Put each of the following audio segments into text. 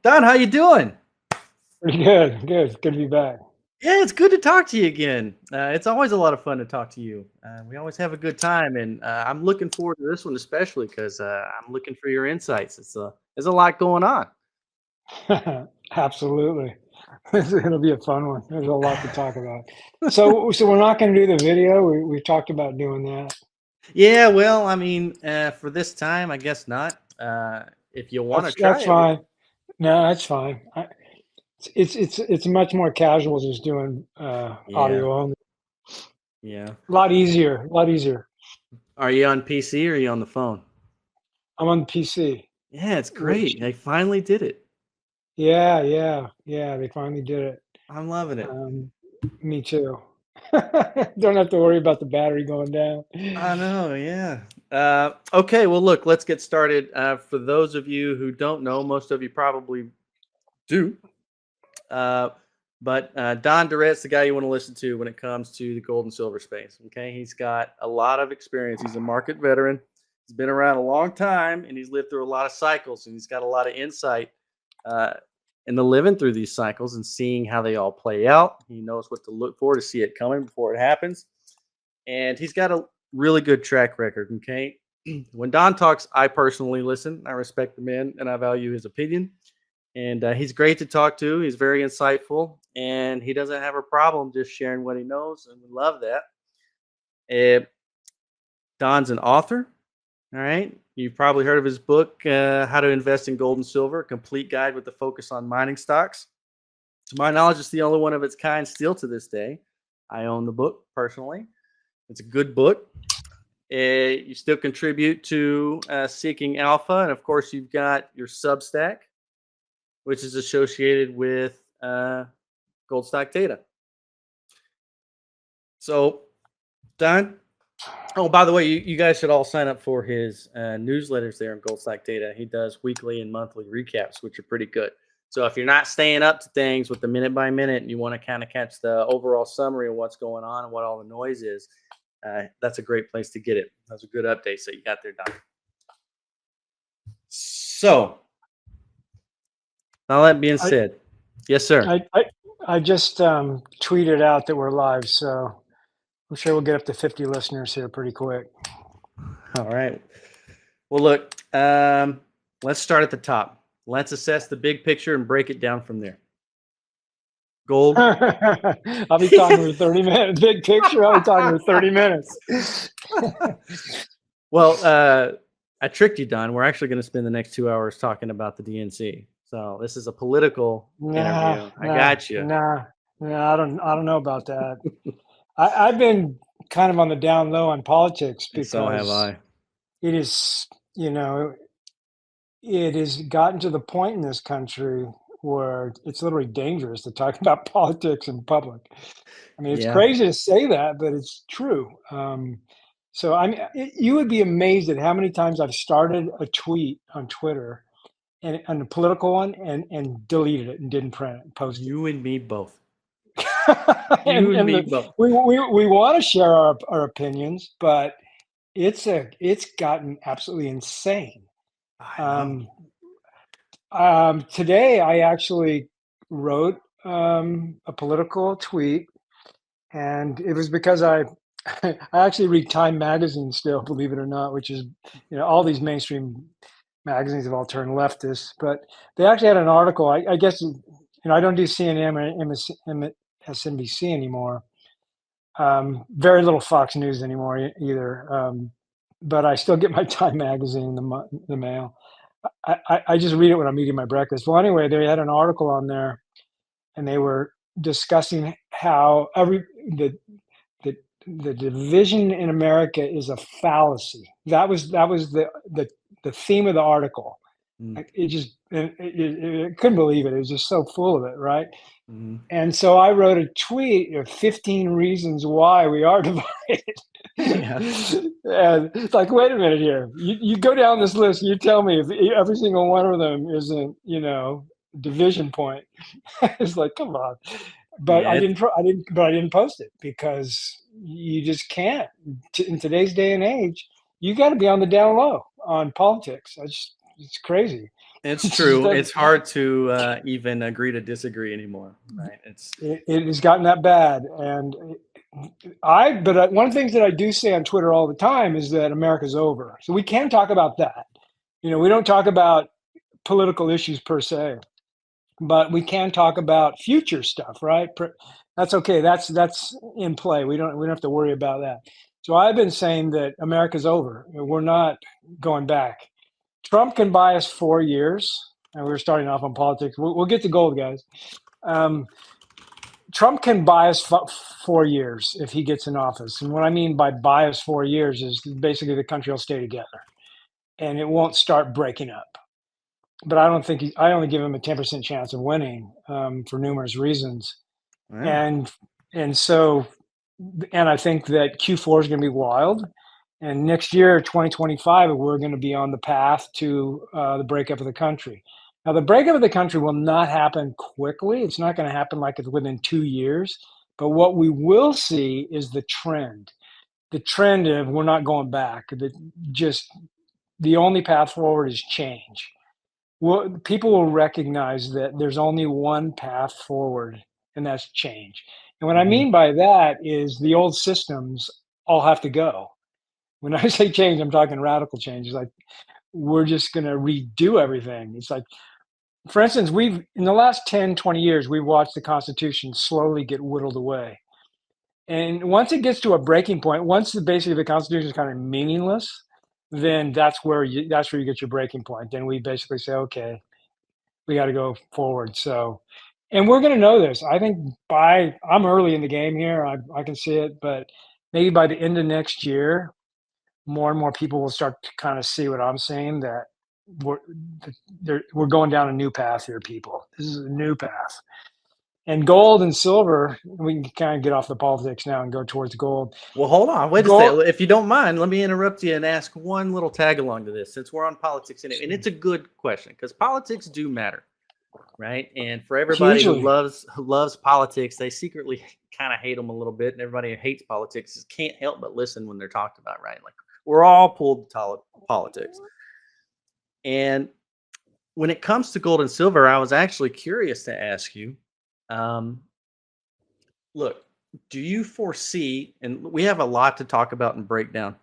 Don, how you doing? Pretty good. Good. It's good to be back. Yeah, it's good to talk to you again. It's always a lot of fun to talk to you. We always have a good time, and I'm looking forward to this one especially because I'm looking for your insights. There's a lot going on. Absolutely. It'll be a fun one. There's a lot to talk about. So we're not going to do the video. We talked about doing that. Yeah, well, I mean, for this time, I guess not. If you want to try That's it, fine. No, that's fine. It's much more casual just doing yeah, audio only. yeah. A lot easier. A lot easier. Are you on PC or are you on the phone? I'm on the PC. Yeah, it's Which great. They finally did it. yeah. They finally did it. I'm loving it. Um, Me too. Don't have to worry about the battery going down. I know, yeah. Okay, well, look, let's get started. For those of you who don't know, most of you probably do. Uh, but Don Durrett's the guy you want to listen to when it comes to the gold and silver space. Okay, he's got a lot of experience. He's a market veteran. He's been around a long time, and he's lived through a lot of cycles, and he's got a lot of insight uh, into living through these cycles and seeing how they all play out. He knows what to look for to see it coming before it happens, and he's got a really good track record. Okay, when Don talks, I personally listen. I respect the man, and I value his opinion. And he's great to talk to. He's very insightful, and he doesn't have a problem just sharing what he knows, and we love that. Uh, Don's an author. All right, you've probably heard of his book, "How to Invest in Gold and Silver: A Complete Guide with the Focus on Mining Stocks." To my knowledge, it's the only one of its kind still to this day. I own the book personally. It's a good book. You still contribute to Seeking Alpha, and of course, you've got your Substack, which is associated with Gold Stock Data. So, Don. Oh, by the way, you guys should all sign up for his newsletters there in Gold Stock Data. He does weekly and monthly recaps, which are pretty good. So if you're not staying up to things with the minute by minute and you want to kind of catch the overall summary of what's going on and what all the noise is, that's a great place to get it. Those are good updates that you got there, Don. So, all that being said, yes, sir. I just tweeted out that we're live, so I'm sure we'll get up to 50 listeners here pretty quick. All right. Well, look, let's start at the top. Let's assess the big picture and break it down from there. Gold. I'll be talking for 30 minutes. Big picture, I'll be talking for 30 minutes. Well, I tricked you, Don. We're actually going to spend the next 2 hours talking about the DNC. So this is a political interview. I got you. I don't know about that. I've been kind of on the down low on politics because so have I. It is, it has gotten to the point in this country where it's literally dangerous to talk about politics in public. I mean, it's crazy to say that, but it's true. So I mean, you would be amazed at how many times I've started a tweet on Twitter and a political one and deleted it and didn't print it and post it. You and me both. and me both. We want to share our opinions, but it's gotten absolutely insane. Today I actually wrote a political tweet, and it was because I actually read Time magazine still, believe it or not, which is, all these mainstream magazines have all turned leftist, but they actually had an article. I guess, I don't do CNN or MSNBC anymore. Very little Fox News anymore either. But I still get my Time magazine in the mail. I just read it when I'm eating my breakfast. Well, anyway, they had an article on there, and they were discussing how the division in America is a fallacy. That was the theme of the article. It couldn't believe it. It was just so full of it, right? Mm-hmm. And so I wrote a tweet of 15 reasons why we are divided. Yeah. And it's like, wait a minute here. You go down this list. You tell me if every single one of them isn't, division point. It's like, come on. But I didn't post it because you just can't. In today's day and age, you got to be on the down low on politics. It's crazy. It's true. It's hard to even agree to disagree anymore, right? It has gotten that bad. And but one of the things that I do say on Twitter all the time is that America's over. So we can talk about that. We don't talk about political issues per se, but we can talk about future stuff, right? That's okay. That's in play. We don't have to worry about that. So I've been saying that America's over. We're not going back. Trump can buy us 4 years, and we're starting off on politics. We'll get to gold, guys. Trump can buy us 4 years if he gets in office. And what I mean by buy us 4 years is basically the country will stay together and it won't start breaking up. But I don't think I only give him a 10% chance of winning for numerous reasons. Yeah. And so I think that Q4 is going to be wild. And next year, 2025, we're going to be on the path to the breakup of the country. Now, the breakup of the country will not happen quickly. It's not going to happen like it's within 2 years. But what we will see is the trend. The trend of we're not going back. The only path forward is change. Well, people will recognize that there's only one path forward, and that's change. And what I mean by that is the old systems all have to go. When I say change, I'm talking radical change. It's like we're just going to redo everything. It's like, for instance, in the last 10, 20 years, we've watched the Constitution slowly get whittled away. And once it gets to a breaking point, once basically the Constitution is kind of meaningless, then that's where you get your breaking point. Then we basically say, okay, we got to go forward. So, and we're going to know this. I think I'm early in the game here. I can see it, but maybe by the end of next year, more and more people will start to kind of see what I'm saying, that we're going down a new path here, people. This is a new path. And gold and silver, we can kind of get off the politics now and go towards gold. Well, hold on. Wait a second. If you don't mind, let me interrupt you and ask one little tag along to this, since we're on politics. And it's a good question because politics do matter, right? And for everybody who loves politics, they secretly kind of hate them a little bit. And everybody who hates politics can't help but listen when they're talked about, right? Like we're all pulled to politics. And when it comes to gold and silver, I was actually curious to ask you, look, do you foresee, and we have a lot to talk about and break down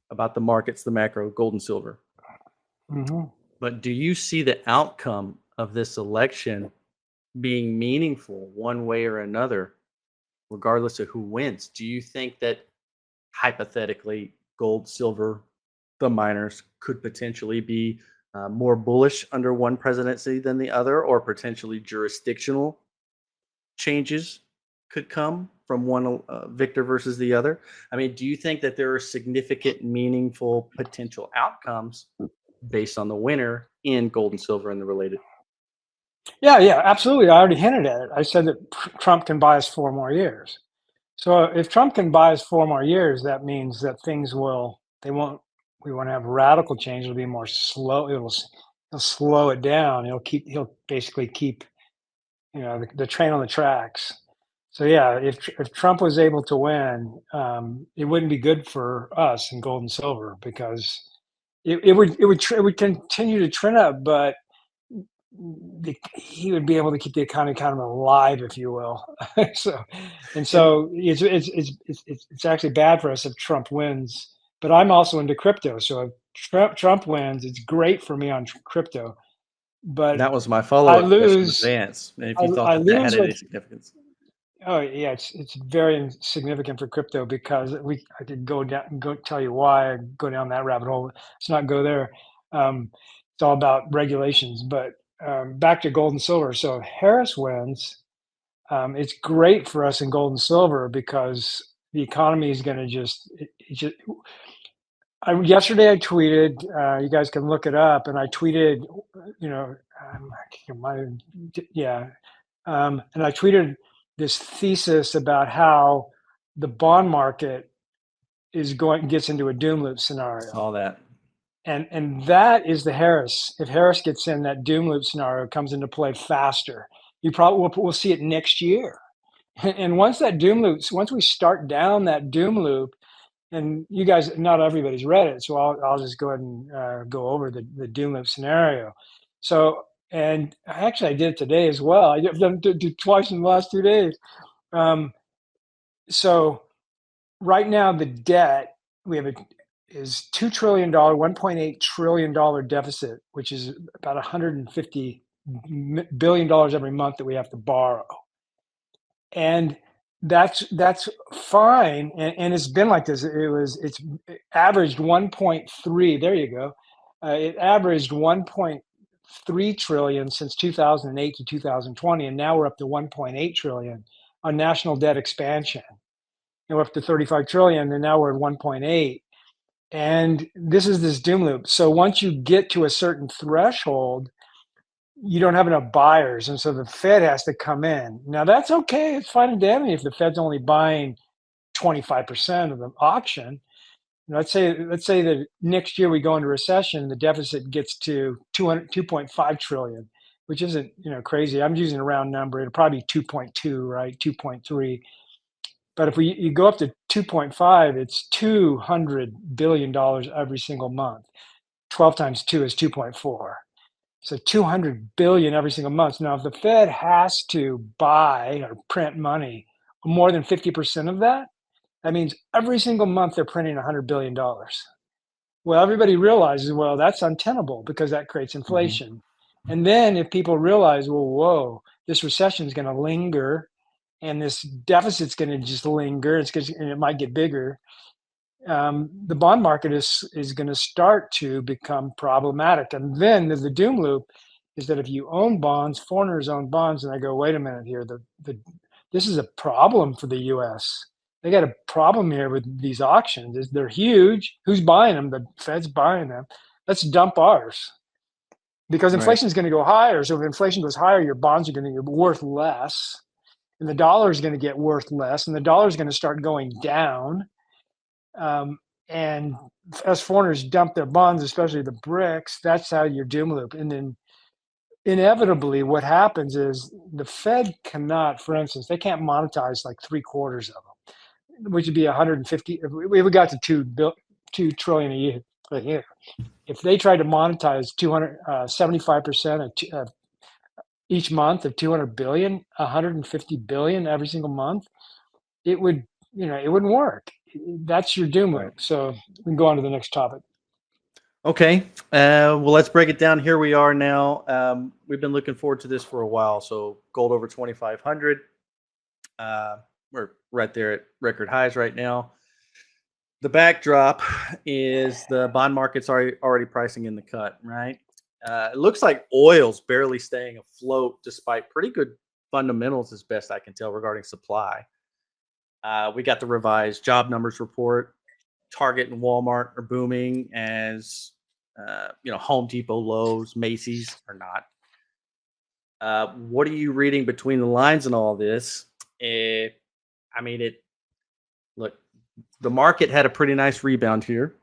about the markets, the macro, gold and silver. But do you see the outcome of this election being meaningful one way or another, regardless of who wins? Do you think that hypothetically gold, silver, the miners could potentially be more bullish under one presidency than the other, or potentially jurisdictional changes could come from one victor versus the other? I mean, do you think that there are significant, meaningful potential outcomes based on the winner in gold and silver and the related? Yeah, absolutely. I already hinted at it. I said that Trump can buy us 4 more years. So if Trump can buy us 4 more years, that means that we won't have radical change. It'll be more slow. He'll slow it down. He'll basically keep, the train on the tracks. So yeah, if Trump was able to win, it wouldn't be good for us in gold and silver because it would continue to trend up, but he would be able to keep the economy kind of alive, if you will. So it's actually bad for us if Trump wins. But I'm also into crypto, so if Trump wins, it's great for me on crypto. But that was my follow-up question in advance. And if you thought that had any significance. Oh yeah, it's very significant for crypto because I could go tell you why I go down that rabbit hole. Let's not go there. It's all about regulations. But back to gold and silver. So if Harris wins, it's great for us in gold and silver because the economy is going to yesterday I tweeted. You guys can look it up, and I tweeted. And I tweeted this thesis about how the bond market gets into a doom loop scenario. All that. And that is the Harris. If Harris gets in, that doom loop scenario comes into play faster. We'll see it next year. And once we start down that doom loop, and you guys, not everybody's read it, so I'll just go ahead and go over the doom loop scenario. So, and actually I did it today as well. I've done it twice in the last 2 days. So right now the debt we have is $2 trillion, $1.8 trillion deficit, which is about $150 billion every month that we have to borrow. And that's fine, and it's been like this. It's averaged 1.3. There you go. It averaged 1.3 trillion since 2008 to 2020, and now we're up to 1.8 trillion on national debt expansion. And we're up to 35 trillion, and now we're at 1.8. And this is this doom loop. So once you get to a certain threshold, you don't have enough buyers, and so the Fed has to come in. Now that's okay. It's fine and dandy if the Fed's only buying 25% of the auction. Let's say that next year we go into recession, the deficit gets to 2.5 trillion, which isn't crazy. I'm using a round number. It'll probably be 2.2, right? 2.3. But if you go up to 2.5, it's $200 billion every single month. 12 times 2 is 2.4. So 200 billion every single month. Now, if the Fed has to buy or print money, more than 50% of that, that means every single month they're printing $100 billion. Well, everybody realizes, well, that's untenable because that creates inflation. And then if people realize, well, whoa, this recession is going to linger and this deficit's going to just linger, and it might get bigger. The bond market is going to start to become problematic. And then the doom loop is that if you own bonds, foreigners own bonds, and I go, wait a minute here, this is a problem for the U.S. They got a problem here with these auctions. They're huge. Who's buying them? The Fed's buying them. Let's dump ours because inflation is going to go higher. So if inflation goes higher, your bonds are going to get worth less, and the dollar is going to get worth less, and the dollar is going to start going down. And as foreigners dump their bonds, especially the BRICS, that's how your doom loop. And then inevitably what happens is the Fed cannot, for instance, they can't monetize like 3/4 of them, which would be 150. If we got to 2 trillion a year. If they tried to monetize 75% of each month of 200 billion, 150 billion every single month, it would, it wouldn't work. That's your doom loop. So we can go on to the next topic. Okay. Well, let's break it down. Here we are now. We've been looking forward to this for a while. So gold over 2,500. We're right there at record highs right now. The backdrop is the bond market's already pricing in the cut, right? It looks like oil's barely staying afloat despite pretty good fundamentals, as best I can tell, regarding supply. We got the revised job numbers report. Target and Walmart are booming as, Home Depot, Lowe's, Macy's are not. What are you reading between the lines in all this? Look, the market had a pretty nice rebound here.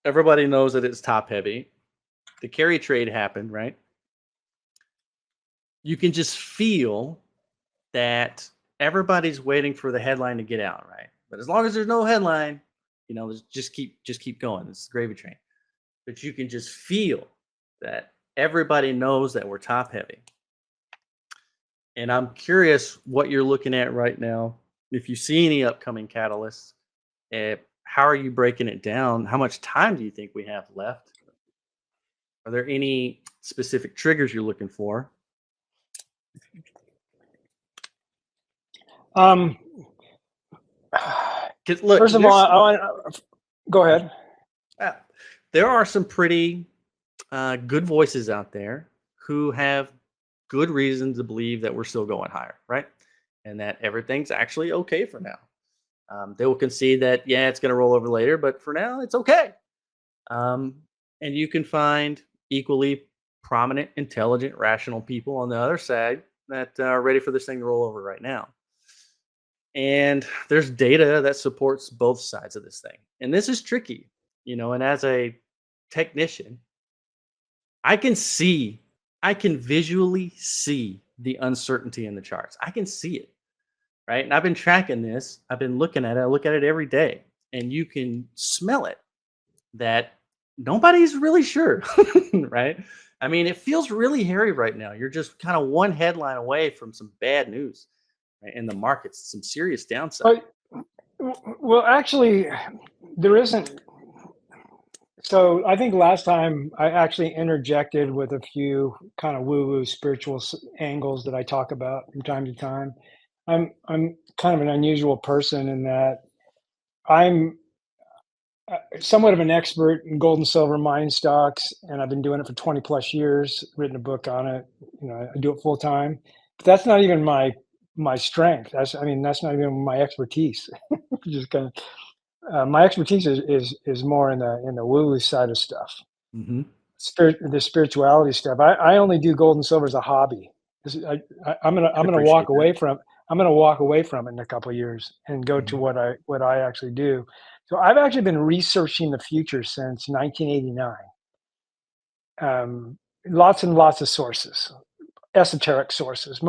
Everybody knows that it's top heavy. The carry trade happened, right? You can just feel that everybody's waiting for the headline to get out, right? But as long as there's no headline, just keep going. It's the gravy train. But you can just feel that everybody knows that we're top heavy. And I'm curious what you're looking at right now. If you see any upcoming catalysts, how are you breaking it down? How much time do you think we have left? Are there any specific triggers you're looking for? Look, first of all, go ahead. There are some pretty good voices out there who have good reason to believe that we're still going higher, right? And that everything's actually okay for now. They will concede that, it's going to roll over later, but for now, it's okay. And you can find equally prominent, intelligent, rational people on the other side that are ready for this thing to roll over right now. And there's data that supports both sides of this thing. And this is tricky, and as a technician, I can visually see the uncertainty in the charts. I can see it, right? And I've been tracking this. I've been looking at it. I look at it every day, and you can smell it that nobody's really sure, right? I mean, it feels really hairy right now. You're just kind of one headline away from some bad news, right, in the markets, some serious downside. Well, actually, there isn't. So I think last time I actually interjected with a few kind of woo-woo spiritual angles that I talk about from time to time. I'm kind of an unusual person in that I'm somewhat of an expert in gold and silver mine stocks, and I've been doing it for 20 plus years. Written a book on it. You know, I do it full time, but that's not even my strength. That's not even my expertise. Just kind of my expertise is more in the woo woo side of stuff, Mm-hmm. the spirituality stuff. I only do gold and silver as a hobby. I'm gonna Appreciate walk that. away from I'm gonna walk away from it in a couple of years and go to Mhm. what I actually do. So I've actually been researching the future since 1989. Lots and lots of sources, esoteric sources.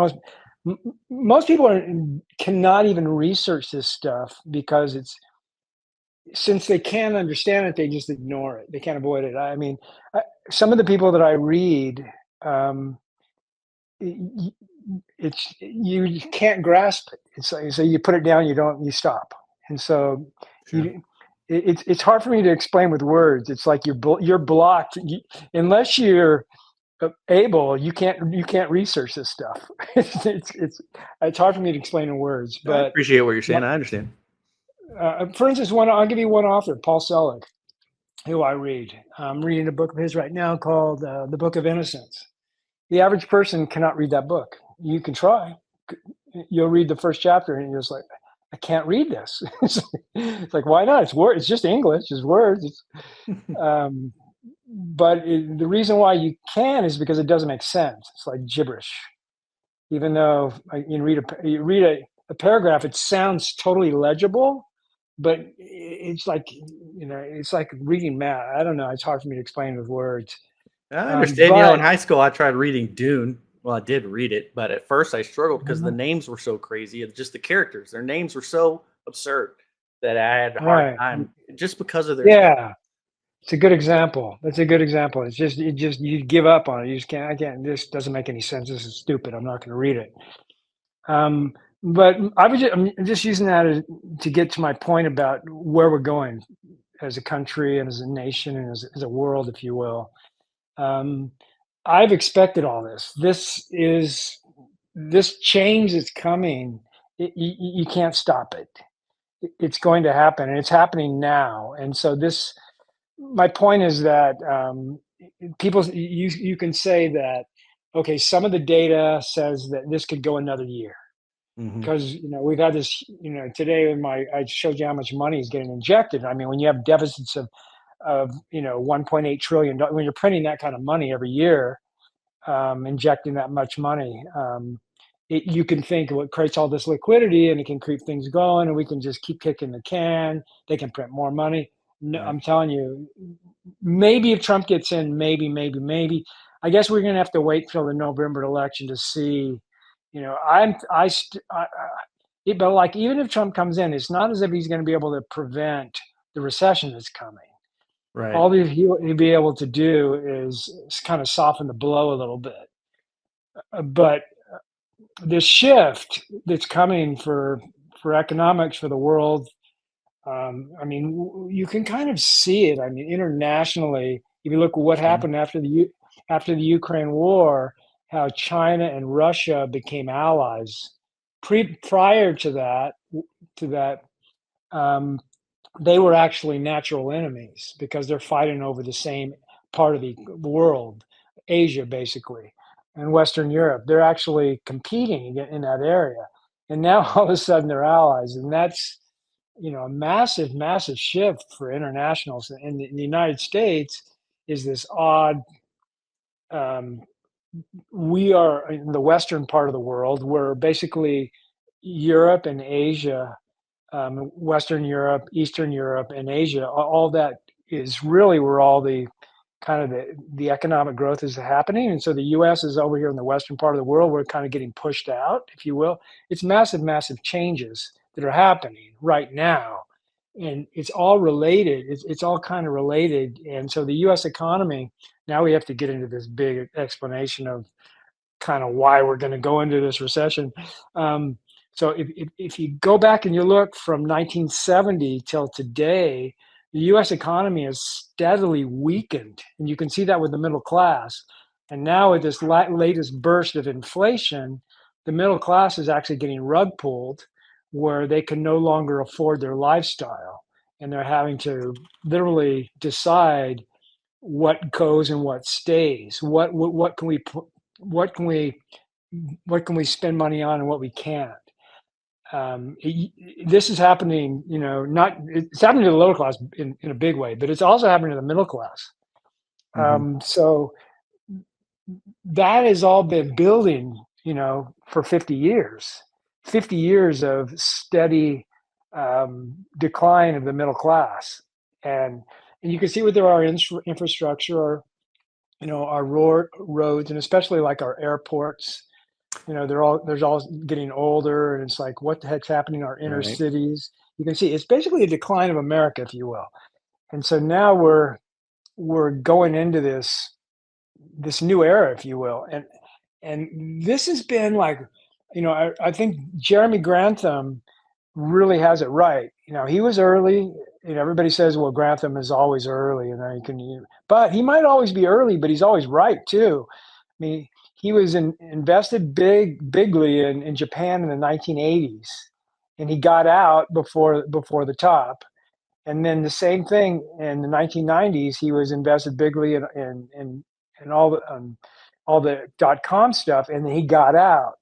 Most people cannot even research this stuff because it's since they can't understand it, they just ignore it. They can't avoid it. I mean, some of the people that I read, um, y- it's you can't grasp it. It's like so you put it down, you stop, and so Sure. you. It's hard for me to explain with words. It's like you're blocked unless you're able. You can't research this stuff. It's hard for me to explain in words. I But appreciate what you're saying. I understand. for instance, I'll give you one author, Paul Selig, who I read. I'm reading a book of his right now called The Book of Innocence. The average person cannot read that book. You can try. You'll read the first chapter and you're just like, I can't read this. It's like, why not? It's word. It's just English. It's words. Um, the reason why you can is because it doesn't make sense. It's like gibberish. Even though you read a paragraph, it sounds totally legible, but it's like it's like reading math. I don't know. It's hard for me to explain with words. I understand. In But high school, I tried reading Dune. Well, I did read it, but at first I struggled because the Mhm. names were so crazy. And just the characters, their names were so absurd that I had a hard Right, time just because of their name. yeah, it's a good example. That's a good example. It's just you give up on it. You just can't. I can't. This doesn't make any sense. This is stupid. I'm not going to read it. Um, but I'm just using that to get to my point about where we're going as a country and as a nation and as a world, if you will. Um, I've expected all this. This change is coming. You can't stop it. It's going to happen, and it's happening now. And so my point is that people, you can say that, okay, some of the data says that this could go another year Hmm. because we've had this. Today in I showed you how much money is getting injected. I mean, when you have deficits of 1.8 trillion, when you're printing that kind of money every year, injecting that much money, you can think what creates all this liquidity and it can keep things going, and we can just keep kicking the can. They can print more money. No, Right. I'm telling you, maybe if Trump gets in, maybe. I guess we're going to have to wait till the November election to see. But like even if Trump comes in, it's not as if he's going to be able to prevent the recession that's coming. Right. All he'll be able to do is kind of soften the blow a little bit. But this shift that's coming for economics for the world, I mean, you can kind of see it. I mean, internationally, if you look at what Mhm. happened after the Ukraine war, how China and Russia became allies. Prior to that, um, they were actually natural enemies because they're fighting over the same part of the world, Asia basically, and Western Europe. They're actually competing in that area, and now all of a sudden they're allies, and that's a massive, massive shift for internationals. And the United States is this odd. Um, we are in the western part of the world, where basically Europe and Asia, Western Europe, Eastern Europe, and Asia, all that is really where all the kind of the economic growth is happening. And so the U.S. is over here in the western part of the world. We're kind of getting pushed out, if you will. It's massive, massive changes that are happening right now, and it's all related. It's all kind of related. And so the U.S. economy, Now we have to get into this big explanation of kind of why we're going to go into this recession. So if you go back and you look from 1970 till today, the U.S. economy has steadily weakened, and you can see that with the middle class. And now with this latest burst of inflation, the middle class is actually getting rug pulled, where they can no longer afford their lifestyle, and they're having to literally decide what goes and what stays. What can we put? What can we spend money on and what we can't. This is happening, not it's happening to the lower class in a big way, but it's also happening to the middle class. So that has all been building, for 50 years, 50 years of steady decline of the middle class. And you can see with our infrastructure, our roads, and especially like our airports, they're all getting older, and it's like, what the heck's happening in our inner Right. cities? You can see it's basically a decline of America, if you will. And so now we're going into this new era, if you will. And this has been like, I think Jeremy Grantham really has it right. He was early. Everybody says, well, Grantham is always early, and then but he might always be early, but he's always right too. I mean, he was invested bigly in Japan in the 1980s, and he got out before the top. And then the same thing in the 1990s, he was invested bigly in all the .com stuff, and then he got out.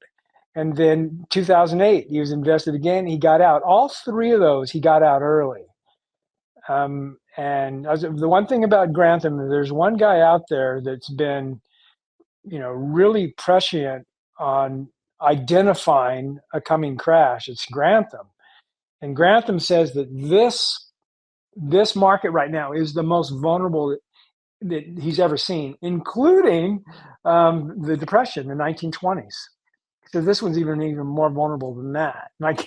And then 2008, he was invested again. He got out. All three of those, he got out early. And the one thing about Grantham, there's one guy out there that's been, really prescient on identifying a coming crash. It's Grantham. And Grantham says that this market right now is the most vulnerable that he's ever seen, including the Depression, the 1920s. So this one's even more vulnerable than that. And I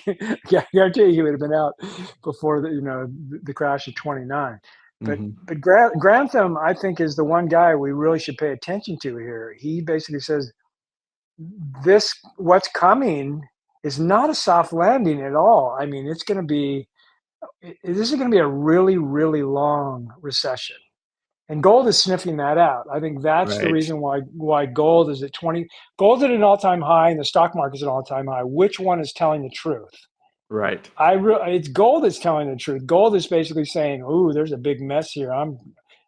guarantee you he would have been out before the crash of 29. But Grantham, I think, is the one guy we really should pay attention to here. He basically says what's coming is not a soft landing at all. I mean, this is going to be a really, really long recession. And gold is sniffing that out. I think that's the reason why gold is at 20. Gold's at an all-time high, and the stock market's at an all-time high. Which one is telling the truth? Right. It's gold that's telling the truth. Gold is basically saying, "Ooh, there's a big mess here.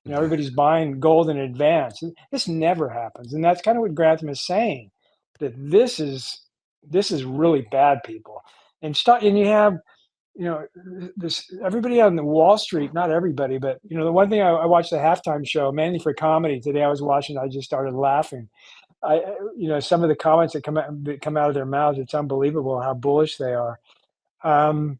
Everybody's buying gold in advance." This never happens, and that's kind of what Grantham is saying. That this is really bad, people. And you have this everybody on the Wall Street, not everybody, but the one thing I watched the halftime show mainly for comedy today. I was watching, I just started laughing. Some of the comments that come out of their mouths, it's unbelievable how bullish they are. And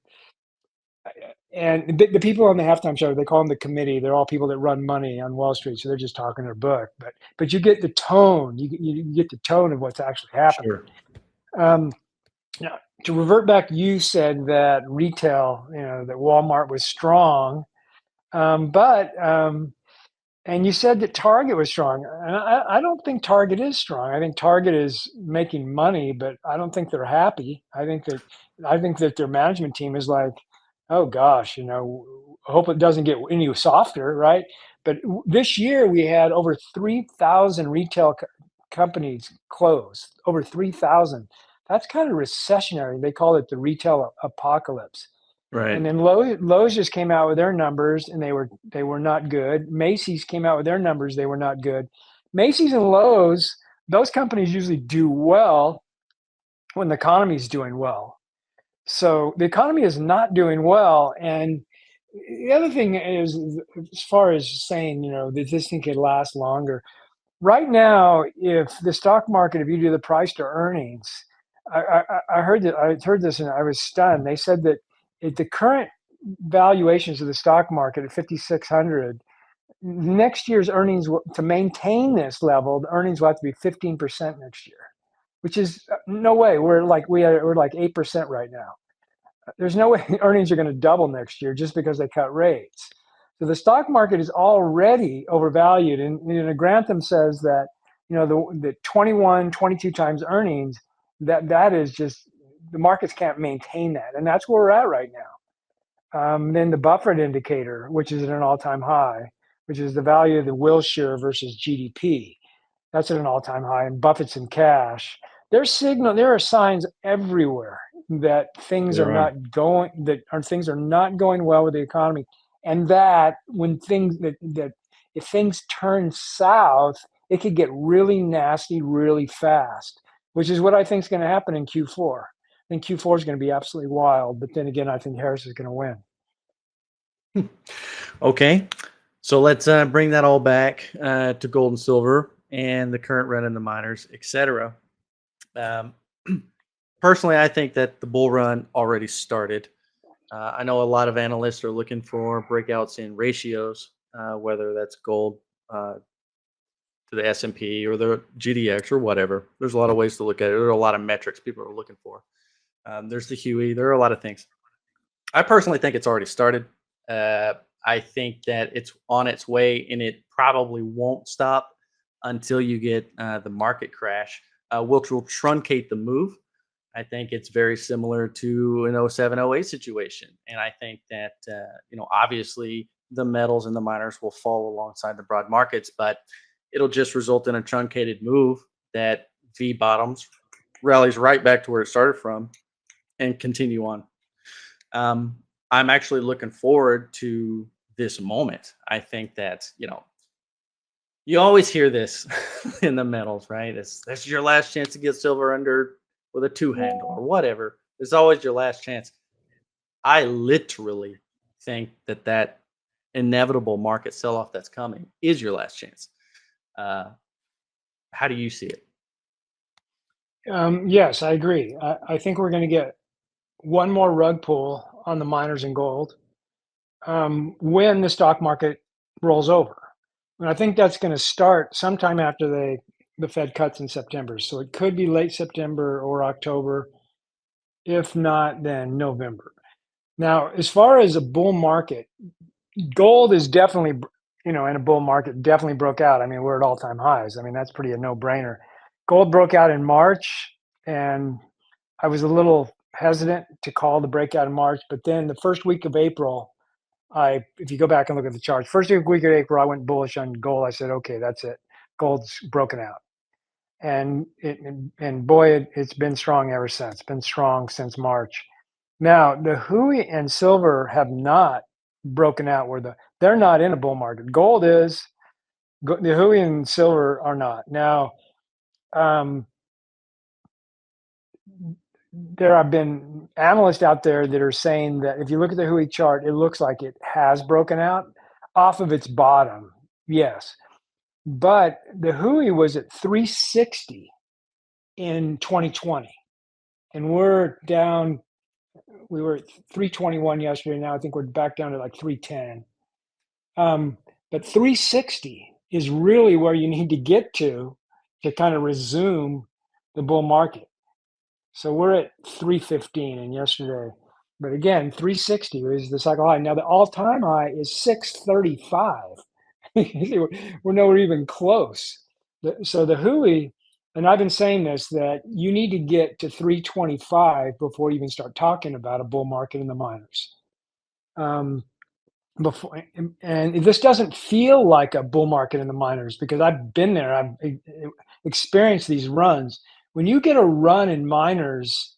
the people on the halftime show, they call them the committee. They're all people that run money on Wall Street, so they're just talking their book. But you get the tone. You get the tone of what's actually happening. Sure. Now, to revert back, you said that retail, that Walmart was strong, and you said that Target was strong. And I don't think Target is strong. I think Target is making money, but I don't think they're happy. I think that their management team is like, oh gosh, I hope it doesn't get any softer, right? But this year we had over 3,000 retail companies close. Over 3,000. That's kind of recessionary. They call it the retail apocalypse. Right. And then Lowe's just came out with their numbers, and they were not good. Macy's came out with their numbers; they were not good. Macy's and Lowe's, those companies usually do well when the economy is doing well. So the economy is not doing well. And the other thing is, as far as saying, that this thing could last longer. Right now, if the stock market, if you do the price to earnings, I heard this and I was stunned. They said that at the current valuations of the stock market at 5,600, next year's earnings to maintain this level, the earnings will have to be 15% next year, which is no way. We're like 8% right now. There's no way earnings are going to double next year just because they cut rates. So the stock market is already overvalued. And Grantham says that, the 21, 22 times earnings, that is just, the markets can't maintain that. And that's where we're at right now. Then the Buffett indicator, which is at an all-time high, which is the value of the Wilshire versus GDP. That's at an all-time high, and Buffett's in cash. There are signs everywhere that things are not going well with the economy, and that if things turn south, it could get really nasty really fast, which is what I think is going to happen in Q4. I think Q4 is going to be absolutely wild, but then again, I think Harris is going to win. Okay, so let's bring that all back to gold and silver and the current run in the miners, etc. Personally, I think that the bull run already started. I know a lot of analysts are looking for breakouts in ratios, whether that's gold to the S&P or the GDX or whatever. There's a lot of ways to look at it. There are a lot of metrics people are looking for. There's the Huey. There are a lot of things. I personally think it's already started. I think that it's on its way, and it probably won't stop until you get the market crash, which will truncate the move. I think it's very similar to an 07, 08 situation. And I think that, obviously the metals and the miners will fall alongside the broad markets, but it'll just result in a truncated move that V bottoms, rallies right back to where it started from, and continue on. I'm actually looking forward to this moment. I think that, you always hear this in the metals, right? This is your last chance to get silver under with a two handle or whatever. It's always your last chance. I literally think that inevitable market sell-off that's coming is your last chance. How do you see it? Yes, I agree. I think we're going to get one more rug pull on the miners and gold when the stock market rolls over. And I think that's going to start sometime after the Fed cuts in September. So it could be late September or October. If not, then November. Now, as far as a bull market, gold is definitely, in a bull market, definitely broke out. I mean, we're at all-time highs. I mean, that's pretty a no-brainer. Gold broke out in March, and I was a little hesitant to call the breakout in March, but then the first week of April, if you go back and look at the charts, first week of April, I went bullish on gold. I said, okay, that's it. Gold's broken out. And boy, it's been strong ever since. It's been strong since March. Now, the Huey and silver have not broken out they're not in a bull market. Gold is, the Huey and silver are not. Now, there have been analysts out there that are saying that if you look at the Huey chart, it looks like it has broken out off of its bottom. Yes. But the Huey was at 360 in 2020. And we're down, we were at 321 yesterday. Now I think we're back down to like 310. But 360 is really where you need to get to kind of resume the bull market. So we're at 315 and yesterday. But again, 360 is the cycle high. Now the all-time high is 635. We're nowhere even close. So the Huey, and I've been saying this, that you need to get to 325 before you even start talking about a bull market in the miners. And this doesn't feel like a bull market in the miners because I've been there. I've experienced these runs. When you get a run in miners,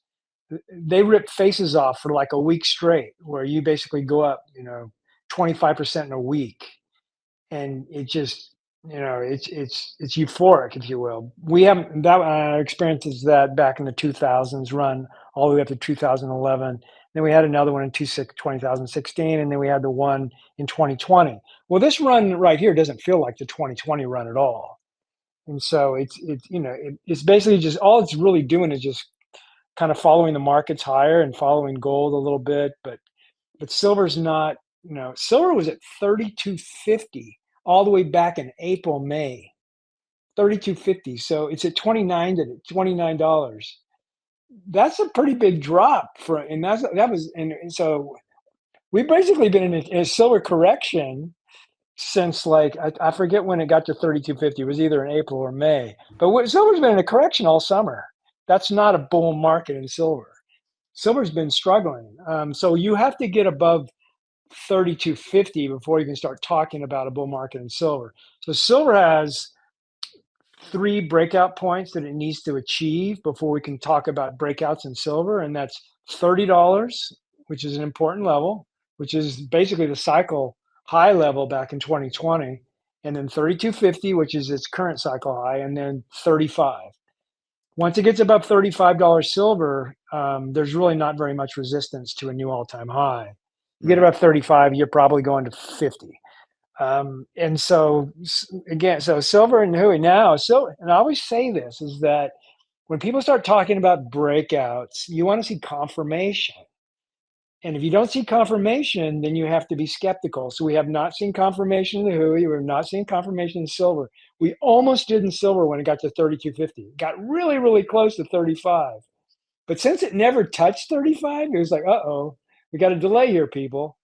they rip faces off for like a week straight, where you basically go up, 25% in a week, and it just, it's euphoric, if you will. We haven't that experiences that back in the 2000s run all the way up to 2011. Then we had another one in 2016, and then we had the one in 2020. Well, this run right here doesn't feel like the 2020 run at all. And so it's basically just, all it's really doing is just kind of following the markets higher and following gold a little bit. But silver's not, silver was at 32.50 all the way back in April, May, 32.50. So it's at $29. That's a pretty big drop and so we've basically been in a silver correction since like I forget when it got to 32.50. It was either in April or May. But silver's been in a correction all summer. That's not a bull market in silver. Silver's been struggling. So you have to get above 32.50 before you can start talking about a bull market in silver. So silver has 3 breakout points that it needs to achieve before we can talk about breakouts in silver, and that's $30, which is an important level, which is basically the cycle high level back in 2020, and then 32.50, which is its current cycle high, and then 35. Once it gets above $35 silver, there's really not very much resistance to a new all-time high. You get above 35, you're probably going to 50. And so again, so silver and Hui now, and I always say this is that when people start talking about breakouts, you want to see confirmation. And if you don't see confirmation, then you have to be skeptical. So we have not seen confirmation in the Hui. We have not seen confirmation in silver. We almost did in silver when it got to 32.50. It got really, really close to 35. But since it never touched 35, it was like, uh-oh, we got a delay here, people.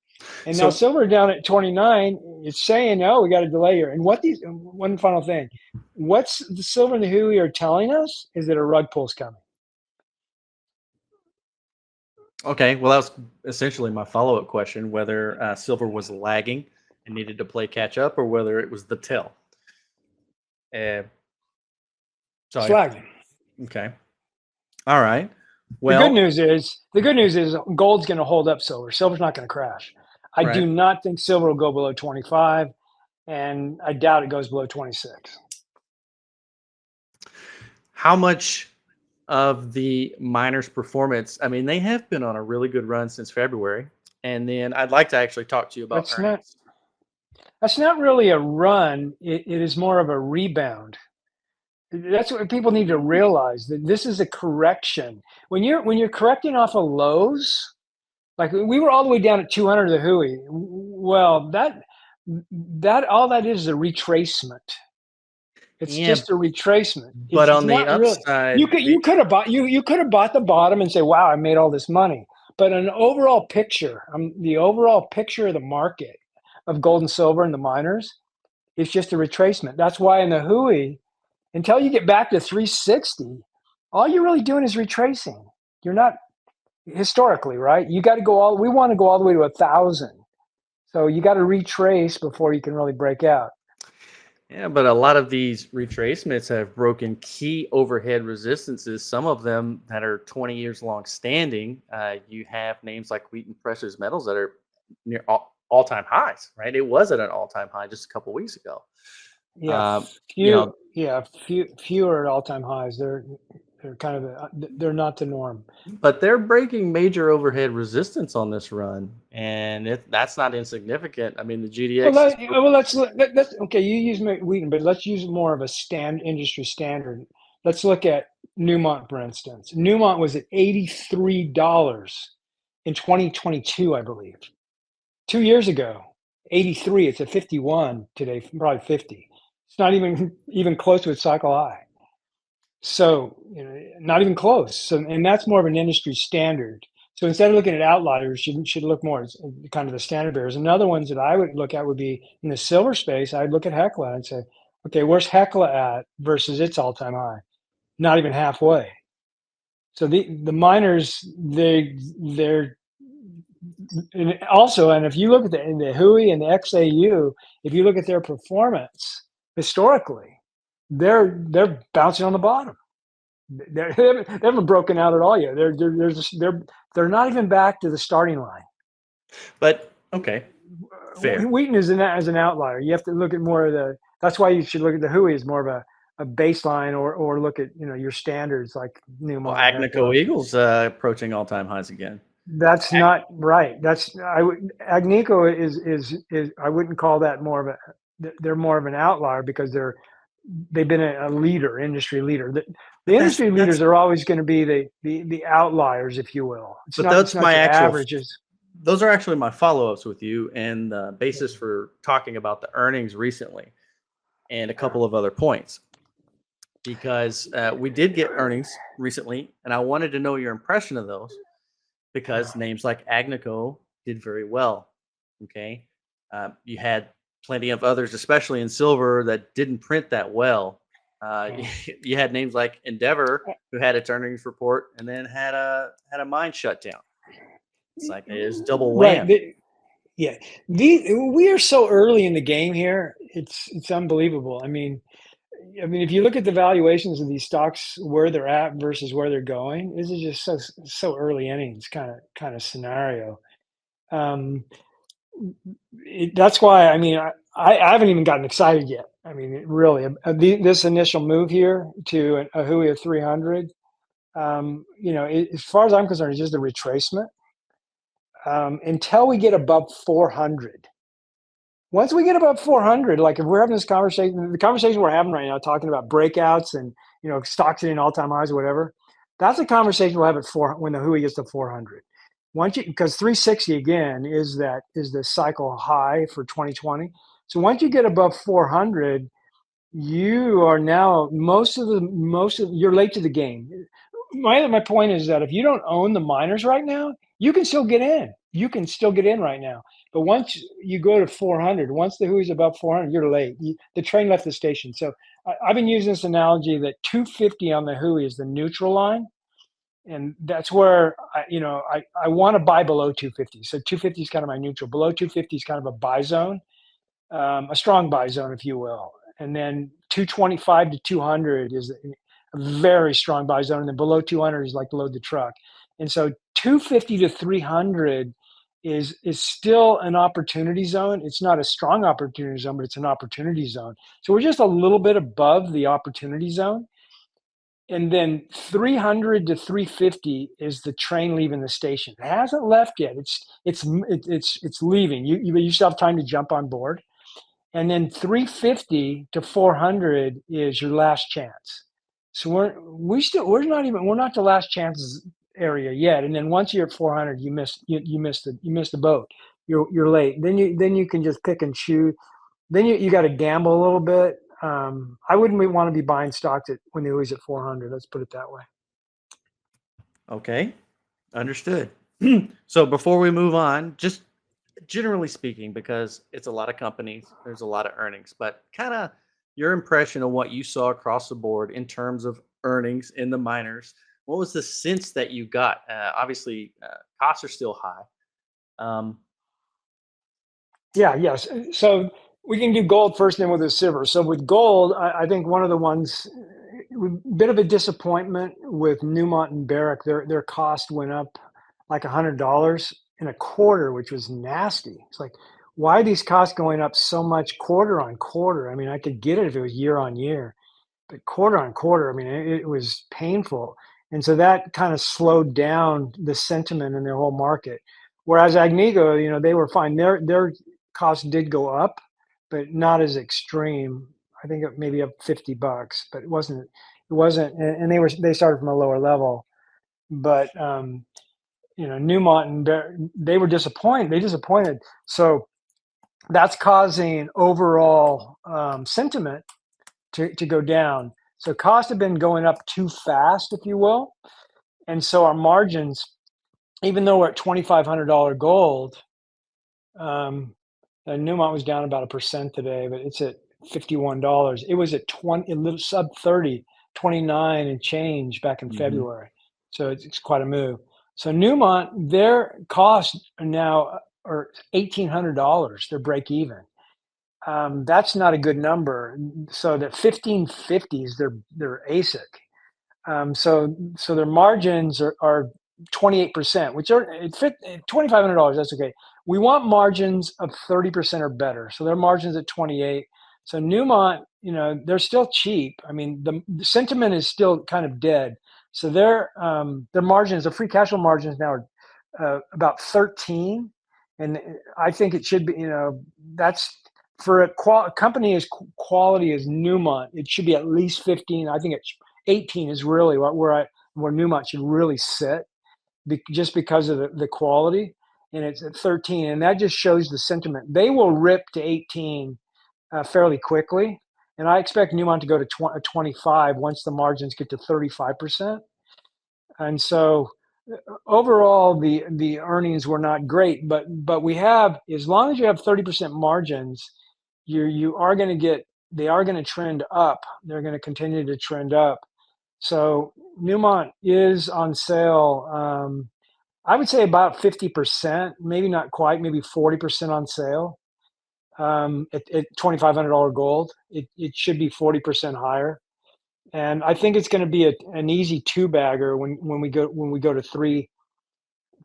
And now silver down at 29, it's saying, oh, we got a delay here. And one final thing, what's the silver and the Hui are telling us is that a rug pull's coming. Okay, well, that was essentially my follow-up question, whether silver was lagging and needed to play catch up, or whether it was the tell. It's lagging. Okay. All right. Well, the good news is gold's going to hold up silver. Silver's not going to crash. I do not think silver will go below 25, and I doubt it goes below 26. How much of the miners' performance? I mean, they have been on a really good run since February, and then I'd like to actually talk to you about earnings. That's not really a run. It is more of a rebound. That's what people need to realize, that this is a correction. When you're correcting off of lows, like we were all the way down at 200 of the Hui. Well, that all that is a retracement. It's just a retracement. But on the upside, you could have bought the bottom and say, "Wow, I made all this money." But an overall picture, the overall picture of the market of gold and silver and the miners, it's just a retracement. That's why in the Hui, until you get back to 360, all you're really doing is retracing. You're not historically, right? You got to go we want to go all the way to 1,000. So you got to retrace before you can really break out. Yeah, but a lot of these retracements have broken key overhead resistances, some of them that are 20 years long standing. You have names like Wheaton Precious Metals that are near all-time highs, right? It was at an all-time high just a couple weeks ago. Yeah, few are at all-time highs. They're kind of they're not the norm. But they're breaking major overhead resistance on this run, and that's not insignificant. I mean, the GDX. Well, let's okay. You use Wheaton, but let's use more of a industry standard. Let's look at Newmont, for instance. Newmont was at $83 in 2022, I believe. 2 years ago, 83. It's at 51 today, probably 50. It's not even close to its cycle high. So, not even close. So, and that's more of an industry standard. So instead of looking at outliers, you should look more at kind of the standard bearers. And other ones that I would look at would be in the silver space. I'd look at Hecla and say, okay, where's Hecla at versus its all-time high? Not even halfway. So the miners, they're and also, and if you look at the Hui and the XAU, if you look at their performance historically, they're bouncing on the bottom. They haven't broken out at all yet. They're not even back to the starting line. But okay, fair. Wheaton is as an outlier. You have to look at more of the. That's why you should look at the Hui as more of a baseline, or look at your standards like Newmont. Well, Agnico Eagle's approaching all-time highs again. That's not right. Agnico is I wouldn't call that more of a. They're more of an outlier because they've been a leader, industry leader. The industry leaders are always going to be the outliers, if you will. That's my averages. Those are actually my follow-ups with you, and the basis for talking about the earnings recently, and a couple of other points. Because we did get earnings recently, and I wanted to know your impression of those. Because names like Agnico did very well. Okay, you had plenty of others, especially in silver, that didn't print that well. Yeah. You had names like Endeavor, who had its earnings report and then had a mine shut down. It's like it is double Right. wham. Yeah. We are so early in the game here. It's unbelievable. I mean, if you look at the valuations of these stocks, where they're at versus where they're going, this is just so early innings kind of scenario. Um, that's why I haven't even gotten excited yet. I mean, really, this initial move here to a Hui of 300. As far as I'm concerned, it's just a retracement until we get above 400. Once we get above 400, like if we're having this conversation, the conversation we're having right now, talking about breakouts and stocks hitting all-time highs or whatever, that's a conversation we'll have at when the Hui gets to 400. Because 360 again is the cycle high for 2020. So once you get above 400, you are now you're late to the game. My point is that if you don't own the miners right now, you can still get in. You can still get in right now. But once you go to 400, once the Hui's above 400, you're late. The train left the station. So I've been using this analogy that 250 on the Hui is the neutral line, and that's where I want to buy below 250. So 250 is kind of my neutral. Below 250 is kind of a buy zone, a strong buy zone, if you will. And then 225 to 200 is a very strong buy zone, and then below 200 is like load the truck. And so 250 to 300 is still an opportunity zone. It's not a strong opportunity zone, but it's an opportunity zone. So we're just a little bit above the opportunity zone. And then 300 to 350 is the train leaving the station. It hasn't left yet. It's leaving. You still have time to jump on board. And then 350 to 400 is your last chance. So we're not the last chances area yet. And then once you're at 400, you missed the boat. You're late. Then you can just pick and choose. Then you got to gamble a little bit. I wouldn't want to be buying stocks when the Hui's at 400. Let's put it that way. Okay, understood. So before we move on, just generally speaking, because it's a lot of companies, there's a lot of earnings, but kind of your impression of what you saw across the board in terms of earnings in the miners. What was the sense that you got? Obviously, costs are still high. Yeah, yes. So we can do gold first, then with the silver. So with gold, I think one of the ones, bit of a disappointment with Newmont and Barrick. Their cost went up like $100 in a quarter, which was nasty. It's like, why are these costs going up so much quarter on quarter? I mean, I could get it if it was year on year, but quarter on quarter, I mean, it was painful. And so that kind of slowed down the sentiment in their whole market. Whereas Agnico, they were fine. Their costs did go up, but not as extreme. I think maybe up $50, but it wasn't, and they started from a lower level. But Newmont and they were disappointed. They disappointed. So that's causing overall sentiment to go down. So costs have been going up too fast, if you will. And so our margins, even though we're at $2,500 gold, Newmont was down about 1% today, but it's at $51. It was at 20, a little sub 30, 29 and change back in February. So it's quite a move. So Newmont, their costs are now are $1,800. They're break even. That's not a good number. So the 1550 is their ASIC. So their margins are 28%, which are $2,500. That's okay. We want margins of 30% or better. So their margins at 28. So Newmont, they're still cheap. I mean, the sentiment is still kind of dead. So their margins, the free cash flow margins now are about 13, and I think it should be. That's for a company as quality as Newmont, it should be at least 15. I think it's 18 is really where Newmont should really sit, just because of the quality, and it's at 13, and that just shows the sentiment. They will rip to 18 fairly quickly, and I expect Newmont to go to 25 once the margins get to 35%. And so overall, the earnings were not great, but we have, as long as you have 30% margins, you are going to get, they are going to trend up. They're going to continue to trend up. So Newmont is on sale. I would say about 50%, maybe not quite, maybe 40% on sale. At $2,500 gold, it should be 40% higher. And I think it's going to be an easy two bagger when we go to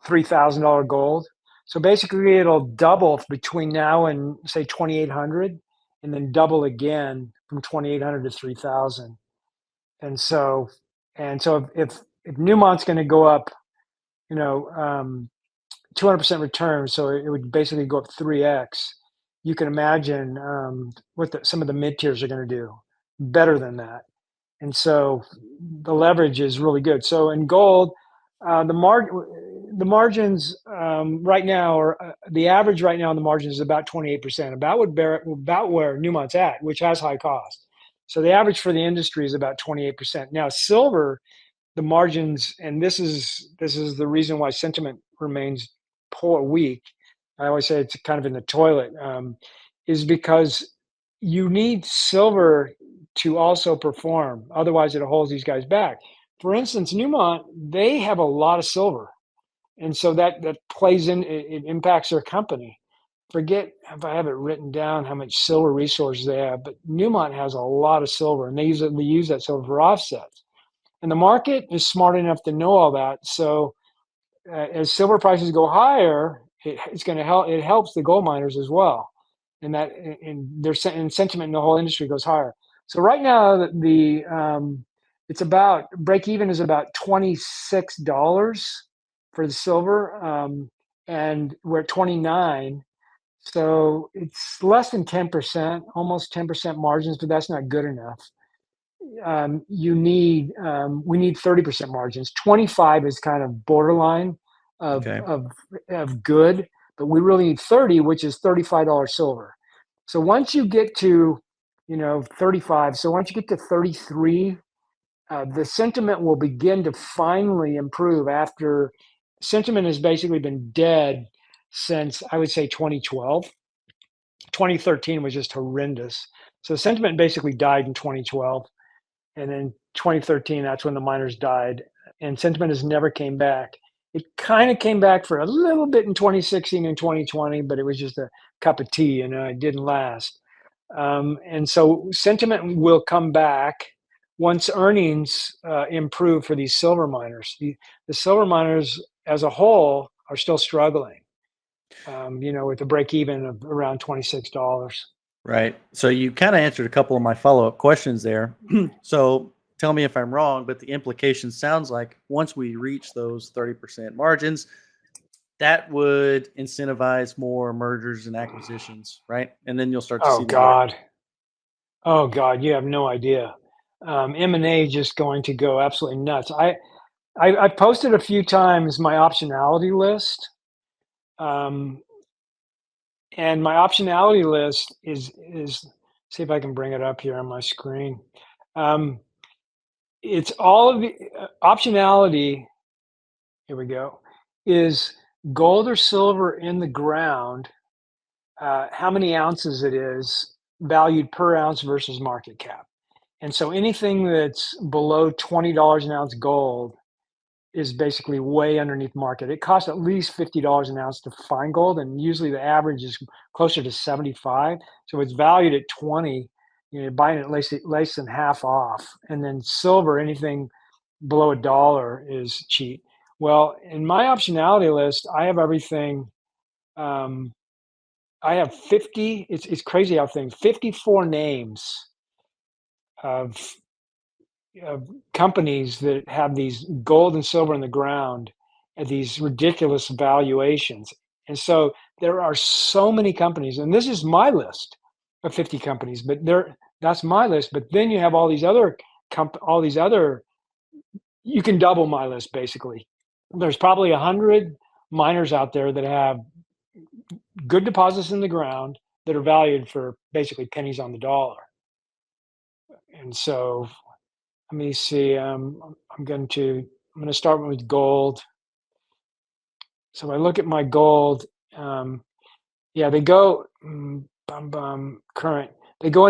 $3,000 gold. So basically, it'll double between now and say 2,800, and then double again from 2,800 to 3,000. And so if Newmont's going to go up, 200% return, so it would basically go up 3x. You can imagine what some of the mid tiers are going to do better than that. And so the leverage is really good. So in gold, the margins right now, or the average right now on the margins is about 28%, about where Newmont's at, which has high cost. So the average for the industry is about 28%. Now silver, the margins, and this is the reason why sentiment remains weak. I always say it's kind of in the toilet, is because you need silver to also perform. Otherwise, it holds these guys back. For instance, Newmont, they have a lot of silver, and so that plays in. It impacts their company. Forget if I have it written down how much silver resources they have, but Newmont has a lot of silver, and they use that silver for offsets. And the market is smart enough to know all that. So as silver prices go higher, it's going to help. It helps the gold miners as well, and that and sentiment in the whole industry goes higher. So right now, it's about break even is about $26 for the silver, and we're at 29. So it's less than 10%, almost 10% margins, but that's not good enough. We need 30% margins. 25 is kind of borderline of good, but we really need 30, which is $35 silver. So once you get to 35, so once you get to 33, the sentiment will begin to finally improve. After sentiment has basically been dead since, I would say, 2012. 2013 was just horrendous. So sentiment basically died in 2012. And then 2013, that's when the miners died, and sentiment has never came back. It kind of came back for a little bit in 2016 and 2020, but it was just a cup of tea, and it didn't last. And so sentiment will come back once earnings improve for these silver miners. The silver miners as a whole are still struggling, with a break even of around $26. Right. So you kind of answered a couple of my follow-up questions there. So tell me if I'm wrong, but the implication sounds like once we reach those 30% margins, that would incentivize more mergers and acquisitions, right? And then you'll start to see the market. Oh God, you have no idea. M&A just going to go absolutely nuts. I've posted a few times my optionality list. And my optionality list is see if I can bring it up here on my screen. It's all of the optionality. Here we go. Is gold or silver in the ground? How many ounces it is valued per ounce versus market cap. And so anything that's below $20 an ounce gold is basically way underneath market. It costs at least $50 an ounce to find gold, and usually the average is closer to 75. So it's valued at 20. Buying it less than half off. And then silver, anything below $1 is cheap. Well, in my optionality list, I have everything. I have 50. It's crazy how 54 names of companies that have these gold and silver in the ground at these ridiculous valuations. And so there are so many companies, and this is my list of 50 companies, but that's my list. But then you have all these other you can double my list basically. There's probably 100 miners out there that have good deposits in the ground that are valued for basically pennies on the dollar. And so let me see. I'm going to start with gold. So I look at my gold. Yeah, they go current. They go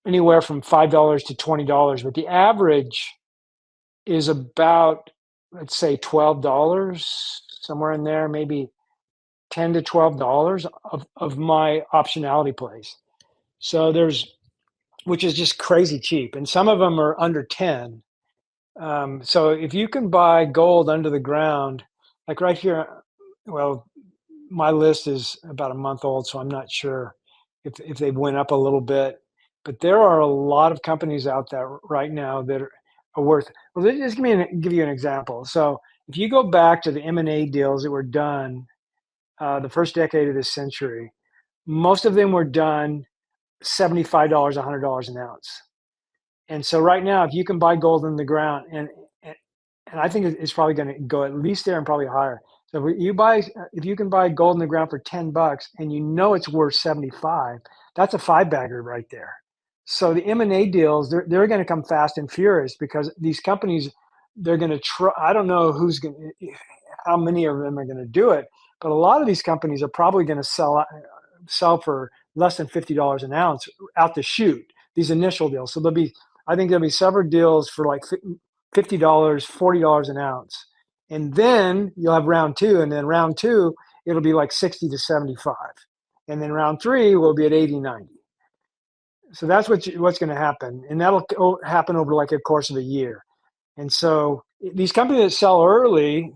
anywhere from $5 to $20, but the average is about, let's say, $12, somewhere in there, maybe $10 to $12 of my optionality plays. So which is just crazy cheap, and some of them are under 10. So if you can buy gold under the ground, like right here, well, my list is about a month old, so I'm not sure if they went up a little bit. But there are a lot of companies out there right now that are worth. Well, just give you an example. So if you go back to the M&A deals that were done the first decade of this century, most of them were done $75, $100 an ounce. And so right now, if you can buy gold in the ground, and I think it's probably going to go at least there and probably higher. So if you can buy gold in the ground for $10 and you know it's worth 75, that's a five bagger right there. So the M&A deals, they're going to come fast and furious because these companies, they're going to try. I don't know how many of them are going to do it, but a lot of these companies are probably going to sell for less than $50 an ounce out the chute. These initial deals. So I think there'll be several deals for like $50, $40 an ounce. And then you'll have round two. And then round two, it'll be like 60 to 75. And then round three will be at 80, 90. So that's what's going to happen. And that'll happen over like a course of a year. And so these companies that sell early,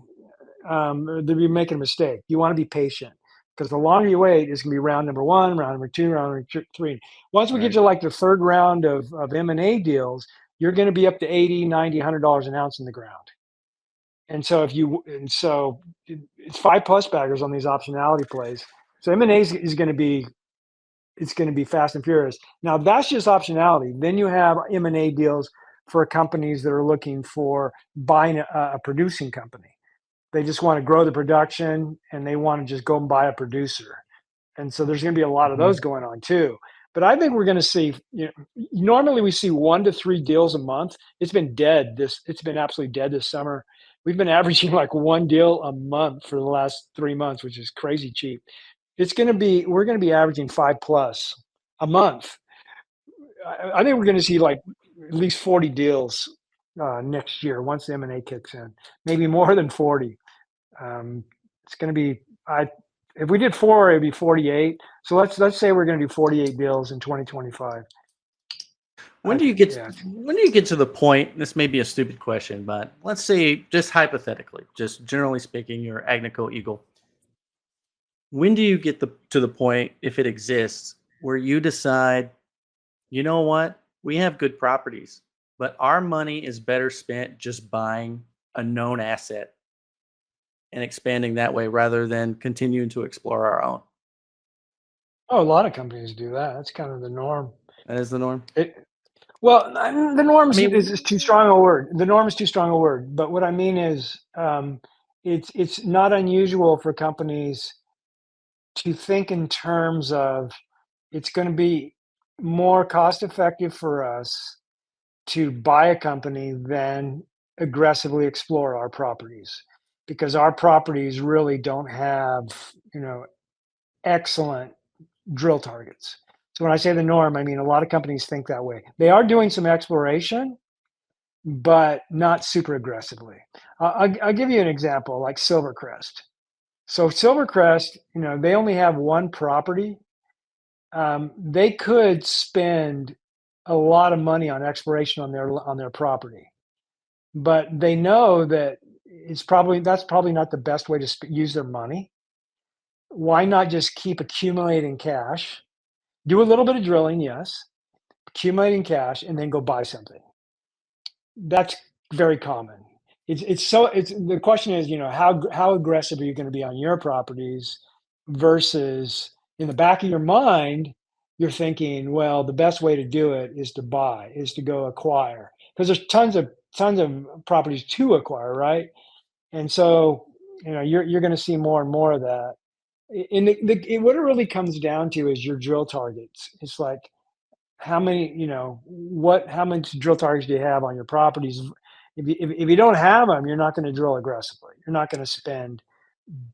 they'll be making a mistake. You want to be patient because the longer you wait, it's going to be round number one, round number two, round number three. Once we get to like the third round of M&A deals, you're going to be up to 80, 90, $100 an ounce in the ground. And so it's 5+ baggers on these optionality plays. So M&A is going to be, it's going to be fast and furious. Now that's just optionality. Then you have M&A deals for companies that are looking for buying a producing company. They just want to grow the production and they want to just go and buy a producer. And so there's going to be a lot of those going on too. But I think we're going to see, normally we see 1 to 3 deals a month. It's been dead. It's been absolutely dead this summer. We've been averaging like 1 deal a month for the last 3 months, which is crazy cheap. We're going to be averaging 5+ a month. I think we're going to see like at least 40 deals next year once the M&A kicks in, maybe more than 40. It's going to be, if we did 4, it'd be 48. So let's say we're going to do 48 deals in 2025. When do you get to the point? This may be a stupid question, but let's say, just hypothetically, just generally speaking, you're Agnico Eagle. When do you get to the point, if it exists, where you decide, you know what, we have good properties, but our money is better spent just buying a known asset and expanding that way rather than continuing to explore our own? Oh, a lot of companies do that. That's kind of the norm. That is the norm. Well, the norm is too strong a word. The norm is too strong a word. But what I mean is, it's not unusual for companies to think in terms of it's going to be more cost effective for us to buy a company than aggressively explore our properties, because our properties really don't have, excellent drill targets. So when I say the norm, I mean a lot of companies think that way. They are doing some exploration, but not super aggressively. I'll give you an example, like Silvercrest. So Silvercrest, they only have one property. They could spend a lot of money on exploration on their property, but they know that that's probably not the best way to use their money. Why not just keep accumulating cash, do a little bit of drilling, yes, accumulating cash, and then go buy something? That's very common. The question is, how aggressive are you going to be on your properties versus, in the back of your mind, you're thinking, well, the best way to do it is to go acquire, because there's tons of properties to acquire, right? And so, you're going to see more and more of that. And what it really comes down to is your drill targets. It's like, how much drill targets do you have on your properties? If you don't have them, you're not going to drill aggressively. You're not going to spend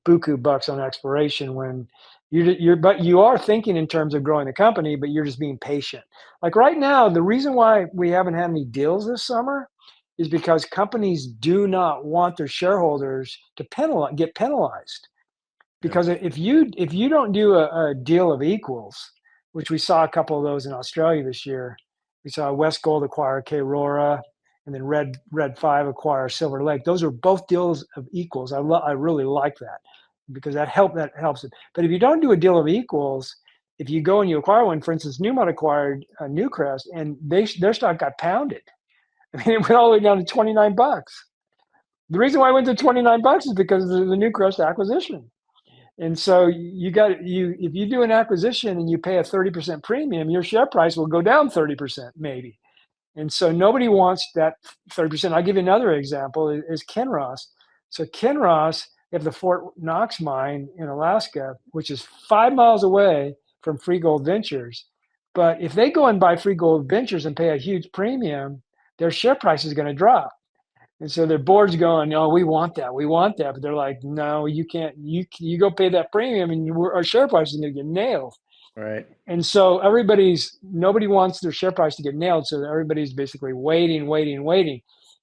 buku bucks on exploration when but you are thinking in terms of growing the company, but you're just being patient. Like right now, the reason why we haven't had any deals this summer is because companies do not want their shareholders to get penalized. Yeah. Because if you don't do a deal of equals, which we saw a couple of those in Australia this year, we saw West Gold acquire Karora, and then Red 5 acquire Silver Lake. Those are both deals of equals. I really like that because that helps it. But if you don't do a deal of equals, if you go and you acquire one, for instance, Newmont acquired Newcrest, and their stock got pounded. I mean, it went all the way down to $29. The reason why it went to $29 is because of the Newcrest acquisition. And so if you do an acquisition and you pay a 30% premium, your share price will go down 30% maybe. And so nobody wants that 30%. I'll give you another example is Kinross. So Kinross, they have the Fort Knox mine in Alaska, which is 5 miles away from Free Gold Ventures. But if they go and buy Free Gold Ventures and pay a huge premium, their share price is going to drop. And so their board's going, "No, we want that. We want that." But they're like, "No, you can't. You go pay that premium, and our share price is going to get nailed." Right. And so nobody wants their share price to get nailed. So everybody's basically waiting.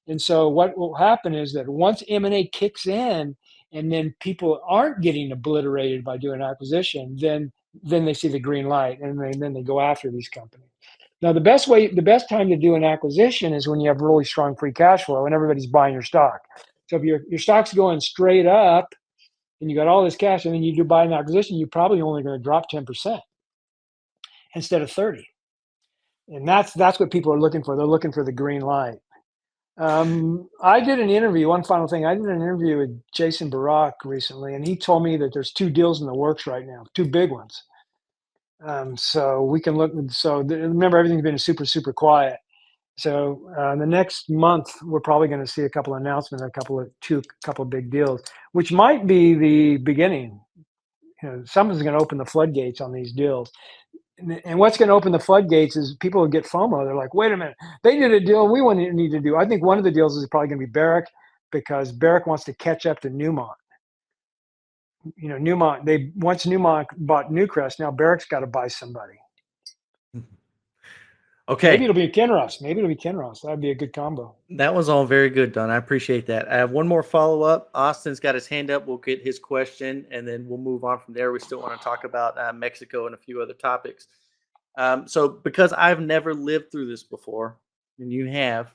And so what will happen is that once M&A kicks in, and then people aren't getting obliterated by doing acquisition, then they see the green light, and then they go after these companies. Now, the best time to do an acquisition is when you have really strong free cash flow and everybody's buying your stock. So if your stock's going straight up and you got all this cash, and then you do buy an acquisition, you're probably only going to drop 10% instead of 30. And that's what people are looking for. They're looking for the green light. I did an interview. One final thing, I did an interview with Jason Barak recently, and he told me that there's 2 deals in the works right now, 2 big ones. So we can look. So remember, everything's been super quiet. So the next month, we're probably going to see a couple of announcements, a couple of big deals, which might be the beginning. Something's going to open the floodgates on these deals. And what's going to open the floodgates is people who get FOMO. They're like, "Wait a minute, they did a deal we need to do." I think one of the deals is probably going to be Barrick, because Barrick wants to catch up to Newmont. Newmont, once Newmont bought Newcrest, now Barrick's got to buy somebody. Okay. Maybe it'll be Kinross. That'd be a good combo. That was all very good, Don. I appreciate that. I have one more follow-up. Austin's got his hand up. We'll get his question, and then we'll move on from there. We still want to talk about Mexico and a few other topics. So because I've never lived through this before, and you have,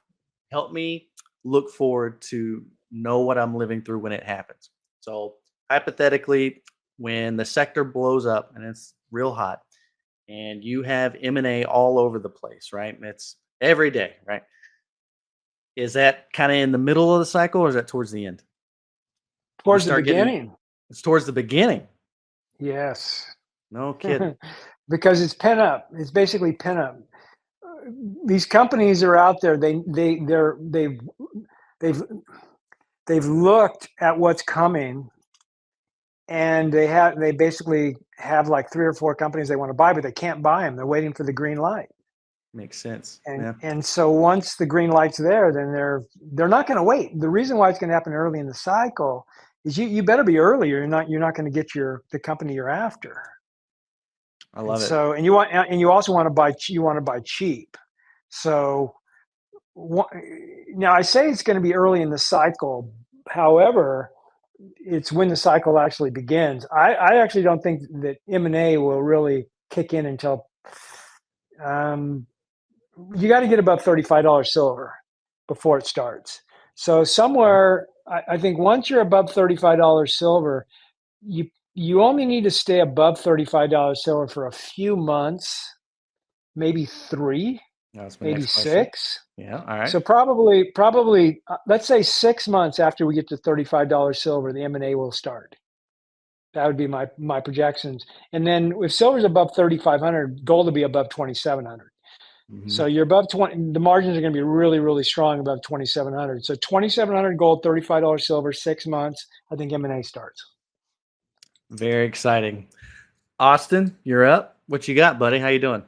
help me look forward to know what I'm living through when it happens. So hypothetically, when the sector blows up and it's real hot, and you have M&A all over the place, right? It's every day, right? Is that kind of in the middle of the cycle, or is that towards the end? Towards the beginning. It's towards the beginning. Yes. No kidding. Because it's pent up. It's basically pent up. These companies are out there. They've looked at what's coming, and they basically have like 3 or 4 companies they want to buy, but they can't buy them. They're waiting for the green light. Makes sense. And so once the green light's there, then they're not going to wait. The reason why it's going to happen early in the cycle is you better be early, or you're not going to get the company you're after. I love it. So you also want to buy cheap. So now I say it's going to be early in the cycle. However, it's when the cycle actually begins. I actually don't think that M&A will really kick in until you got to get above $35 silver before it starts. So somewhere, I think once you're above $35 silver, you only need to stay above $35 silver for a few months, maybe 3, maybe 6. Yeah, all right. So probably let's say 6 months after we get to $35 silver, the M&A will start. That would be my projections. And then if silver's above 3,500, gold will be above 2,700. Mm-hmm. So you're above 20. The margins are going to be really, really strong above 2,700. So 2,700 gold, $35 silver, 6 months. I think M&A starts. Very exciting. Austin, you're up. What you got, buddy? How you doing?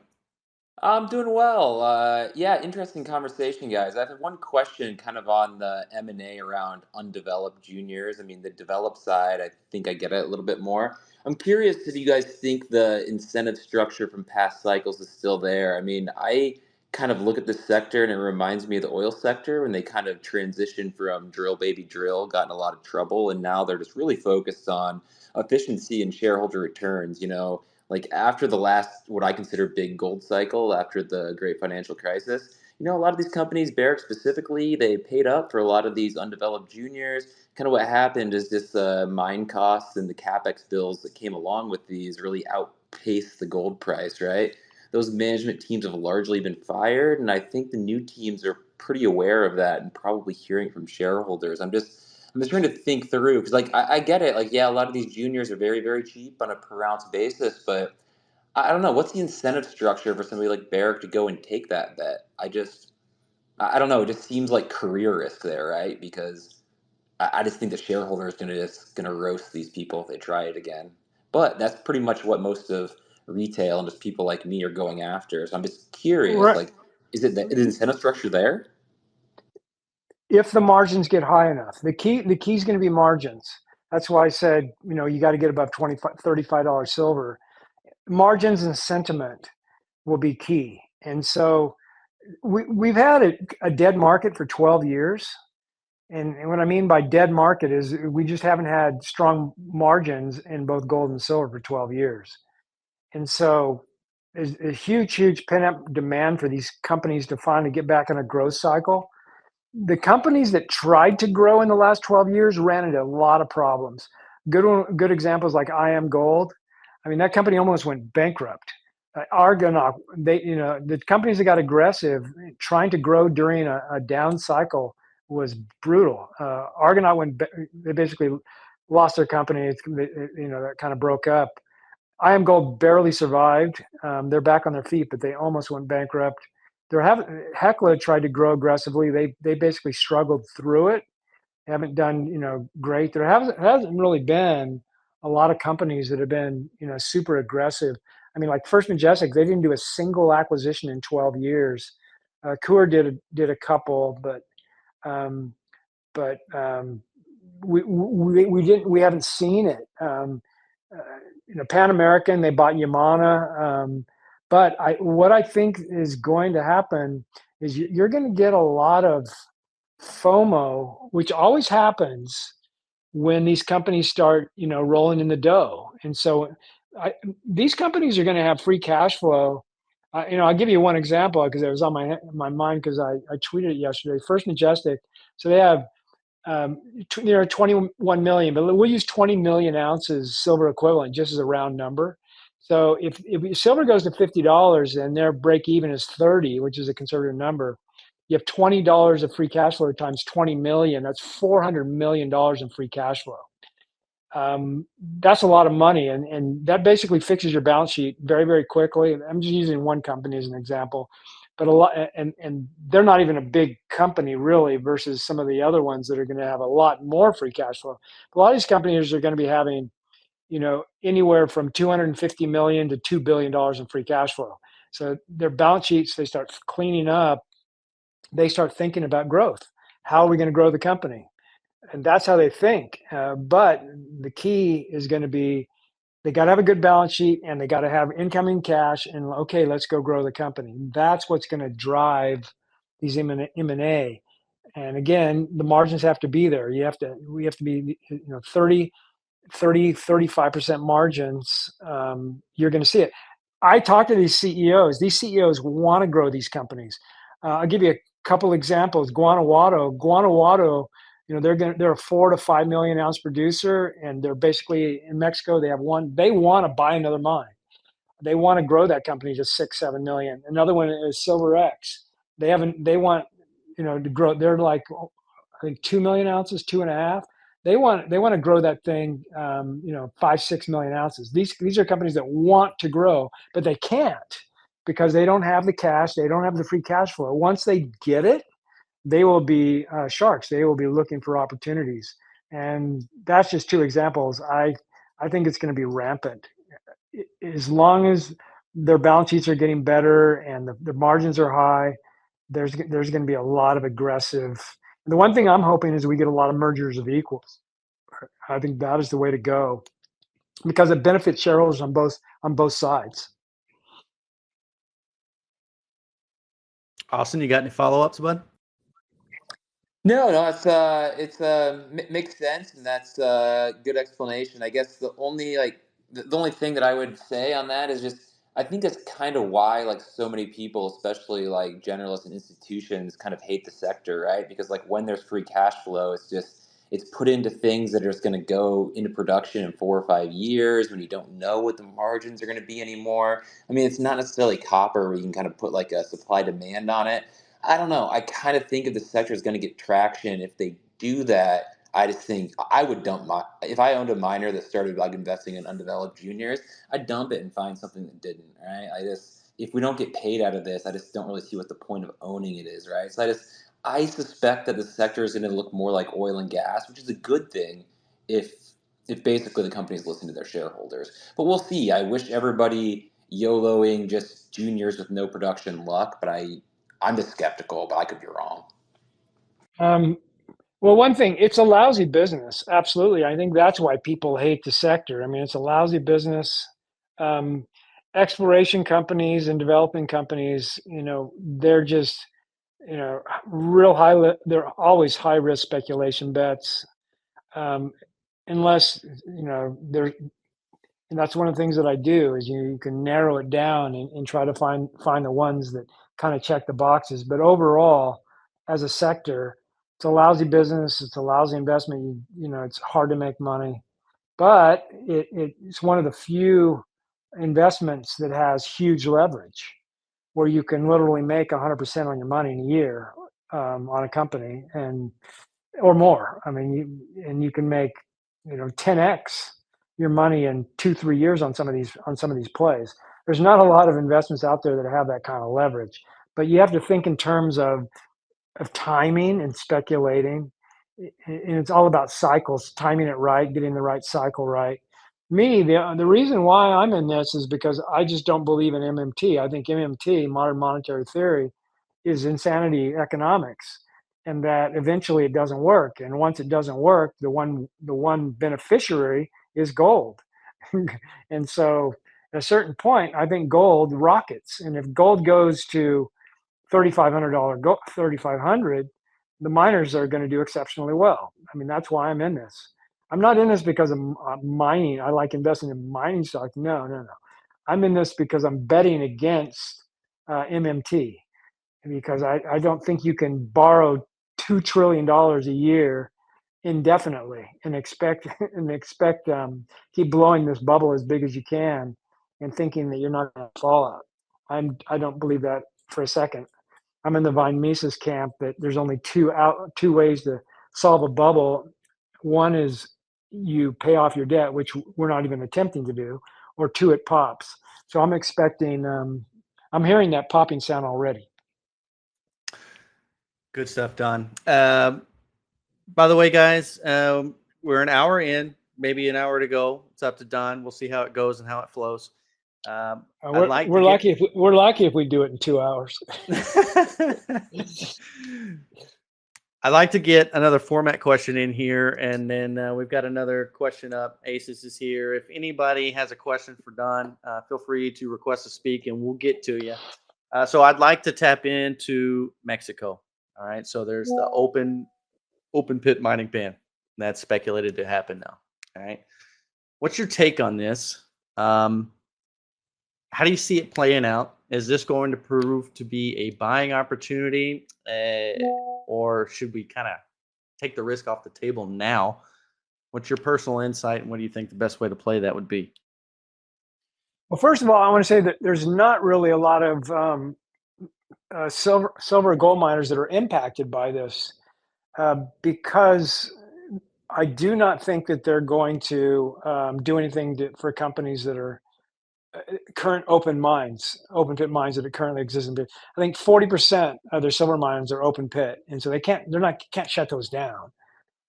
I'm doing well. Yeah, interesting conversation, guys. I have one question kind of on the M&A around undeveloped juniors. I mean, the developed side, I think I get it a little bit more. I'm curious if you guys think the incentive structure from past cycles is still there. I mean, I kind of look at this sector and it reminds me of the oil sector when they kind of transitioned from drill baby drill, got in a lot of trouble, and now they're just really focused on efficiency and shareholder returns. Like after the last what I consider big gold cycle after the great financial crisis, a lot of these companies, Barrick specifically, they paid up for a lot of these undeveloped juniors. Kind of what happened is just mine costs and the capex bills that came along with these really outpaced the gold price, right? Those management teams have largely been fired, and I think the new teams are pretty aware of that and probably hearing from shareholders. I'm just trying to think through because, like, I get it. Like, yeah, a lot of these juniors are very, very cheap on a per ounce basis, but I don't know. What's the incentive structure for somebody like Barrick to go and take that bet? I don't know. It just seems like career risk there, right? Because I just think the shareholder is gonna roast these people if they try it again. But that's pretty much what most of retail and just people like me are going after. So I'm just curious, Right. like, is it the incentive structure there? If the margins get high enough, the key is going to be margins. That's why I said, you got to get above $35 silver. Margins and sentiment will be key. And so we've had a dead market for 12 years. And what I mean by dead market is we just haven't had strong margins in both gold and silver for 12 years. And so there's a huge, huge pent up demand for these companies to finally get back on a growth cycle. The companies that tried to grow in the last 12 years ran into a lot of problems. Good examples like IM Gold. I mean, that company almost went bankrupt. Argonaut, the companies that got aggressive trying to grow during a down cycle was brutal. Argonaut they basically lost their company. That kind of broke up. IM Gold barely survived. They're back on their feet, but they almost went bankrupt. Hecla tried to grow aggressively. They basically struggled through it. They haven't done great. There hasn't really been a lot of companies that have been super aggressive. I mean, like First Majestic, they didn't do a single acquisition in 12 years. Kuya did a couple, um, but we haven't seen it. Uh, Pan American, they bought Yamana. But what I think is going to happen is you're going to get a lot of FOMO, which always happens when these companies start, rolling in the dough. And so these companies are going to have free cash flow. I'll give you one example because it was on my mind because I tweeted it yesterday. First Majestic, so they have 21 million, but we'll use 20 million ounces silver equivalent just as a round number. So if silver goes to $50 and their break even is 30, which is a conservative number, you have $20 of free cash flow times 20 million. That's $400 million in free cash flow. That's a lot of money, and that basically fixes your balance sheet very, very quickly. I'm just using one company as an example, but a lot, and they're not even a big company really versus some of the other ones that are going to have a lot more free cash flow. A lot of these companies are going to be having, anywhere from 250 million to $2 billion in free cash flow. So their balance sheets, they start cleaning up. They start thinking about growth. How are we going to grow the company? And that's how they think. But the key is going to be they got to have a good balance sheet and they got to have incoming cash. And okay, let's go grow the company. That's what's going to drive these M&A. And again, the margins have to be there. We have to be 35% margins. You're going to see it. I talk to these CEOs. These CEOs want to grow these companies. I'll give you a couple examples. Guanajuato, they're a 4 to 5 million ounce producer, and they're basically in Mexico. They have one. They want to buy another mine. They want to grow that company to 6-7 million. Another one is Silver X. They haven't. They want to grow. They're like I think 2 million ounces, 2.5. They want to grow that thing 5-6 million ounces. These are companies that want to grow, but they can't because they don't have the cash. They don't have the free cash flow. Once they get it, they will be sharks. They will be looking for opportunities, and that's just two examples. I think it's going to be rampant as long as their balance sheets are getting better and the margins are high, there's going to be a lot of aggressive. The one thing I'm hoping is we get a lot of mergers of equals. I think that is the way to go because it benefits shareholders on both sides. Austin, you got any follow-ups, bud? No, it's makes sense, and that's a good explanation. I guess the only the only thing that I would say on that is just I think that's kind of why like so many people, especially like generalists and institutions, kind of hate the sector, right? Because like when there's free cash flow, it's put into things that are just going to go into production in 4 or 5 years when you don't know what the margins are going to be anymore. I mean, it's not necessarily copper where you can kind of put like a supply demand on it. I don't know. I kind of think if the sector is going to get traction, if they do that, I just think I would dump my. If I owned a miner that started like investing in undeveloped juniors, I'd dump it and find something that didn't. Right? If we don't get paid out of this, I just don't really see what the point of owning it is. Right? So I suspect that the sector is going to look more like oil and gas, which is a good thing if basically the companies listen to their shareholders. But we'll see. I wish everybody YOLOing just juniors with no production luck, but I'm just skeptical, but I could be wrong. Well, one thing, it's a lousy business. Absolutely. I think that's why people hate the sector. I mean, it's a lousy business. Exploration companies and developing companies, they're just, real they're always high risk speculation bets. Unless, they're, and that's one of the things that I do is you can narrow it down and try to find the ones that kind of check the boxes. But overall, as a sector, it's a lousy business. It's a lousy investment. It's hard to make money, but it's one of the few investments that has huge leverage, where you can literally make 100% on your money in a year on a company or more. I mean, you can make 10x your money in 2-3 years on some of these plays. There's not a lot of investments out there that have that kind of leverage, but you have to think in terms of timing and speculating, and it's all about cycles, timing it right, getting the right cycle right. Me, the reason why I'm in this is because I just don't believe in MMT. I think MMT, modern monetary theory, is insanity economics, and that eventually it doesn't work. And once it doesn't work, the one beneficiary is gold. And so at a certain point, I think gold rockets. And if gold goes to $3,500, 3,500, the miners are going to do exceptionally well. I mean, that's why I'm in this. I'm not in this because of mining. I like investing in mining stocks. No. I'm in this because I'm betting against MMT, because I don't think you can borrow $2 trillion a year indefinitely and expect keep blowing this bubble as big as you can and thinking that you're not going to fall out. I don't believe that for a second. I'm in the Vine Mises camp that there's only two ways to solve a bubble. One is you pay off your debt, which we're not even attempting to do, or two, it pops. So I'm expecting. I'm hearing that popping sound already. Good stuff, Don. By the way, guys, we're an hour in, maybe an hour to go. It's up to Don. We'll see how it goes and how it flows. We're lucky if we do it in 2 hours. I'd like to get another format question in here, and then we've got another question up. Aces is here. If anybody has a question for Don, feel free to request to speak, and we'll get to you. So I'd like to tap into Mexico. All right. So there's the open pit mining ban that's speculated to happen now. All right. What's your take on this? How do you see it playing out? Is this going to prove to be a buying opportunity, or should we kind of take the risk off the table now? What's your personal insight, and what do you think the best way to play that would be? Well, first of all, I want to say that there's not really a lot of silver and gold miners that are impacted by this, because I do not think that they're going to do anything for companies that are current open pit mines that currently exist in pit. I think 40% of their silver mines are open pit, and so they can't shut those down.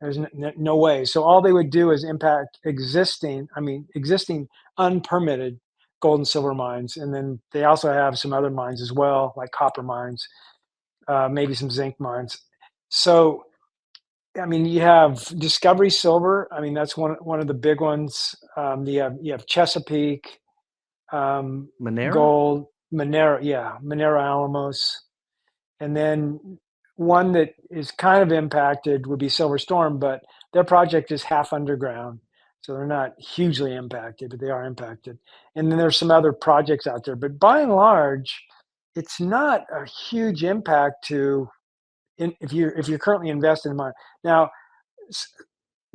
There's no way. So all they would do is impact existing unpermitted gold and silver mines. And then they also have some other mines as well, like copper mines, maybe some zinc mines. So, I mean, you have Discovery Silver. I mean, that's one of the big ones. You have Chesapeake, Monero? Gold, Monero Alamos. And then one that is kind of impacted would be Silver Storm, but their project is half underground. So they're not hugely impacted, but they are impacted. And then there's some other projects out there. But by and large, it's not a huge impact if you're currently invested in mine. Now,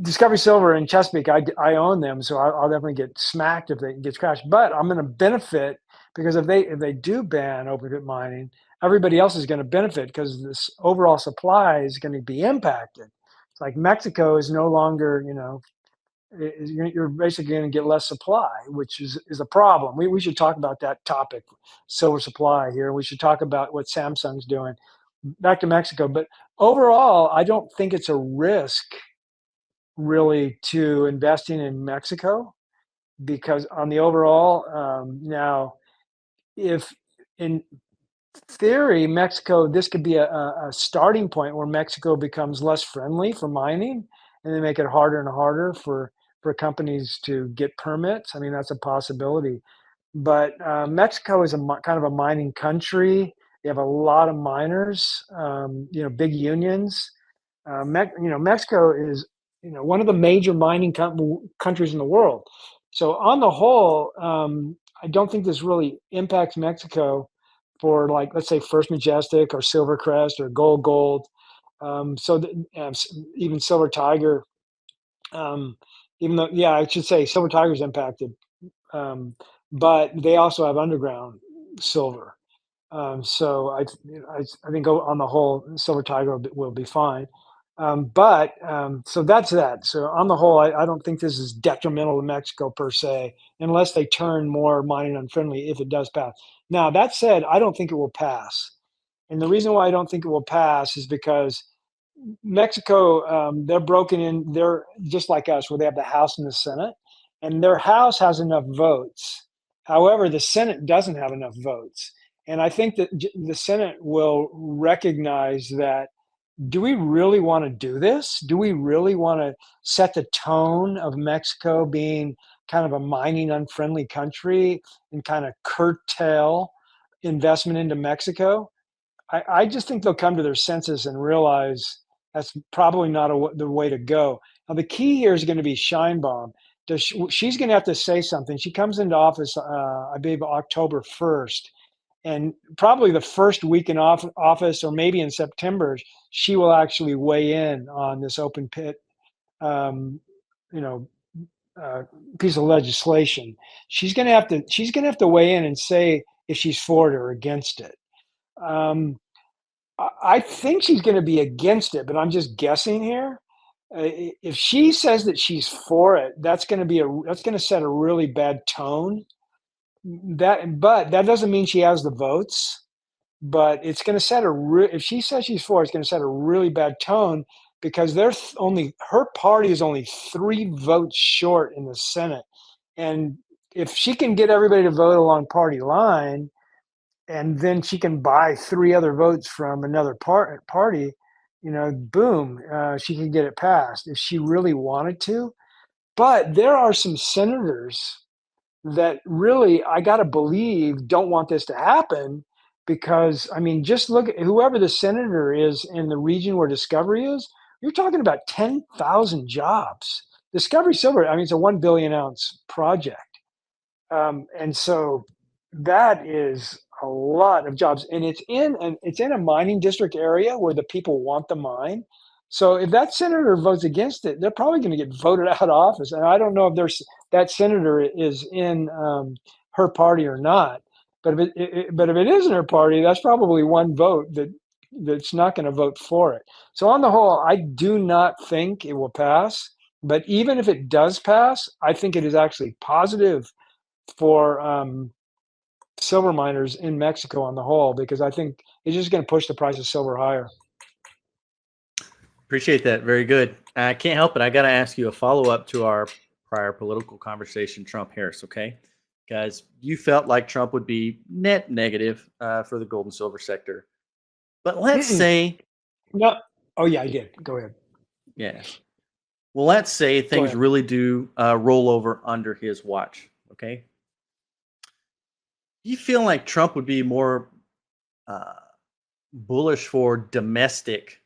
Discovery Silver and Chesapeake, I own them, so I'll definitely get smacked if they get crashed. But I'm going to benefit because if they do ban open pit mining, everybody else is going to benefit because this overall supply is going to be impacted. It's like Mexico is no longer, you're basically going to get less supply, which is a problem. We should talk about that topic, silver supply here. We should talk about what Samsung's doing. Back to Mexico, but overall, I don't think it's a risk really to investing in Mexico because on the overall, now, if in theory, Mexico, this could be a starting point where Mexico becomes less friendly for mining and they make it harder and harder for companies to get permits. I mean, that's a possibility. But Mexico is kind of a mining country. They have a lot of miners, big unions. Mexico is, one of the major mining countries in the world. So on the whole, I don't think this really impacts Mexico for like, let's say First Majestic or Silvercrest or Gold. Even Silver Tiger, even though, yeah, I should say Silver Tiger is impacted, but they also have underground silver. So I think on the whole, Silver Tiger will be fine. So that's that. So on the whole, I don't think this is detrimental to Mexico per se, unless they turn more mining unfriendly if it does pass. Now, that said, I don't think it will pass. And the reason why I don't think it will pass is because Mexico, they're broken in, they're just like us, where they have the House and the Senate, and their House has enough votes. However, the Senate doesn't have enough votes. And I think that the Senate will recognize that, do we really want to do this? Do we really want to set the tone of Mexico being kind of a mining unfriendly country and kind of curtail investment into Mexico? I just think they'll come to their senses and realize that's probably not the way to go. Now, the key here is going to be Scheinbaum. She's going to have to say something. She comes into office, I believe, October 1st. And probably the first week in office, or maybe in September, she will actually weigh in on this open pit, piece of legislation. She's going to have to weigh in and say if she's for it or against it. I think she's going to be against it, but I'm just guessing here. If she says that she's for it, that's going to set a really bad tone. But that doesn't mean she has the votes. But it's going to set if she says she's for it, it's going to set a really bad tone because her party is only 3 votes short in the Senate, and if she can get everybody to vote along party line, and then she can buy 3 other votes from another party, boom, she can get it passed if she really wanted to. But there are some senators that really, I got to believe, don't want this to happen because, I mean, just look at whoever the senator is in the region where Discovery is, you're talking about 10,000 jobs. Discovery Silver, I mean, it's a 1 billion ounce project. And so that is a lot of jobs, and it's in a mining district area where the people want the mine. So if that senator votes against it, they're probably going to get voted out of office. And I don't know if that senator is in her party or not. But if it is in her party, that's probably 1 vote that's not going to vote for it. So on the whole, I do not think it will pass. But even if it does pass, I think it is actually positive for silver miners in Mexico on the whole, because I think it's just going to push the price of silver higher. Appreciate that. Very good. I can't help it. I got to ask you a follow-up to our prior political conversation, Trump-Harris, okay? guys, you felt like Trump would be net negative for the gold and silver sector. But let's Mm-mm. say, No. Oh yeah, I did. Go ahead. yeah. Well, let's say things ahead. really do roll over under his watch. Okay. You feel like Trump would be more uh, bullish for domestic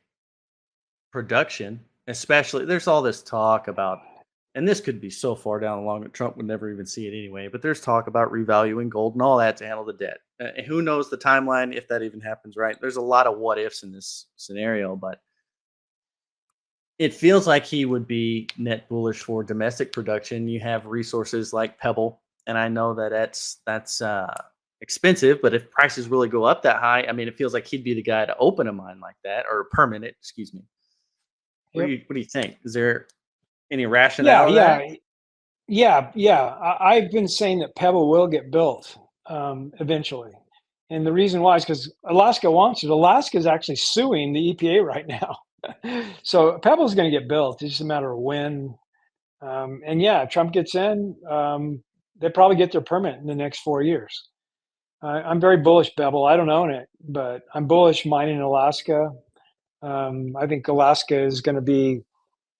production, especially there's all this talk about, and this could be so far down the line that Trump would never even see it anyway, but there's talk about revaluing gold and all that to handle the debt. Who knows the timeline if that even happens, right? There's a lot of what ifs in this scenario, but it feels like he would be net bullish for domestic production. You have resources like Pebble, and I know that that's expensive, but if prices really go up that high, I mean, it feels like he'd be the guy to open a mine like that, or permit it, excuse me. Yep. What do you think? Is there any rationale? I've been saying that Pebble will get built eventually, and the reason why is because Alaska wants it. Alaska is actually suing the EPA right now, so Pebble's going to get built. It's just a matter of when. And yeah, if Trump gets in, they probably get their permit in the next 4 years. I'm very bullish Pebble. I don't own it, but I'm bullish mining in Alaska. I think Alaska is going to be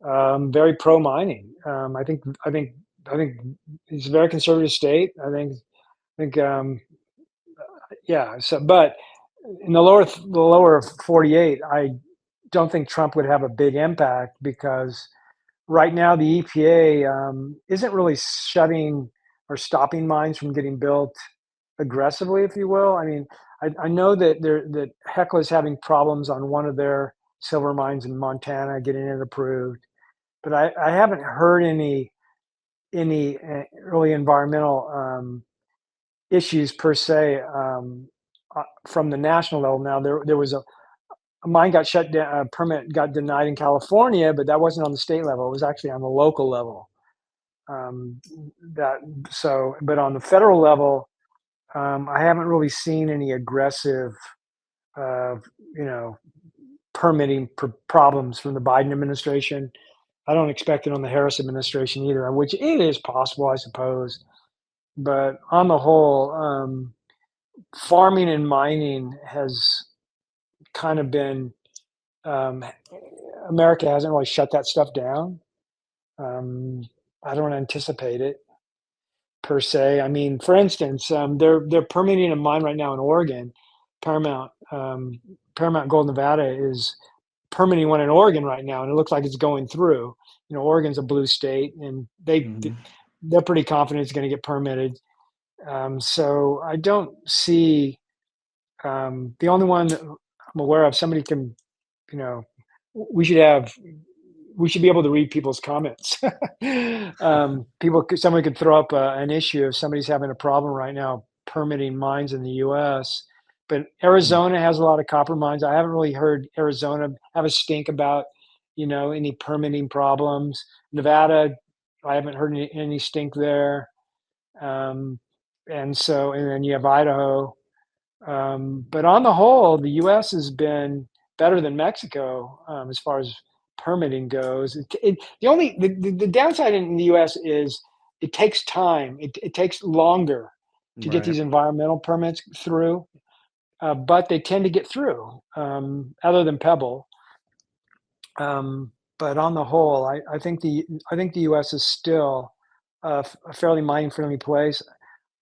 very pro mining. I think it's a very conservative state. I think yeah. So, but in the lower 48, I don't think Trump would have a big impact because right now the EPA isn't really shutting or stopping mines from getting built aggressively, if you will. I mean, I know that that Hecla is having problems on one of their silver mines in Montana getting it approved, but I haven't heard any really environmental issues per se from the national level. Now there was a mine got shut down, a permit got denied in California, but that wasn't on the state level. It was actually on the local level. But on the federal level, I haven't really seen any aggressive, uh, you know, permitting problems from the Biden administration. I don't expect it on the Harris administration either, which it is possible, I suppose. But on the whole, farming and mining has kind of been um, America hasn't really shut that stuff down. Um, I don't anticipate it per se. I mean, for instance, they're permitting a mine right now in Oregon. Paramount Paramount Gold Nevada is permitting one in Oregon right now, and it looks like it's going through. You know, Oregon's a blue state, and they're pretty confident it's going to get permitted. So I don't see the only one that I'm aware of. Somebody can, you know, we should have we should be able to read people's comments. Someone could throw up an issue if somebody's having a problem right now permitting mines in the U.S. But Arizona has a lot of copper mines. I haven't really heard Arizona have a stink about, you know, any permitting problems. Nevada, I haven't heard any stink there. And then you have Idaho. But on the whole, the U.S. has been better than Mexico as far as permitting goes. The downside in the U.S. is it takes time. It takes longer to get Right. these environmental permits through, but they tend to get through. Other than Pebble, but on the whole, I think the U.S. is still a fairly mining friendly place.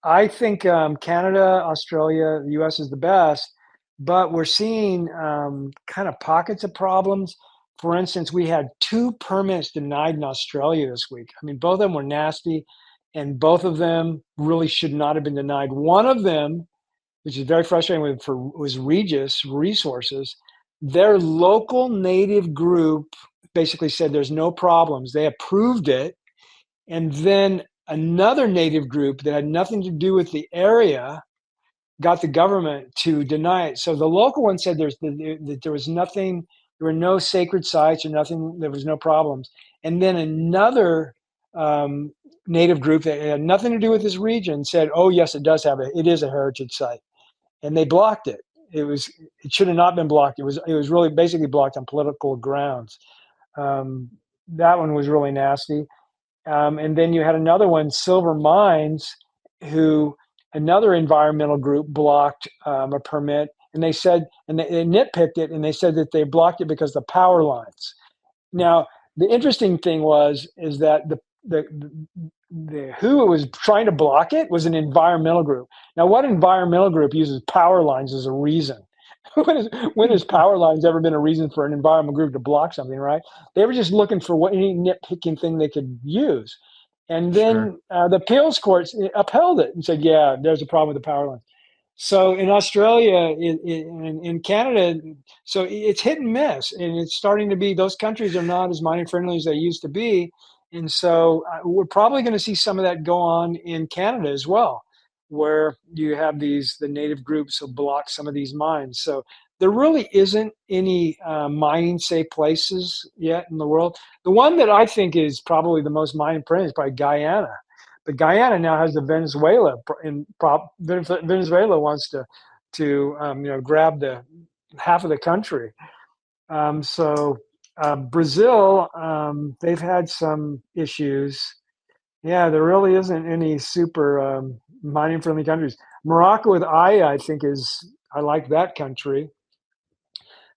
I think Canada, Australia, the U.S. is the best, but we're seeing kind of pockets of problems. For instance, we had 2 permits denied in Australia this week. I mean, both of them were nasty, and both of them really should not have been denied. One of them, which is very frustrating, was Regis Resources. Their local native group basically said there's no problems. They approved it, and then another native group that had nothing to do with the area got the government to deny it. So the local one said that there was nothing, there were no sacred sites or nothing, there was no problems. And then another native group that had nothing to do with this region said, oh yes, it is a heritage site. And they blocked it. It should have not been blocked. It was really basically blocked on political grounds. That one was really nasty. And then you had another one, Silver Mines, who another environmental group blocked a permit, and they said, and they nitpicked it, and they said that they blocked it because of the power lines. Now, the interesting thing is that the who was trying to block it was an environmental group. Now, what environmental group uses power lines as a reason? When has power lines ever been a reason for an environmental group to block something, right? They were just looking for any nitpicking thing they could use. And then the appeals courts upheld it and said, yeah, there's a problem with the power lines. So in Australia, in Canada, so it's hit and miss, and it's starting to be, those countries are not as mining friendly as they used to be. And so we're probably going to see some of that go on in Canada as well, where you have the native groups who block some of these mines. So there really isn't any mining safe places yet in the world. The one that I think is probably the most mining friendly is probably Guyana. But Guyana now has the Venezuela, and Venezuela wants to grab the half of the country. Brazil, they've had some issues. Yeah, there really isn't any super mining friendly countries. Morocco with I think I like that country.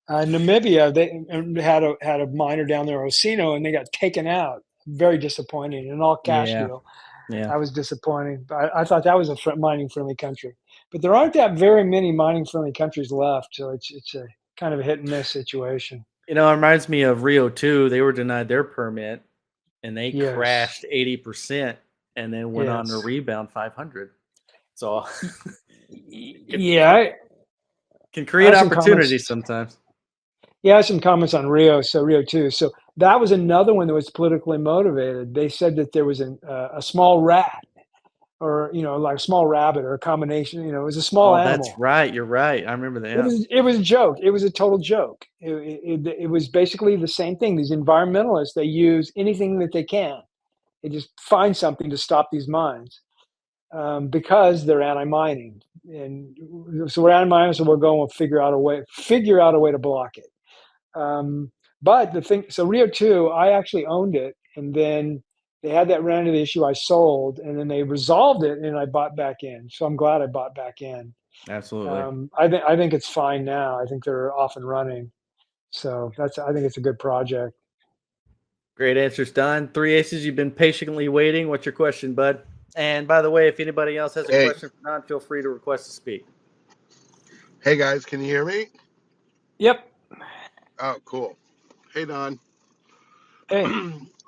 Namibia, they had a miner down there, Osino, and they got taken out. Very disappointing, an all cash deal. Yeah. That was disappointing. But I thought that was a mining friendly country. But there aren't that very many mining friendly countries left, so it's a kind of a hit and miss situation. You know, it reminds me of Rio too. They were denied their permit, and they Yes. crashed 80%, and then went on to rebound 500. So, yeah, can create opportunities sometimes. Yeah, some comments on Rio. So Rio too. So that was another one that was politically motivated. They said that there was a small rat, or like a small rabbit, or a combination. It was a small animal. That's right. You're right. I remember that. It was a joke. It was a total joke. It was basically the same thing. These environmentalists, they use anything that they can. They just find something to stop these mines because they're anti-mining, and so we're anti-mining. So we'll go and we'll figure out a way to block it. But the thing, so Rio 2, I actually owned it, and then they had that run into the issue. I sold, and then they resolved it, and I bought back in. So I'm glad I bought back in. Absolutely. I think it's fine now. I think they're off and running. So I think it's a good project. Great answers, Don. 3 aces. You've been patiently waiting. What's your question, bud? And by the way, if anybody else has a question for Don, feel free to request to speak. Hey guys, can you hear me? Yep. Oh, cool. Hey Don. Hey.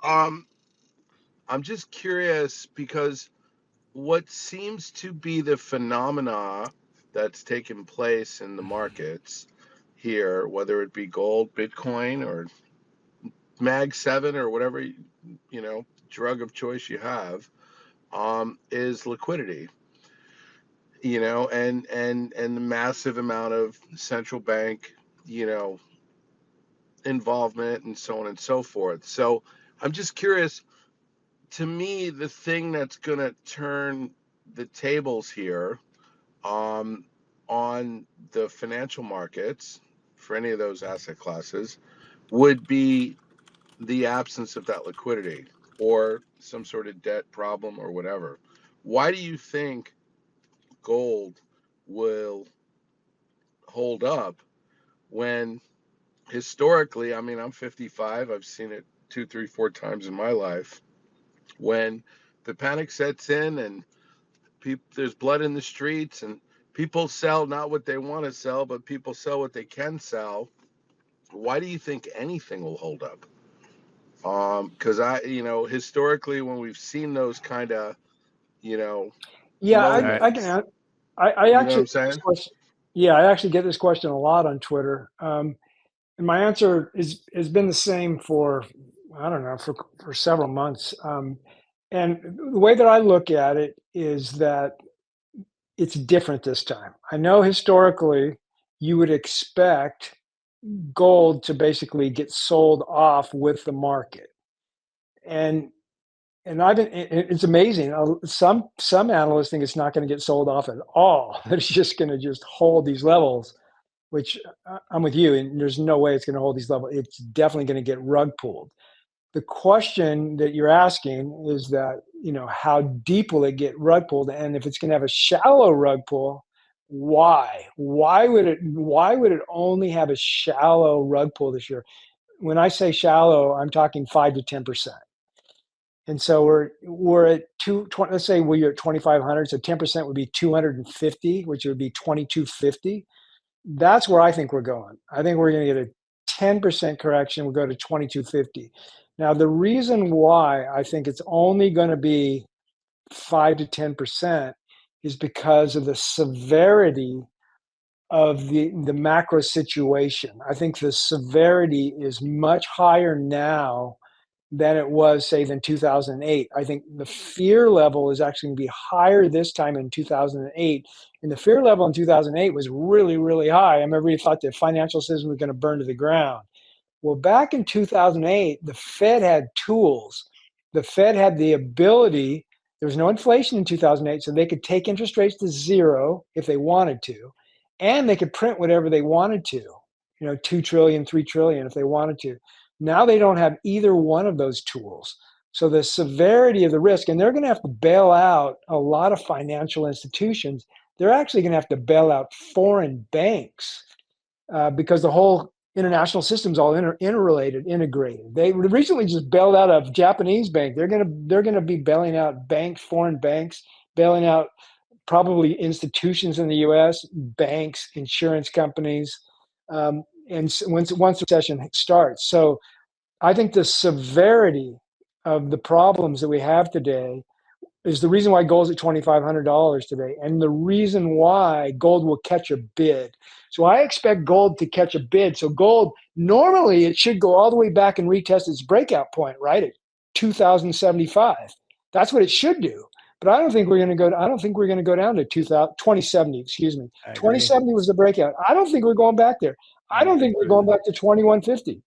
I'm just curious because what seems to be the phenomena that's taken place in the markets here, whether it be gold, Bitcoin, or Mag 7, or whatever drug of choice you have, is liquidity. And the massive amount of central bank, involvement, and so on and so forth. So I'm just curious, to me, the thing that's going to turn the tables here on the financial markets for any of those asset classes would be the absence of that liquidity, or some sort of debt problem, or whatever. Why do you think gold will hold up when historically, I mean, I'm 55, I've seen it 2, 3, 4 times in my life, when the panic sets in and there's blood in the streets, and people sell not what they want to sell, but people sell what they can sell? Why do you think anything will hold up? Because historically, when we've seen those kind of, moments, I can. I you know actually what I'm saying? I actually get this question a lot on Twitter. And my answer has been the same for, I don't know, for several months. And the way that I look at it is that it's different this time. I know historically you would expect gold to basically get sold off with the market. And it's amazing. Some analysts think it's not going to get sold off at all. It's just going to just hold these levels, which I'm with you. And there's no way it's going to hold these levels. It's definitely going to get rug pulled. The question that you're asking is that how deep will it get rug pulled? And if it's going to have a shallow rug pull, why? Why would it only have a shallow rug pull this year? When I say shallow, I'm talking 5 to 10%. And so we're at let's say we're at 2,500, so 10% would be 250, which would be 2,250. That's where I think we're going. I think we're going to get a 10% correction. We'll go to 2,250. Now, the reason why I think it's only going to be 5 to 10% is because of the severity of the macro situation. I think the severity is much higher now than it was, say, than 2008. I think the fear level is actually going to be higher this time in 2008. And the fear level in 2008 was really, really high. Everybody thought the financial system was going to burn to the ground. Well, back in 2008, the Fed had tools. The Fed had the ability, there was no inflation in 2008, so they could take interest rates to zero if they wanted to, and they could print whatever they wanted to, 2 trillion, 3 trillion if they wanted to. Now they don't have either one of those tools. So the severity of the risk, and they're going to have to bail out a lot of financial institutions. They're actually going to have to bail out foreign banks because the whole international system's all interrelated, integrated. They recently just bailed out a Japanese bank. They're going to be bailing out banks, foreign banks, bailing out probably institutions in the U.S., banks, insurance companies, and once the recession starts. So I think the severity of the problems that we have today is the reason why gold's at $2,500 today, and the reason why gold will catch a bid. So I expect gold to catch a bid. So gold, normally it should go all the way back and retest its breakout point, right, at 2,075. That's what it should do. But I don't think we're going to go. I don't think we're going to go down to 2070. Excuse me. 2070 was the breakout. I don't think we're going back there. I don't think we're going back to 2150.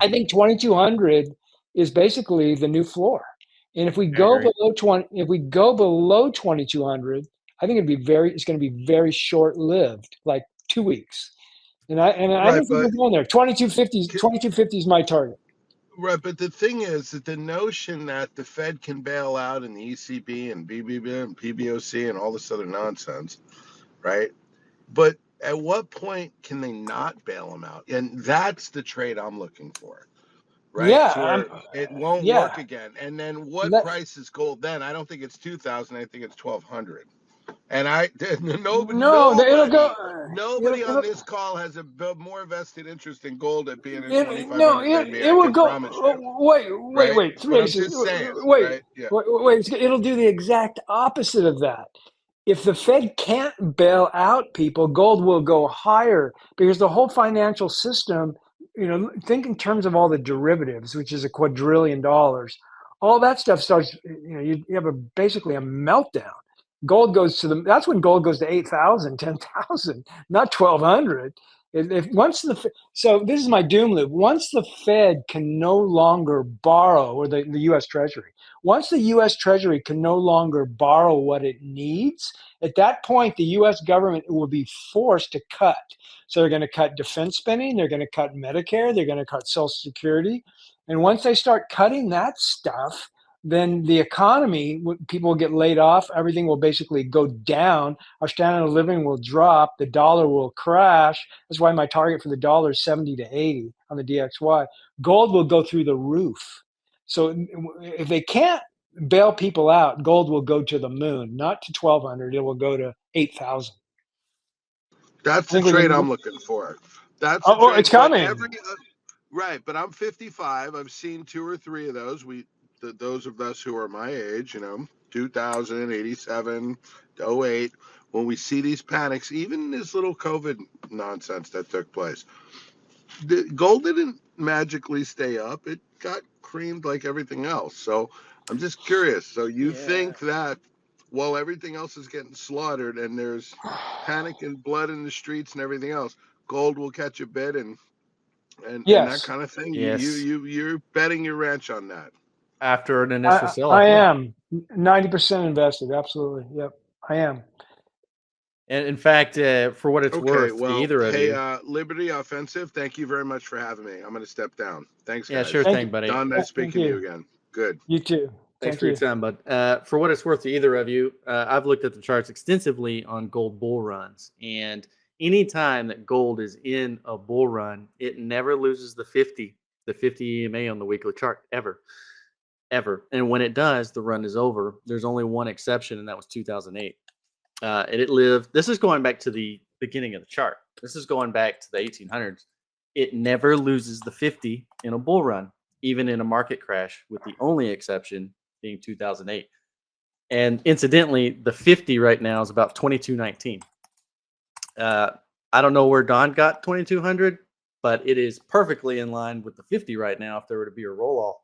I think 2200 is basically the new floor. And if we go below 2200, I think it's going to be very short-lived, like 2 weeks. And I don't think we're going there. 2250 is my target. Right, but the thing is that the notion that the Fed can bail out and the ECB and BBB and PBOC and all this other nonsense, right? But at what point can they not bail them out? And that's the trade I'm looking for, right? Yeah, it won't work again. And then what price is gold then? I don't think it's 2,000. I think it's 1,200. And nobody on this call has a more vested interest in gold at being at 2,500 than me. It will go. Wait. I'm just saying. Wait. It'll do the exact opposite of that. If the Fed can't bail out people, gold will go higher because the whole financial system, think in terms of all the derivatives, which is $2 quadrillion. All that stuff starts, you have basically a meltdown. Gold goes that's when gold goes to 8,000, 10,000, not 1,200. So this is my doom loop. Once the Fed can no longer borrow, or the U.S. Treasury, once the U.S. Treasury can no longer borrow what it needs, at that point, the U.S. government will be forced to cut. So they're going to cut defense spending. They're going to cut Medicare. They're going to cut Social Security. And once they start cutting that stuff, then the economy, people will get laid off. Everything will basically go down. Our standard of living will drop. The dollar will crash. That's why my target for the dollar is 70 to 80 on the DXY. Gold will go through the roof. So if they can't bail people out, gold will go to the moon, not to 1,200. It will go to 8,000. That's the trade I'm looking for. That's the trade. It's coming. Right, but I'm 55. I've seen 2 or 3 of those. Those of us who are my age, 2000, 87, 08, when we see these panics, even this little COVID nonsense that took place, the gold didn't magically stay up. It got creamed like everything else. So I'm just curious. So you think that while everything else is getting slaughtered and there's panic and blood in the streets and everything else, gold will catch a bid and that kind of thing? Yes. You're betting your ranch on that. After an initial sell. I am 90% invested. Absolutely. Yep, I am. And in fact, for what it's worth, either of you. Liberty Offensive, thank you very much for having me. I'm going to step down. Thanks, guys. Yeah, sure thing, buddy. Don, nice speaking to you again. Good. You too. Thanks Thank for your you. time, bud. For what it's worth to either of you, I've looked at the charts extensively on gold bull runs, and any time that gold is in a bull run, it never loses the 50 EMA on the weekly chart ever. And when it does, the run is over. There's only one exception, and that was 2008. And it lived. This is going back to the beginning of the chart. This is going back to the 1800s. It never loses the 50 in a bull run, even in a market crash, with the only exception being 2008. And incidentally, the 50 right now is about 2219. I don't know where Don got 2200, but it is perfectly in line with the 50 right now if there were to be a roll off.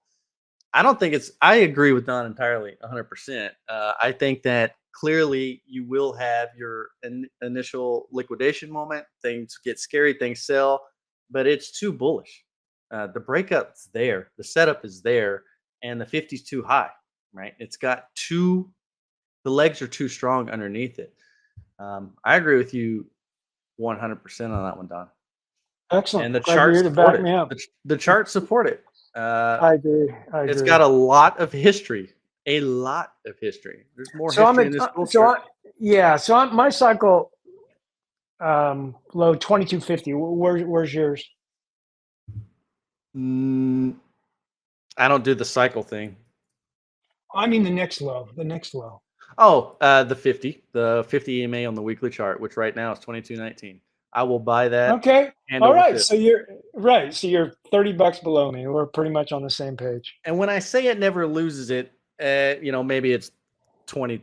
I agree with Don entirely 100%. I think that clearly you will have your initial liquidation moment. Things get scary, things sell, but it's too bullish. The breakup's there, the setup is there, and the 50's too high, right? The legs are too strong underneath it. I agree with you 100% on that one, Don. Excellent. And the Glad you're charts here to support back it. me up. The charts support it. I agree. It's got a lot of history. A lot of history. There's more history in this bull chart. So on my cycle low 2250. Where's yours? I don't do the cycle thing. I mean the next low. The next low. Oh, the 50 EMA on the weekly chart, which right now is 2219. I will buy that. Okay. All right. 50. So you're right. So you're $30 below me. We're pretty much on the same page. And when I say it never loses it, maybe it's $20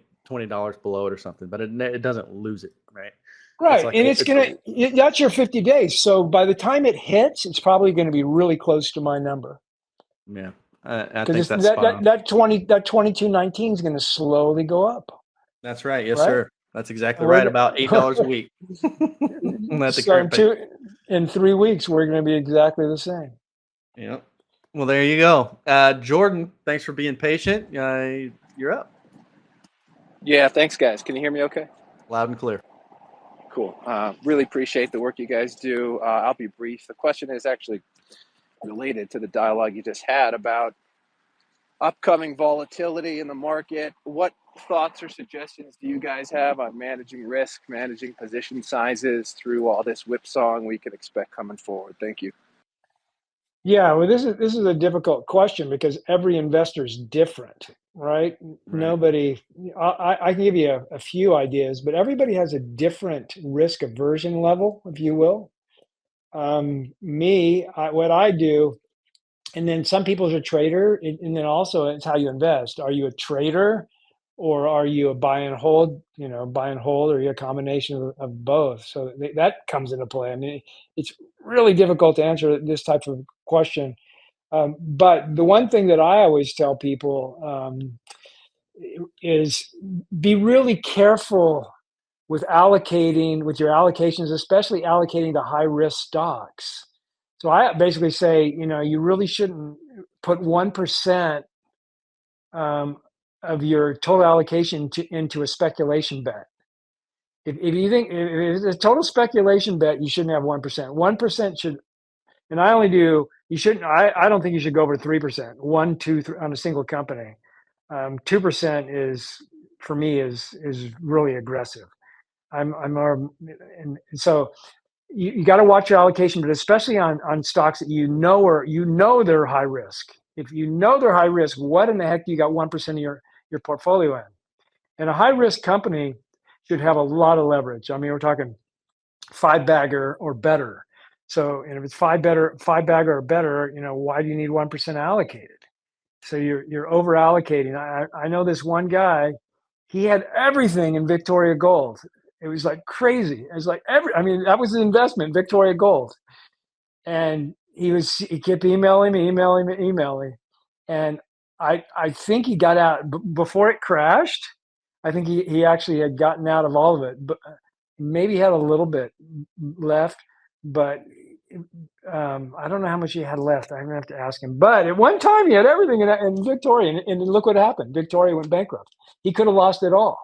below it or something, but it doesn't lose it, right? Right. And that's your 50 days. So by the time it hits, it's probably going to be really close to my number. Yeah. I think that's that 2219 is going to slowly go up. That's right. Yes, sir. That's exactly right. About $8 a week. That's so in 3 weeks, we're going to be exactly the same. Yeah. Well, there you go. Jordan, thanks for being patient. You're up. Yeah, thanks, guys. Can you hear me okay? Loud and clear. Cool. Really appreciate the work you guys do. I'll be brief. The question is actually related to the dialogue you just had about upcoming volatility in the market. What thoughts or suggestions do you guys have on managing risk, managing position sizes through all this whipsawing we can expect coming forward? Thank you. Yeah, well, this is a difficult question because every investor is different, right? Nobody, I can give you a few ideas, but everybody has a different risk aversion level, if you will. What I do, and then some people's a trader, and then also it's how you invest. Are you a trader, or are you a buy and hold? Buy and hold, or are you a combination of both? So that comes into play. I mean, it's really difficult to answer this type of question. But the one thing that I always tell people is be really careful with your allocations, especially allocating to high risk stocks. So I basically say, you really shouldn't put 1% of your total allocation into a speculation bet. If you think if it's a total speculation bet, you shouldn't have 1%. 1% should, and I only do. You shouldn't. I don't think you should go over 3%. 1, 2, 3 on a single company. 2% is, for me, is really aggressive. I'm and so you got to watch your allocation, but especially on stocks that they're high risk. If you know they're high risk, what in the heck do you got 1% of your portfolio in? And a high risk company should have a lot of leverage. I mean, we're talking 5-bagger or better. So, and if it's 5-bagger or better, why do you need 1% allocated? So you're over allocating. I know this one guy, he had everything in Victoria Gold. It was like crazy. It was like that was an investment, Victoria Gold. And he kept emailing me. And I think he got out before it crashed. I think he actually had gotten out of all of it, but maybe he had a little bit left, but I don't know how much he had left. I'm gonna have to ask him. But at one time he had everything in Victoria, and look what happened. Victoria went bankrupt. He could have lost it all.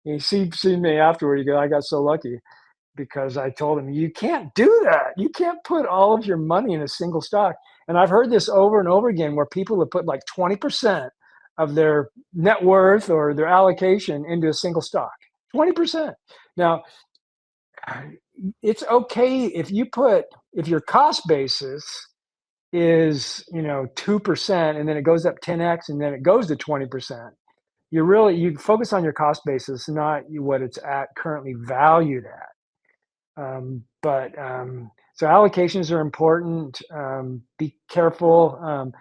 He seen me afterward. He goes, I got so lucky because I told him, you can't do that. You can't put all of your money in a single stock. And I've heard this over and over again where people have put like 20% of their net worth or their allocation into a single stock. 20%. Now, it's okay if your cost basis is 2% and then it goes up 10x and then it goes to 20%. You focus on your cost basis, not what it's at currently valued at. So allocations are important. Be careful.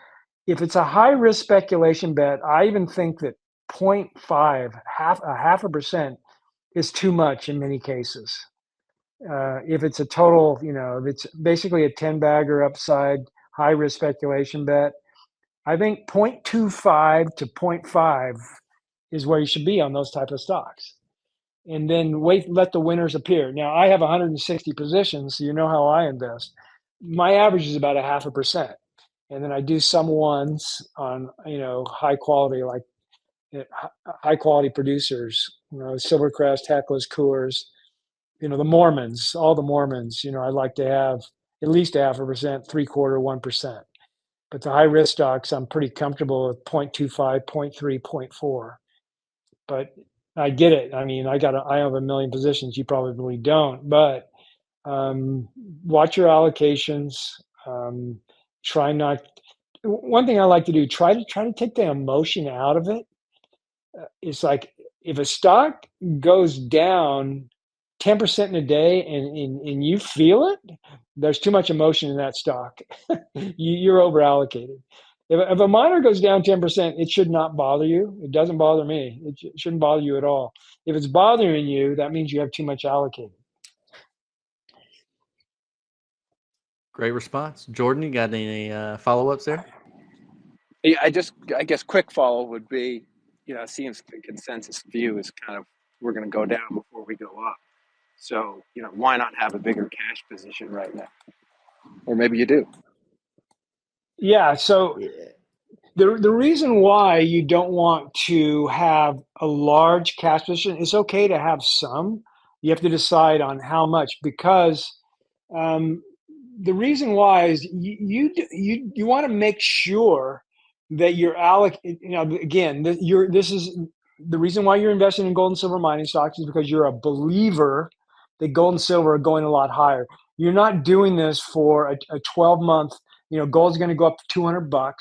If it's a high risk speculation bet, I even think that 0.5, half a percent is too much in many cases. If it's a total, if it's basically a 10 bagger upside, high risk speculation bet, I think 0.25 to 0.5 is where you should be on those type of stocks. And then let the winners appear. Now, I have 160 positions, so you know how I invest. My average is about 0.5%. And then I do some ones on, high quality, like high quality producers, Silvercrest, Heckless, Coors, the Mormons, all the Mormons, I like to have at least 0.5%, 0.75%, 1%. But the high risk stocks, I'm pretty comfortable with 0.25, 0.3, 0.4. But I get it. I mean, I have a million positions. You probably don't. But watch your allocations. Try not. One thing I like to do, try to take the emotion out of it. It's like if a stock goes down 10% in a day and you feel it, there's too much emotion in that stock. You're over allocated. If a miner goes down 10%, it should not bother you. It doesn't bother me. It shouldn't bother you at all. If it's bothering you, that means you have too much allocated. Great response. Jordan, you got any follow-ups there? Yeah, I guess quick follow would be, it seems the consensus view is kind of we're going to go down before we go up. So, why not have a bigger cash position right now? Or maybe you do. Yeah. So the reason why you don't want to have a large cash position, it's okay to have some. You have to decide on how much, because the reason why is you want to make sure that you're again, this is the reason why you're investing in gold and silver mining stocks, is because you're a believer that gold and silver are going a lot higher. You're not doing this for a 12-month, gold's going to go up to $200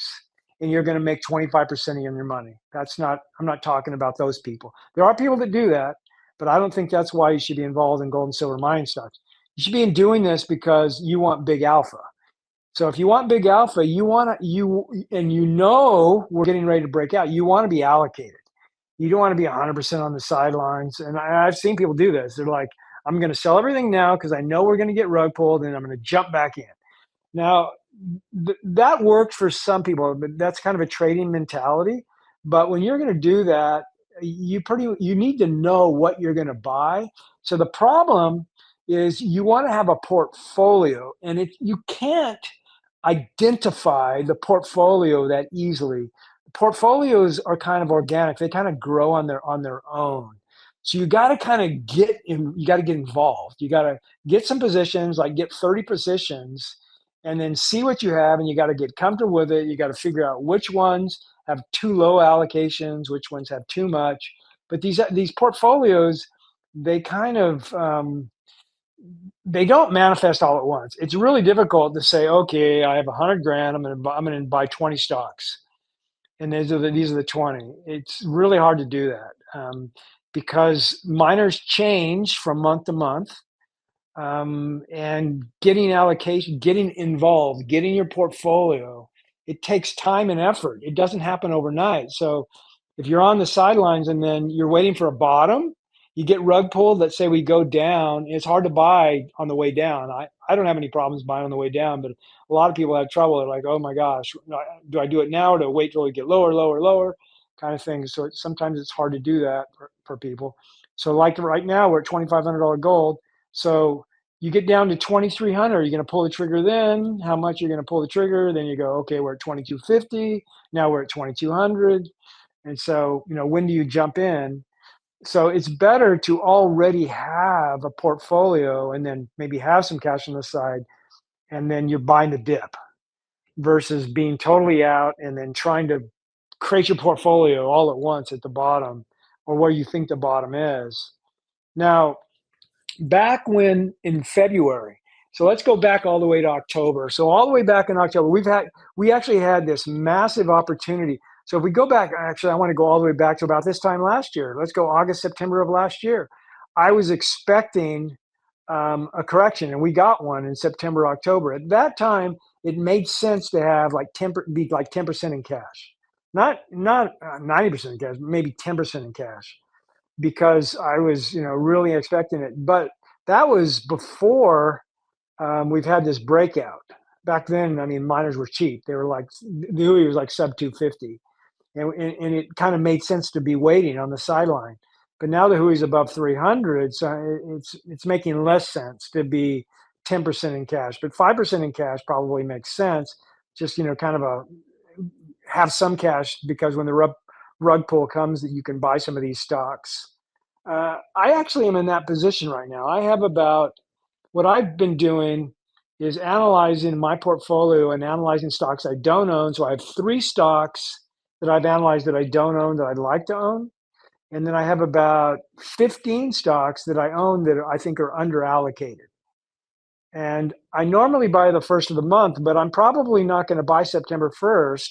and you're going to make 25% of your money. I'm not talking about those people. There are people that do that, but I don't think that's why you should be involved in gold and silver mining stocks. You should be doing this because you want big alpha. So if you want big alpha, we're getting ready to break out. You want to be allocated. You don't want to be 100% on the sidelines. And I've seen people do this. They're like, I'm going to sell everything now because I know we're going to get rug pulled and I'm going to jump back in. Now, that works for some people, but that's kind of a trading mentality. But when you're going to do that, you need to know what you're going to buy. So the problem is you want to have a portfolio, and you can't identify the portfolio that easily. Portfolios are kind of organic; they kind of grow on their own. So you got to kind of get involved. You got to get some positions, like get 30 positions, and then see what you have, and you got to get comfortable with it. You got to figure out which ones have too low allocations, which ones have too much. But these portfolios, they kind of they don't manifest all at once. It's really difficult to say, okay, I have 100 grand. I'm going to buy 20 stocks, and these are the 20. It's really hard to do that because miners change from month to month. And getting allocation, getting involved, getting your portfolio, it takes time and effort. It doesn't happen overnight. So if you're on the sidelines and then you're waiting for a bottom, you get rug pulled. Let's say we go down. It's hard to buy on the way down. I don't have any problems buying on the way down, but a lot of people have trouble. They're like, oh my gosh, do I do it now or do I wait till we get lower kind of thing? So sometimes it's hard to do that for people. So like right now, we're at $2,500 gold. So you get down to 2,300. You're going to pull the trigger then. How much you're going to pull the trigger? Then you go, okay, we're at 2,250. Now we're at 2,200. And so, when do you jump in? So it's better to already have a portfolio and then maybe have some cash on the side, and then you're buying the dip versus being totally out and then trying to create your portfolio all at once at the bottom, or where you think the bottom is. Now, back when in February, so let's go back all the way to October. So all the way back in October, we actually had this massive opportunity. So if we go back, actually, I want to go all the way back to about this time last year. Let's go August, September of last year. I was expecting a correction, and we got one in September, October. At that time, it made sense to have be like 10% in cash, not 90% in cash, maybe 10% in cash, because I was really expecting it. But that was before we've had this breakout. Back then, I mean, miners were cheap. They were like, the Hui was like sub 250, and it kind of made sense to be waiting on the sideline. But now the Hui's above 300, so it's making less sense to be 10% in cash. But 5% in cash probably makes sense. Just kind of have some cash, because when the rug pull comes, that you can buy some of these stocks. I actually am in that position right now. I have what I've been doing is analyzing my portfolio and analyzing stocks I don't own. So I have 3 stocks that I've analyzed that I don't own that I'd like to own. And then I have about 15 stocks that I own that I think are underallocated. And I normally buy the first of the month, but I'm probably not going to buy September 1st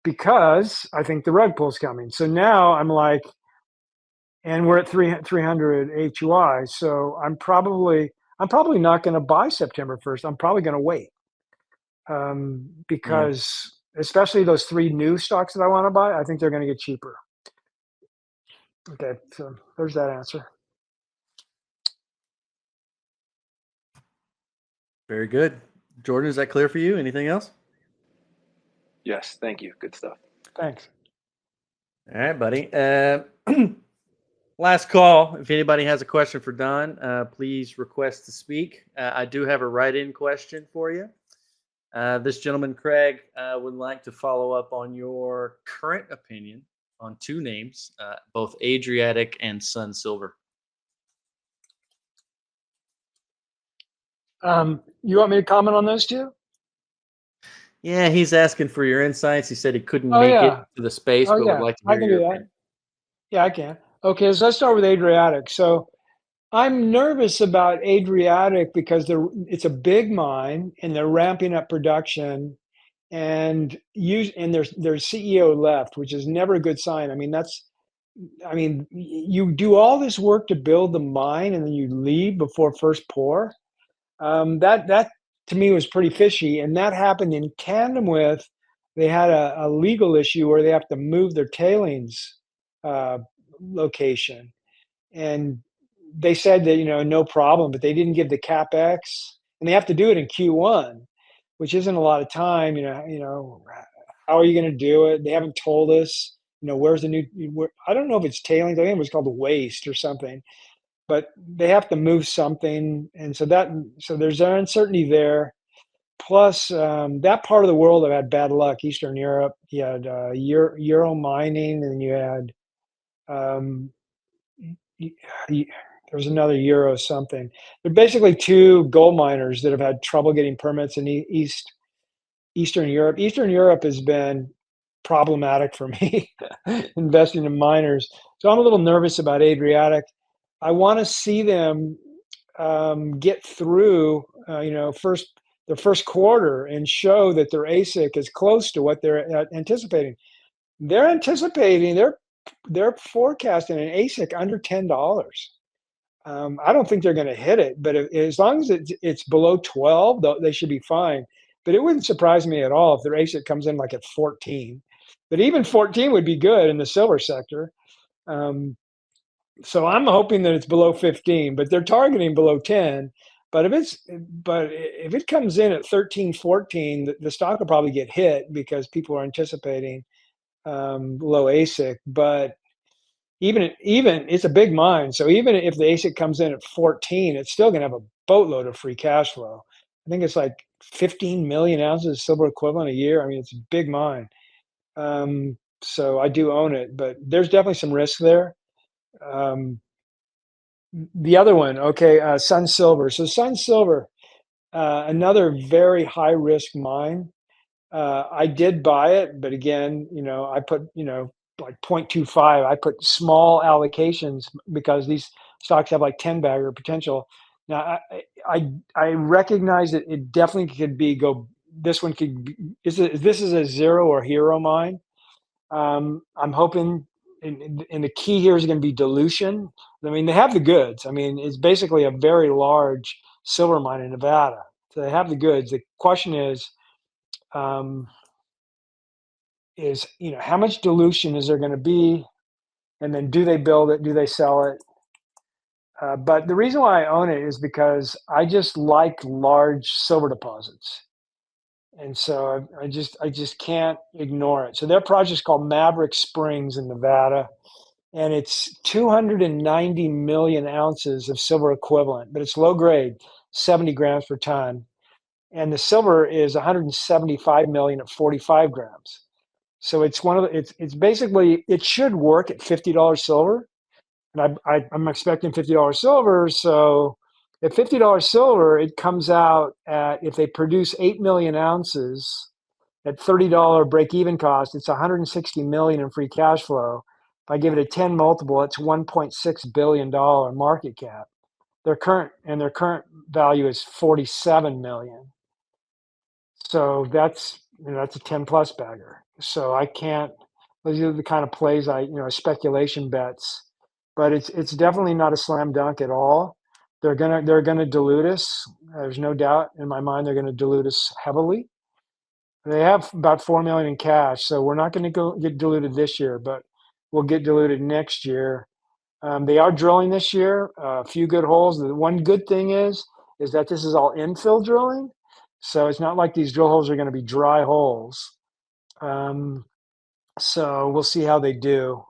because I think the rug pull's coming. So now I'm like, and we're at 300 HUI. So I'm probably not going to buy September 1st. I'm probably going to wait because especially those 3 new stocks that I want to buy, I think they're going to get cheaper. Okay, so there's that answer. Very good. Jordan, is that clear for you? Anything else? Yes, thank you. Good stuff. Thanks. All right, buddy. Last call. If anybody has a question for Don, please request to speak. I do have a write-in question for you. This gentleman, Craig, would like to follow up on your current opinion on 2 names, both Adriatic and Sun Silver. You want me to comment on those 2? Yeah, he's asking for your insights. He said he couldn't make it to the space, but would like to hear I can your do that. opinion. Yeah, I can. Okay, so let's start with Adriatic. So I'm nervous about Adriatic because it's a big mine and they're ramping up production, and their CEO left, which is never a good sign. I mean, you do all this work to build the mine and then you leave before first pour. That to me was pretty fishy, and that happened in tandem with they had a legal issue where they have to move their tailings location, and they said that no problem, but they didn't give the capex, and they have to do it in Q1, which isn't a lot of time. How are you going to do it? They haven't told us. Where's the new? I don't know if it's tailings. I think it was called the waste or something, but they have to move something, and so there's an uncertainty there. Plus, that part of the world have had bad luck. Eastern Europe, you had Euro mining, and you had there was another Euro something. They're basically 2 gold miners that have had trouble getting permits in Eastern Europe. Eastern Europe has been problematic for me investing in miners. So I'm a little nervous about Adriatic. I want to see them get through, the first quarter and show that their ASIC is close to what they're anticipating. They're forecasting an ASIC under $10. I don't think they're going to hit it, but as long as it's below 12, they should be fine. But it wouldn't surprise me at all if their ASIC comes in like at 14. But even 14 would be good in the silver sector. So I'm hoping that it's below 15, but they're targeting below 10. But if it comes in at 13, 14, the stock will probably get hit because people are anticipating low ASIC. But even it's a big mine, so even if the ASIC comes in at 14, it's still going to have a boatload of free cash flow. I think it's like 15 million ounces of silver equivalent a year. I mean, it's a big mine. So I do own it, but there's definitely some risk there. The other one, okay, Sun Silver. So Sun Silver, another very high risk mine. I did buy it, but again, I put, like 0.25. I put small allocations because these stocks have like 10 bagger potential. Now, I recognize that it definitely could go. This one could be, this is a zero or hero mine. I'm hoping, and the key here is going to be dilution. I mean, they have the goods. I mean, it's basically a very large silver mine in Nevada. So they have the goods. The question um, is, how much dilution is there going to be? And then do they build it? Do they sell it? But the reason why I own it is because I just like large silver deposits. And so I just can't ignore it. So their project is called Maverick Springs in Nevada, and it's 290 million ounces of silver equivalent, but it's low grade, 70 grams per ton. And the silver is 175 million at 45 grams. So it's it's basically, it should work at $50 silver. And I'm expecting $50 silver. So at $50 silver, it comes out at, if they produce 8 million ounces at $30 break even cost, it's 160 million in free cash flow. If I give it a 10 multiple, it's $1.6 billion market cap. Their current value is 47 million. So that's a 10 plus bagger. So I can't. Those are the kind of plays speculation bets, but it's definitely not a slam dunk at all. They're gonna dilute us. There's no doubt in my mind they're gonna dilute us heavily. They have about 4 million in cash, so we're not going to get diluted this year, but we'll get diluted next year. They are drilling this year, a few good holes. The one good thing is that this is all infill drilling, so it's not like these drill holes are going to be dry holes. So we'll see how they do.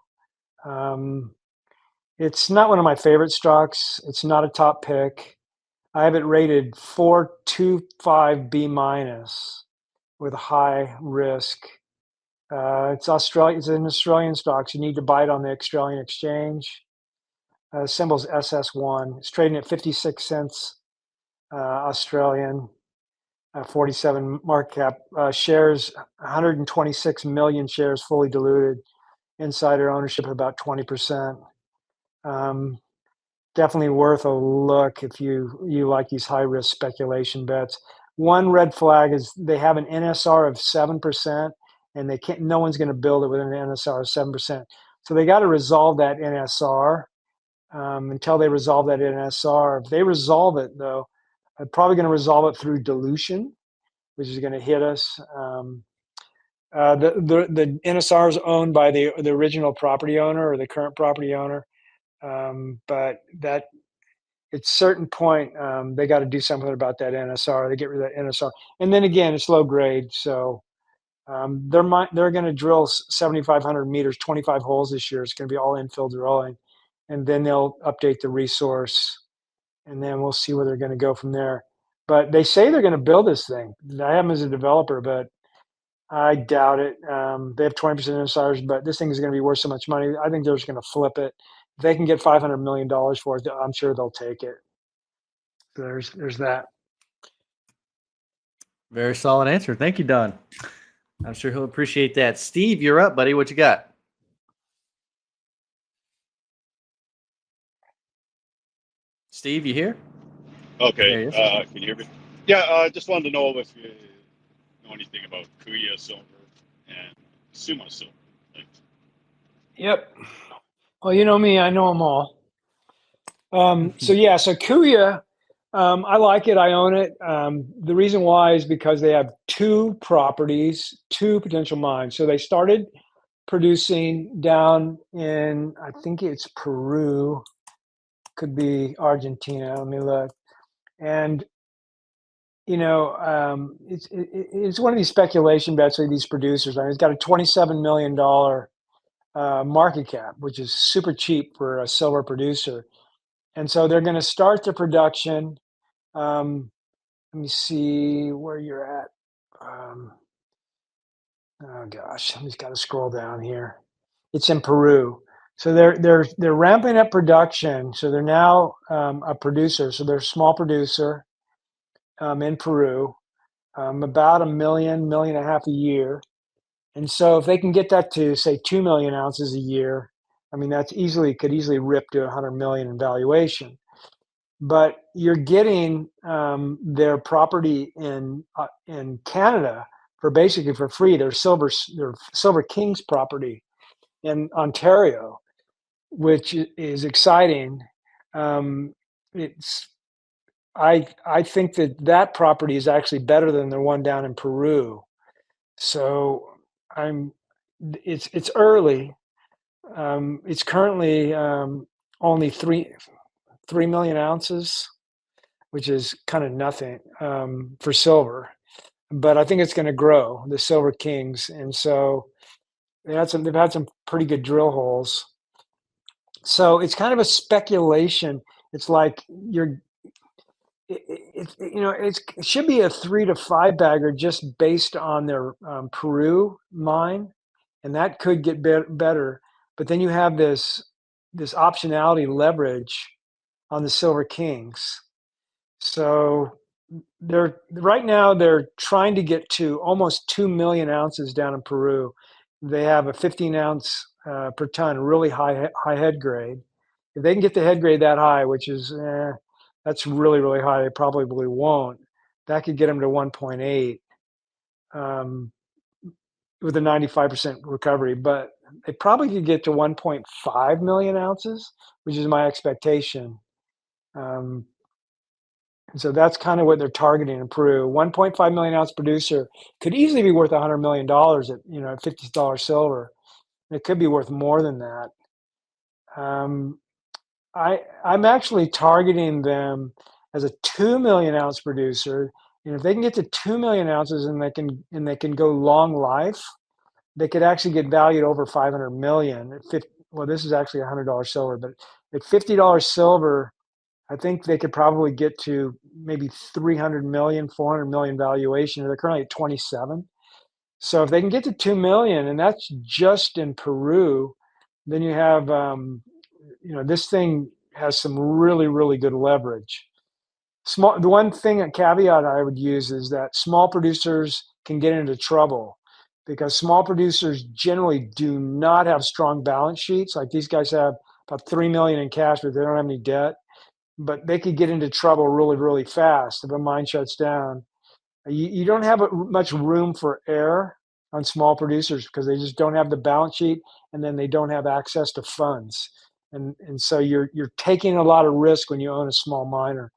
It's not one of my favorite stocks. It's not a top pick. I have it rated 425 B minus with high risk. It's Australia. It's an Australian stock. So you need to buy it on the Australian exchange. Symbol's SS1. It's trading at 56 cents Australian. 47 market cap. Shares, 126 million shares fully diluted. Insider ownership of about 20%. Definitely worth a look if you like these high risk speculation bets. One red flag is they have an NSR of 7%, and they can't. No one's going to build it with an NSR of 7%. So they got to resolve that NSR. Until they resolve that NSR, if they resolve it, though, they're probably going to resolve it through dilution, which is going to hit us. The NSR is owned by the original property owner or the current property owner. But that at certain point, they got to do something about that NSR. They get rid of that NSR, and then again, it's low grade, so they're going to drill 7,500 meters, 25 holes this year. It's going to be all infill drilling, and then they'll update the resource, and then we'll see where they're going to go from there. But they say they're going to build this thing. I am as a developer, but I doubt it. They have 20% insiders, but this thing is going to be worth so much money. I think they're just going to flip it. If they can get $500 million for it, I'm sure they'll take it. So there's that. Very solid answer. Thank you, Don. I'm sure he'll appreciate that. Steve, you're up, buddy. What you got? Steve, you here? Okay, can you hear me? Yeah, I just wanted to know if you know anything about Kuya silver and Suma silver. Thanks. Yep. Well, you know me, I know them all. So Kuya, I like it. I own it. The reason why is because they have two properties, two potential mines. So they started producing down in, I think it's Peru, could be Argentina. Let me look. And it's one of these speculation bets with these producers. I mean, it's got a $27 million market cap, which is super cheap for a silver producer. And so they're going to start the production. Let me see where you're at. Oh gosh, I just got to scroll down here. It's in Peru. So they're ramping up production. So they're now a producer. So they're a small producer in Peru. about a million and a half a year. And so if they can get that to say 2 million ounces a year, I mean, that's could easily rip to 100 million in valuation. But you're getting their property in Canada basically for free. Their Silver Kings property in Ontario, which is exciting. It's I think that property is actually better than the one down in Peru. So it's early. It's currently only 3 million ounces, which is kind of nothing for silver. But I think it's going to grow, the Silver Kings, and so they've had some pretty good drill holes. So it's kind of a speculation. It's like it should be a 3 to 5 bagger just based on their Peru mine, and that could get better. But then you have this optionality leverage on the Silver Kings. So right now they're trying to get to almost 2 million ounces down in Peru. They have a 15 ounce per ton, really high head grade. If they can get the head grade that high, which is that's really, really high, they probably won't. That could get them to 1.8 with a 95% recovery, but they probably could get to 1.5 million ounces, which is my expectation. And so that's kind of what they're targeting in Peru. 1.5 million ounce producer could easily be worth $100 million at $50 silver. It could be worth more than that. I'm actually targeting them as a 2 million ounce producer. And if they can get to 2 million ounces and they can go long life, they could actually get valued over 500 million. Well, this is actually $100 silver, but at $50 silver, I think they could probably get to maybe 300 million, 400 million valuation. They're currently at 27. So if they can get to 2 million, and that's just in Peru, then you have, this thing has some really, really good leverage. The one thing, a caveat I would use is that small producers can get into trouble because small producers generally do not have strong balance sheets. Like these guys have about 3 million in cash, but they don't have any debt. But they could get into trouble really, really fast if a mine shuts down. You don't have much room for error on small producers because they just don't have the balance sheet, and then they don't have access to funds. And so you're taking a lot of risk when you own a small miner.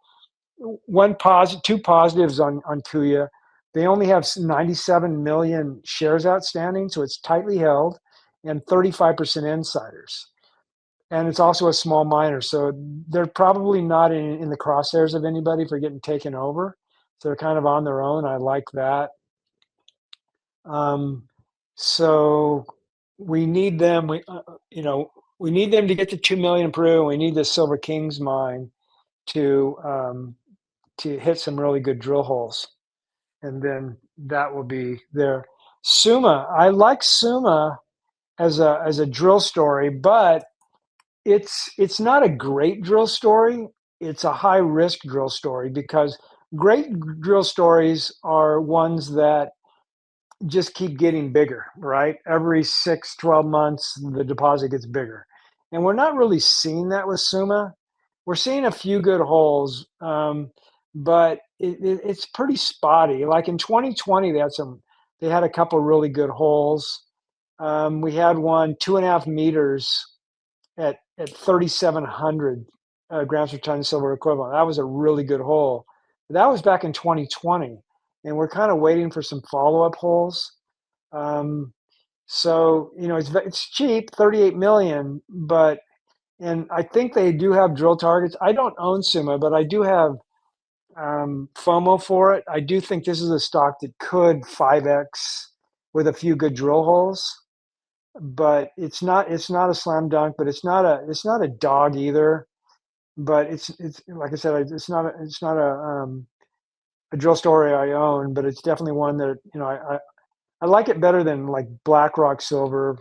Two positives on Kuya. They only have 97 million shares outstanding, so it's tightly held, and 35% insiders. And it's also a small miner, so they're probably not in the crosshairs of anybody for getting taken over. So they're kind of on their own. I like that. So we need them. We need them to get to 2 million in Peru. And we need the Silver Kings mine to hit some really good drill holes, and then that will be there. Suma, I like Suma as a drill story, but it's not a great drill story. It's a high risk drill story because great drill stories are ones that just keep getting bigger, right? Every 6-12 months, the deposit gets bigger. And we're not really seeing that with Suma. We're seeing a few good holes, but it's pretty spotty. Like in 2020, they had a couple really good holes. We had one 2.5 meters at 3,700 grams per ton silver equivalent. That was a really good hole. That was back in 2020, and we're kind of waiting for some follow-up holes. So it's cheap, 38 million, and I think they do have drill targets. I don't own Suma, but I do have FOMO for it. I do think this is a stock that could 5x with a few good drill holes. But it's not a slam dunk, but it's not a dog either. But it's like I said, it's not a drill story I own, but it's definitely one that I like it better than like BlackRock Silver.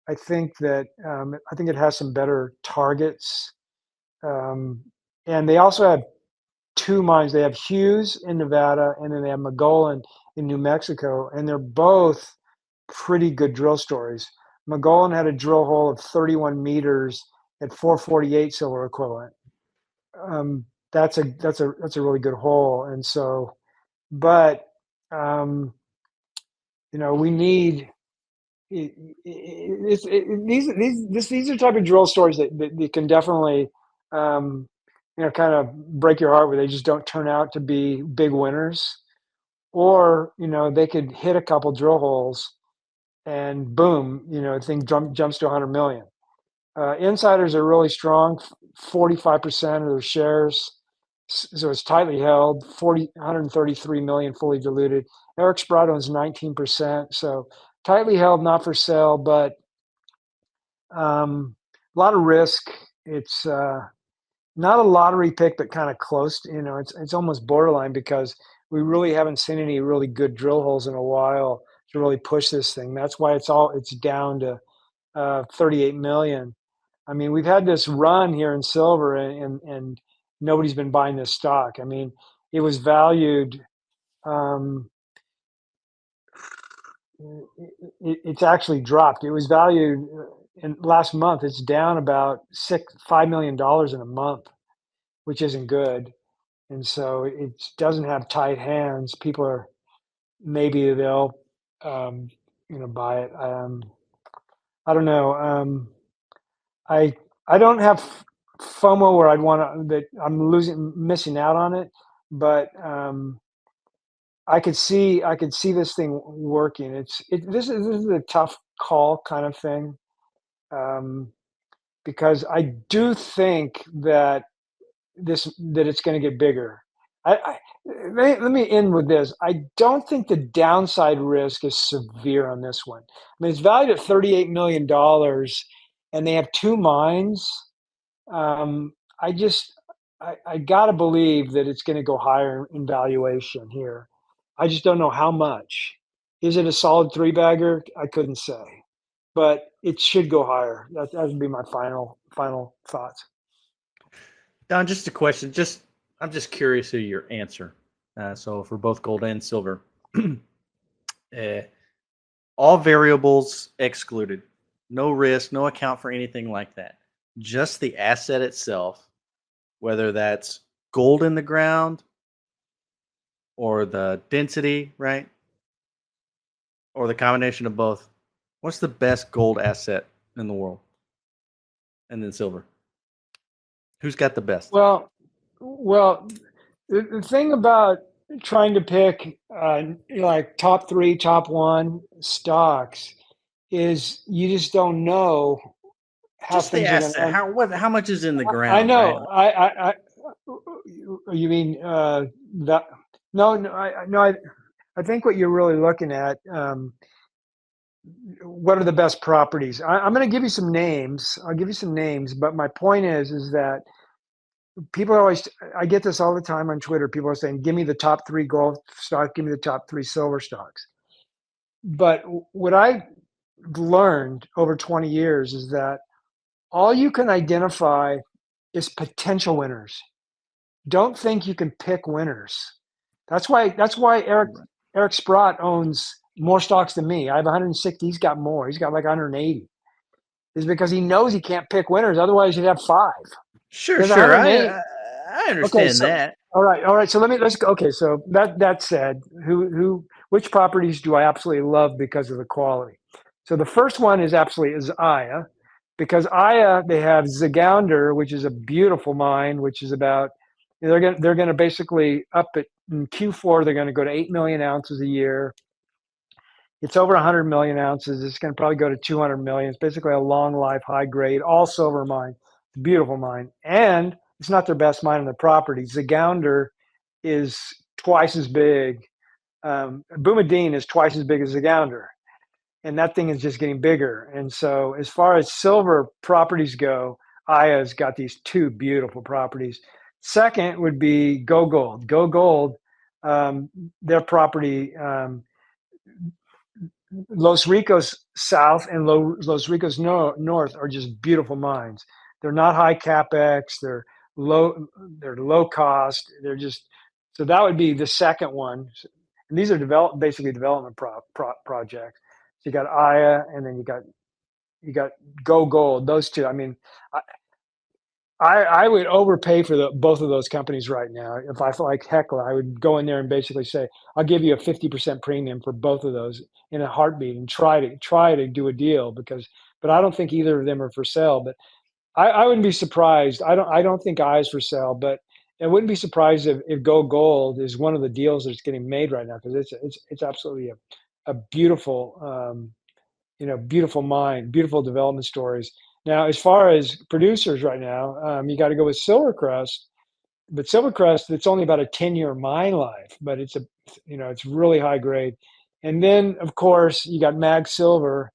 I think that it has some better targets, and they also have two mines. They have Hughes in Nevada, and then they have Mogollon in New Mexico, and they're both pretty good drill stories. Mogollon had a drill hole of 31 meters at 448 silver equivalent. That's a really good hole, and so, but we need these are type of drill stories that can definitely kind of break your heart, where they just don't turn out to be big winners, or they could hit a couple drill holes and boom, the thing jumps to 100 million. Insiders are really strong, 45% of their shares, so it's tightly held. 133 million fully diluted. Eric Sprott owns 19%, so tightly held, not for sale, but a lot of risk. It's not a lottery pick, but kind of close. It's almost borderline, because we really haven't seen any really good drill holes in a while to really push this thing. That's why it's down to 38 million. I mean, we've had this run here in silver, and nobody's been buying this stock. I mean, it was valued. It's actually dropped. It was valued in last month. It's down about $5 million in a month, which isn't good. And so it doesn't have tight hands. People are, maybe they'll buy it. I don't know. I don't have FOMO where I'd want to, that I'm missing out on it, but I could see this thing working. This is a tough call kind of thing, because I do think that it's going to get bigger. Let me end with this. I don't think the downside risk is severe on this one. I mean, it's valued at $38 million, and they have two mines. I gotta believe that it's going to go higher in valuation here. I just don't know how much. Is it a solid three bagger? I couldn't say, but it should go higher. That would be my final thoughts. Don, just a question. I'm just curious of your answer. So for both gold and silver, all variables excluded, no risk, no account for anything like that. Just the asset itself, whether that's gold in the ground or the density, right? Or the combination of both. What's the best gold asset in the world? And then silver. Who's got the best? Well, the thing about trying to pick like top three, top one stocks is you just don't know how just things the are asset. going to. How much is in the ground? I know. Right? You mean that? No. I think what you're really looking at. What are the best properties? I'm going to give you some names. I'll give you some names, but my point is that people are always, I get this all the time on Twitter. People are saying, give me the top three gold stocks, give me the top three silver stocks. But what I've learned over 20 years is that all you can identify is potential winners. Don't think you can pick winners. That's why Eric Sprott owns more stocks than me. I have 160. He's got more. He's got like 180. Is because he knows he can't pick winners. Otherwise, he'd have 5. Sure. I understand that. All right. So let's go. Okay. So that said, which properties do I absolutely love because of the quality? So the first one is Aya, because Aya, they have Zagounder, which is a beautiful mine, which is about, they're going to basically up it in Q4. They're going to go to 8 million ounces a year. It's over 100 million ounces. It's going to probably go to 200 million. It's basically a long life, high grade, all silver mine. It's a beautiful mine. And it's not their best mine on the property. Zagounder is twice as big. Boumediene is twice as big as Zagounder. And that thing is just getting bigger. And so as far as silver properties go, Aya's got these 2 beautiful properties. Second would be Go Gold. Go Gold, their property, Los Ricos South and Los Ricos North are just beautiful mines. They're not high capex. They're they're low cost. They're just, so that would be the second one. And these are basically development projects. So you got Aya, and then you got Go Gold. Those two. I mean, I would overpay for both of those companies right now. If I felt like Hecla, I would go in there and basically say, I'll give you a 50% premium for both of those in a heartbeat, and try to do a deal, but I don't think either of them are for sale. But I wouldn't be surprised. I don't think I is for sale, but I wouldn't be surprised if Go Gold is one of the deals that's getting made right now, because it's absolutely a beautiful beautiful mine, beautiful development stories. Now, as far as producers right now, you got to go with Silvercrest, but Silvercrest, it's only about a 10-year mine life, but it's really high grade. And then, of course, you got Mag Silver,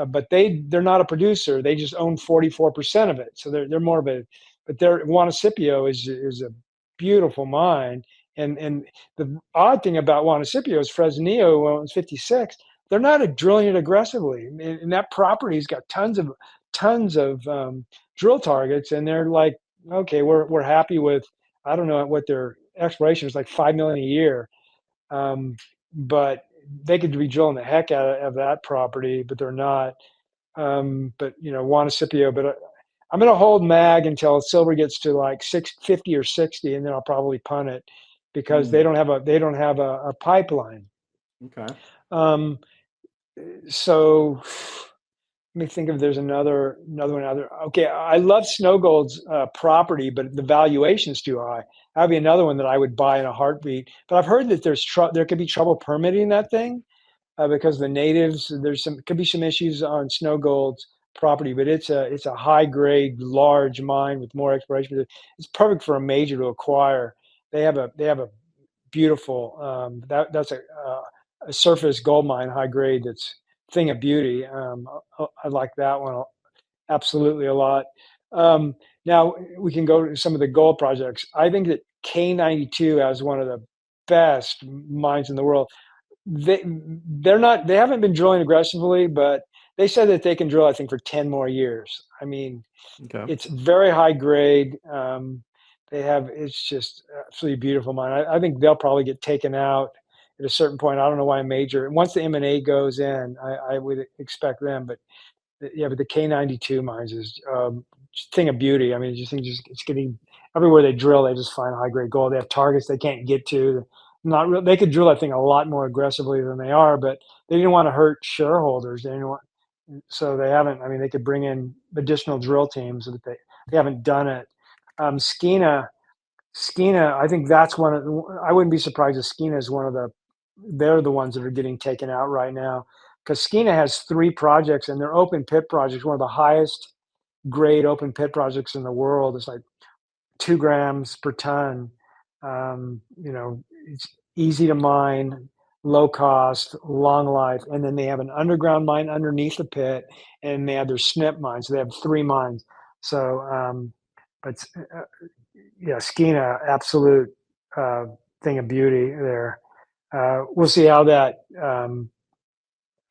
but they're not a producer. They just own 44% of it. So they're more of a, but their Juanicipio is a beautiful mine. And the odd thing about Juanicipio is Fresnillo owns 56. They're not drilling it aggressively, and that property's got tons of drill targets, and they're like, okay, we're happy with, I don't know what their exploration is, like 5 million a year, but they could be drilling the heck out of that property, but they're not. But Juanicipio, but I'm going to hold Mag until silver gets to like 650 or 60, and then I'll probably punt it, because they don't have a pipeline. Okay. So let me think if there's another one out there. Okay, I love Snow Gold's property, but the valuation's too high. That'd be another one that I would buy in a heartbeat. But I've heard that there could be trouble permitting that thing, because the natives, could be some issues on Snow Gold's property. But it's a high grade, large mine with more exploration. It's perfect for a major to acquire. They have a beautiful, that's a surface gold mine, high grade, that's thing of beauty. I like that one absolutely a lot. Now we can go to some of the gold projects. I think that K92 has one of the best mines in the world. They haven't been drilling aggressively, but they said that they can drill, I think, for 10 more years. I mean, Okay. it's very high grade. It's just absolutely beautiful mine. I think they'll probably get taken out at a certain point. I don't know why a major, once the M&A goes in, I would expect them, but but the K92 mines is thing of beauty. I mean, it's getting everywhere they drill, they just find high grade gold. They have targets they can't get to. They could drill, I think, a lot more aggressively than they are, but they didn't want to hurt shareholders. So they haven't. I mean, they could bring in additional drill teams, but they haven't done it. Skeena, I think that's one of I wouldn't be surprised if Skeena is one of they're the ones that are getting taken out right now, because Skeena has 3 projects, and they're open pit projects, one of the highest grade open pit projects in the world. It's like 2 grams per ton. It's easy to mine, low cost, long life. And then they have an underground mine underneath the pit, and they have their snip mines. So they have 3 mines. So, but yeah, Skeena, absolute thing of beauty there. We'll see how that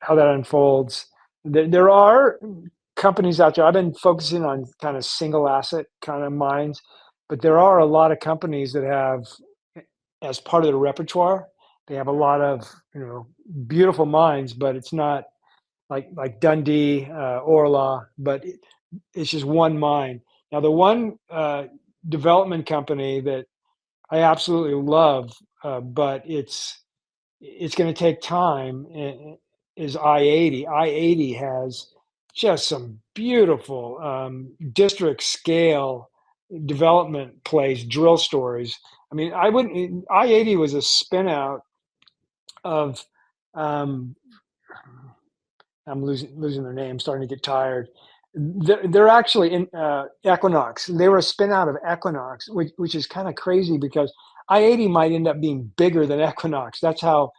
unfolds. There are companies out there. I've been focusing on kind of single asset kind of mines, but there are a lot of companies that have, as part of their repertoire, they have a lot of beautiful mines, but it's not like Dundee, Orla, but it's just one mine. Now, the one development company that I absolutely love, but it's going to take time, is I-80. I-80 has just some beautiful district scale development plays, drill stories. I mean, I-80 was a spin out of, I'm losing their name, starting to get tired. They're actually in Equinox. They were a spin out of Equinox, which is kind of crazy, because I-80 might end up being bigger than Equinox. That's how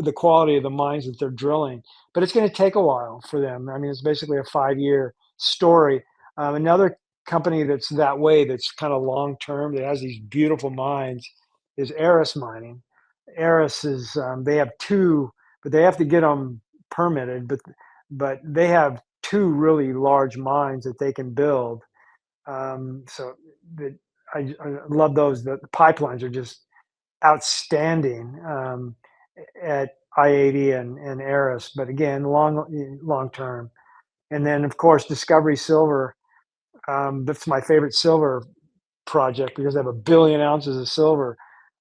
the quality of the mines that they're drilling. But it's going to take a while for them. I mean, it's basically a 5-year story. Another company that's that way, that's kind of long term, that has these beautiful mines, is Eris Mining. Eris is they have 2, but they have to get them permitted. But they have 2 really large mines that they can build. So I love those. The pipelines are just outstanding at I-80 and Eris, but again, long term. And then of course Discovery Silver. That's my favorite silver project because they have 1 billion ounces of silver.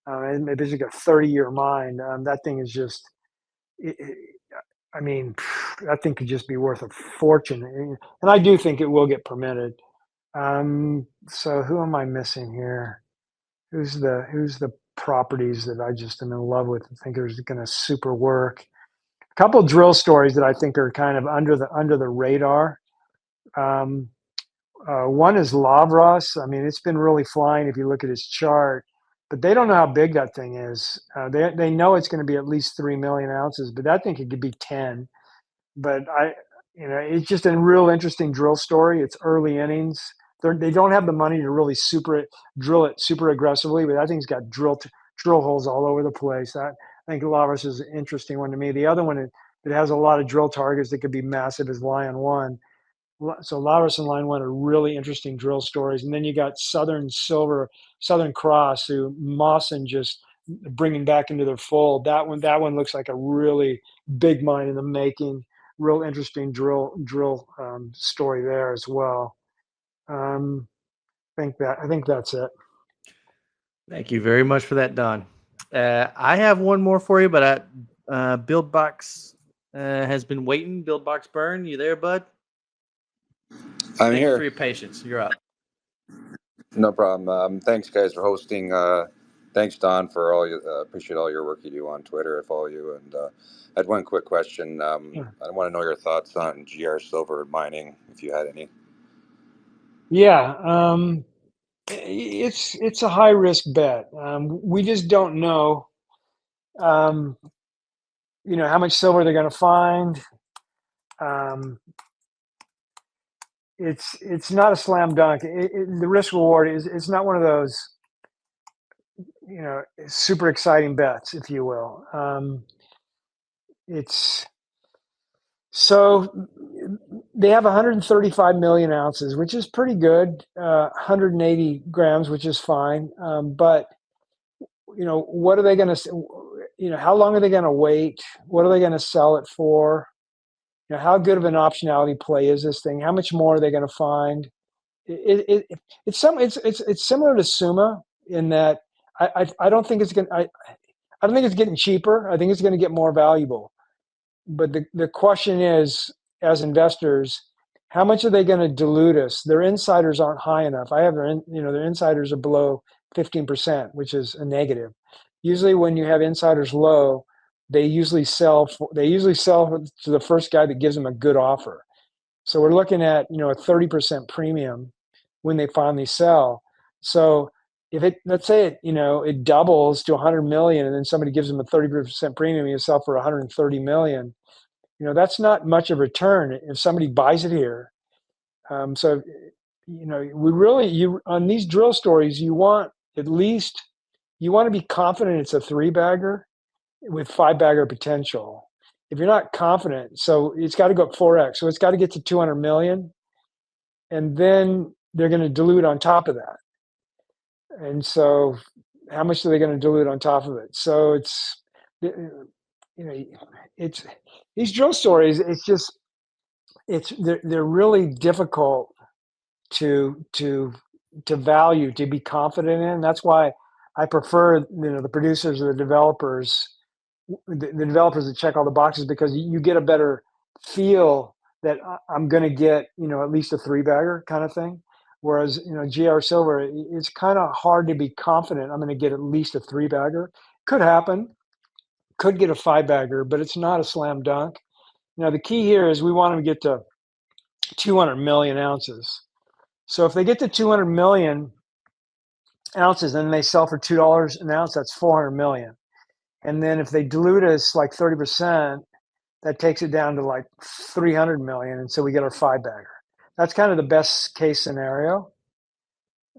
And maybe it's like a 30-year mine. That thing is just, I mean, that thing could just be worth a fortune. And I do think it will get permitted. So who am I missing here? Who's the properties that I just am in love with and think are going to super work? A couple drill stories that I think are kind of under the radar. One is Lavros. I mean, it's been really flying if you look at his chart, but they don't know how big that thing is. They know it's going to be at least 3 million ounces, but I think it could be 10. But it's just a real interesting drill story. It's early innings. They don't have the money to really drill it super aggressively, but I think it's got drill holes all over the place. I think Lavros is an interesting one to me. The other one that has a lot of drill targets that could be massive is Lion One. So Lavros and Line One are really interesting drill stories. And then you got Southern Cross, who Mawson just bringing back into their fold. That one looks like a really big mine in the making. Real interesting drill story there as well. I think that's it. Thank you very much for that, Don. I have one more for you, but BuildBox has been waiting. BuildBox Burn, you there, bud? I'm Thank here. you for your patience. You're up. No problem. Thanks, guys, for hosting. Thanks, Don, for all your appreciate all your work you do on Twitter. I follow you, and I had one quick question. Sure. I want to know your thoughts on GR Silver mining, if you had any. Yeah, it's a high risk bet. We just don't know, how much silver they're going to find. It's not a slam dunk. The risk reward it's not one of those, super exciting bets, if you will. It's so they have 135 million ounces, which is pretty good. 180 grams, which is fine. But what are they going to? How long are they going to wait? What are they going to sell it for? How good of an optionality play is this thing? How much more are they going to find? It's similar to Suma in that I don't think it's going. I don't think it's getting cheaper. I think it's going to get more valuable. But the question is, as investors, how much are they going to dilute us? Their insiders aren't high enough. their insiders are below 15%, which is a negative. Usually, when you have insiders low, they usually sell to the first guy that gives them a good offer. So we're looking at a 30% premium when they finally sell. So if let's say it doubles to 100 million, and then somebody gives them a 30% premium, you sell for 130 million. That's not much of a return if somebody buys it here. So we really on these drill stories, you want to be confident it's a 3-bagger with 5-bagger potential. If you're not confident, so it's got to go up 4x. So it's got to get to 200 million, and then they're going to dilute on top of that. And so, how much are they going to dilute on top of it? So it's these drill stories. They're really difficult to value, to be confident in. That's why I prefer the producers or the developers that check all the boxes, because you get a better feel that I'm going to get at least a 3-bagger kind of thing. Whereas GR Silver, it's kind of hard to be confident I'm going to get at least a 3-bagger. Could happen, could get a 5-bagger, but it's not a slam dunk. The key here is we want them to get to 200 million ounces. So if they get to 200 million ounces and they sell for $2 an ounce, that's 400 million. And then if they dilute us like 30%, that takes it down to like 300 million. And so we get our 5-bagger. That's kind of the best case scenario.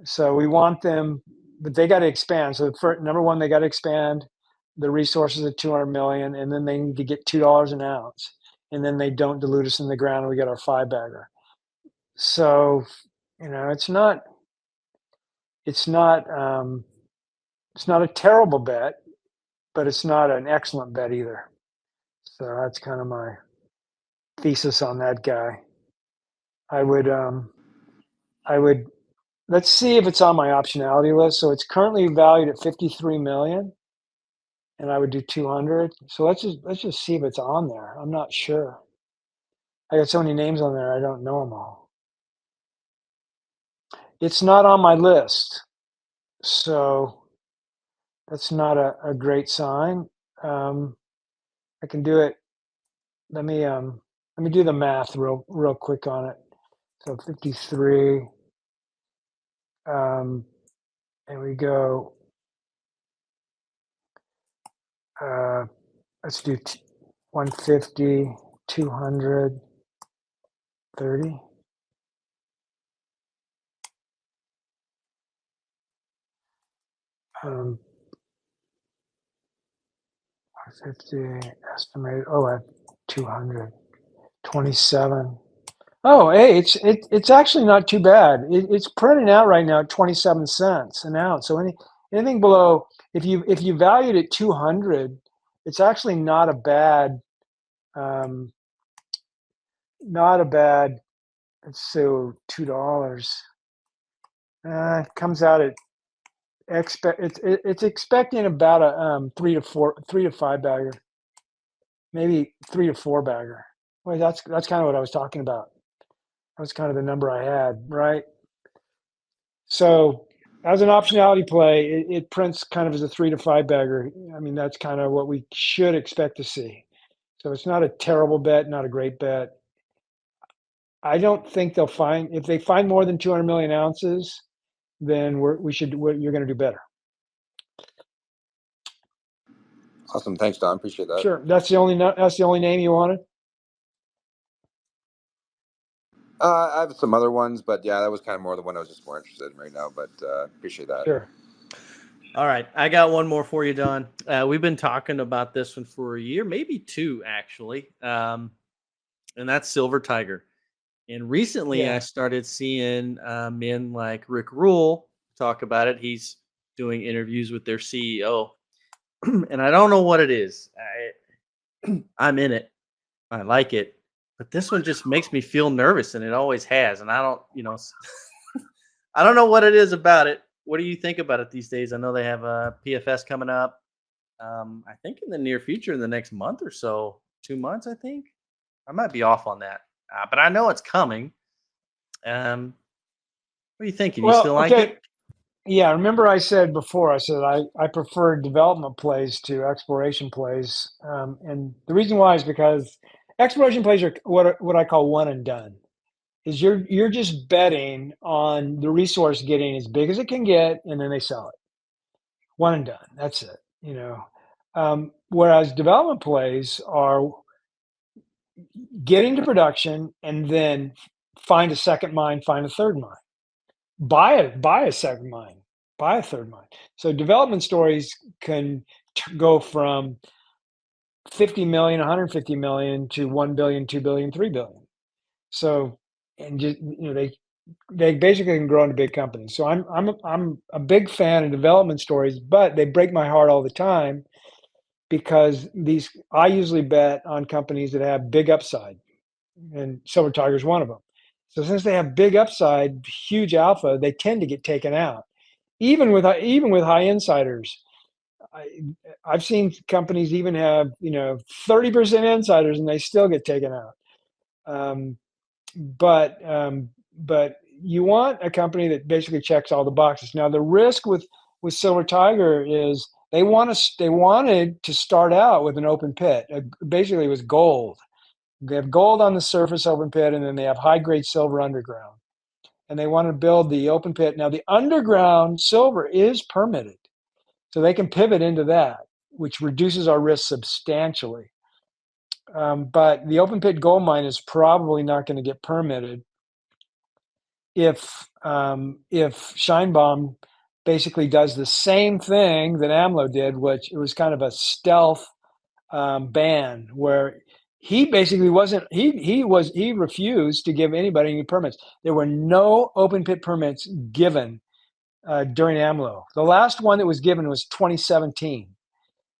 So we want them, but they got to expand. So number one, they got to expand the resources at 200 million, and then they need to get $2 an ounce. And then they don't dilute us in the ground, and we get our 5-bagger. So, it's not, it's not a terrible bet, but it's not an excellent bet either. So that's kind of my thesis on that guy. I would let's see if it's on my optionality list. So it's currently valued at 53 million, and I would do 200. So let's just see if it's on there. I'm not sure. I got so many names on there, I don't know them all. It's not on my list, so that's not a great sign. I can do it. Let me do the math real quick on it. So 53, and we go. Let's do 150, 200, 30. Um, 150 estimated. Oh, at 200, 27. Oh, hey, it's actually not too bad. It's printing out right now at 27 cents an ounce. So anything below, if you valued it 200, it's actually not a bad. Not a bad. Let's say $2. It comes out at it's expecting about a 3 to 5 bagger, maybe 3 to 4 bagger. Well, that's kind of what I was talking about. That was kind of the number I had, right? So as an optionality play, it prints kind of as a 3 to 5 bagger. I mean, that's kind of what we should expect to see. So it's not a terrible bet, not a great bet. I don't think they'll find, if they find more than 200 million ounces, then you're going to do better. Awesome. Thanks, Don. Appreciate that. Sure. That's the only name you wanted? I have some other ones, but yeah, that was kind of more the one I was just more interested in right now, but appreciate that. Sure. All right. I got one more for you, Don. We've been talking about this one for a year, maybe two, actually. And that's Silver Tiger. And recently I started seeing men like Rick Rule talk about it. He's doing interviews with their CEO. And I don't know what it is. I'm in it. I like it. But this one just makes me feel nervous, and it always has. And I don't, I don't know what it is about it. What do you think about it these days? I know they have a PFS coming up. I think in the near future, in the next month or so, 2 months, I think. I might be off on that, but I know it's coming. What are you thinking? You still like it? Yeah, remember I said before, I prefer development plays to exploration plays. And the reason why is because exploration plays are what I call one and done. Is you're just betting on the resource getting as big as it can get, and then they sell it. One and done. That's it. Whereas development plays are get into production and then find a second mine, find a third mine. Buy a second mine, buy a third mine. So development stories can go from 50 million, 150 million to 1 billion, 2 billion, 3 billion. So, and just, they basically can grow into big companies. So I'm a big fan of development stories, but they break my heart all the time because I usually bet on companies that have big upside, and Silver Tiger is one of them. So since they have big upside, huge alpha, they tend to get taken out. Even with high insiders, I've seen companies even have 30% insiders and they still get taken out. But you want a company that basically checks all the boxes. Now the risk with Silver Tiger is they wanted to start out with an open pit. Basically, it was gold. They have gold on the surface open pit, and then they have high-grade silver underground. And they want to build the open pit. Now, the underground silver is permitted, so they can pivot into that, which reduces our risk substantially. But the open pit gold mine is probably not going to get permitted if Scheinbaum basically does the same thing that AMLO did, which it was kind of a stealth ban where he basically he refused to give anybody any permits. There were no open pit permits given during AMLO. The last one that was given was 2017.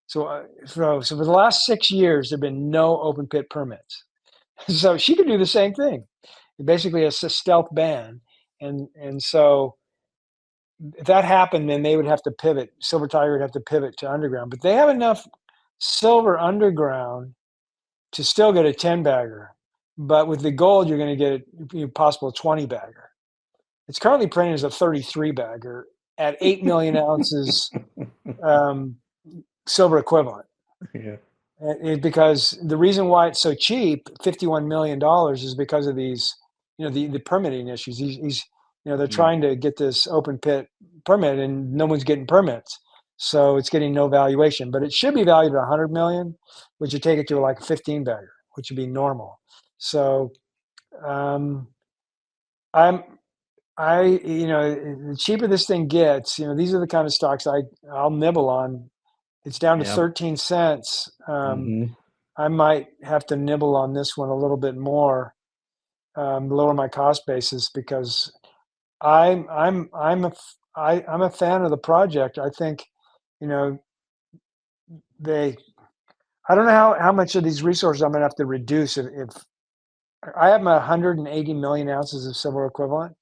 So for the last 6 years, there have been no open pit permits. So she could do the same thing. Basically, it's a stealth ban. And so if that happened, then they would have to pivot. Silver Tiger would have to pivot to underground. But they have enough silver underground to still get a 10 bagger. But with the gold, you're going to get a possible 20 bagger. It's currently printed as a 33 bagger at 8 million ounces silver equivalent. Yeah. Because the reason why it's so cheap, $51 million, is because of these, the permitting issues. They're trying to get this open pit permit, and no one's getting permits, so it's getting no valuation. But it should be valued at 100 million, which would take it to like a 15 bagger, which would be normal. So, the cheaper this thing gets, these are the kind of stocks I'll nibble on. It's down to 13 cents. I might have to nibble on this one a little bit more, lower my cost basis, because I'm a fan of the project. I think, I don't know how much of these resources I'm going to have to reduce. If I have my 180 million ounces of silver equivalent,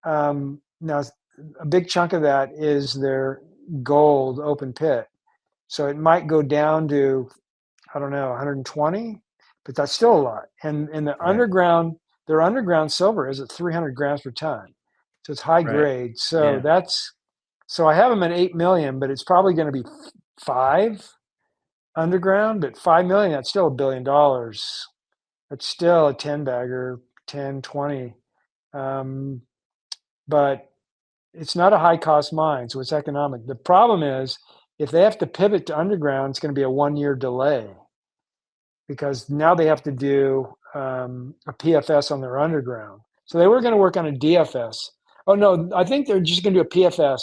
now a big chunk of that is their gold open pit. So it might go down to, I don't know, 120, but that's still a lot. And the underground, their underground silver is at 300 grams per ton. So it's high grade. So so I have them at 8 million, but it's probably going to be 5 underground, but 5 million, that's still $1 billion. That's still a 10 bagger, 10, 20. But it's not a high cost mine, so it's economic. The problem is, if they have to pivot to underground, it's going to be a 1-year delay, because now they have to do a PFS on their underground. So they were going to work on a DFS. Oh no, I think they're just going to do a PFS,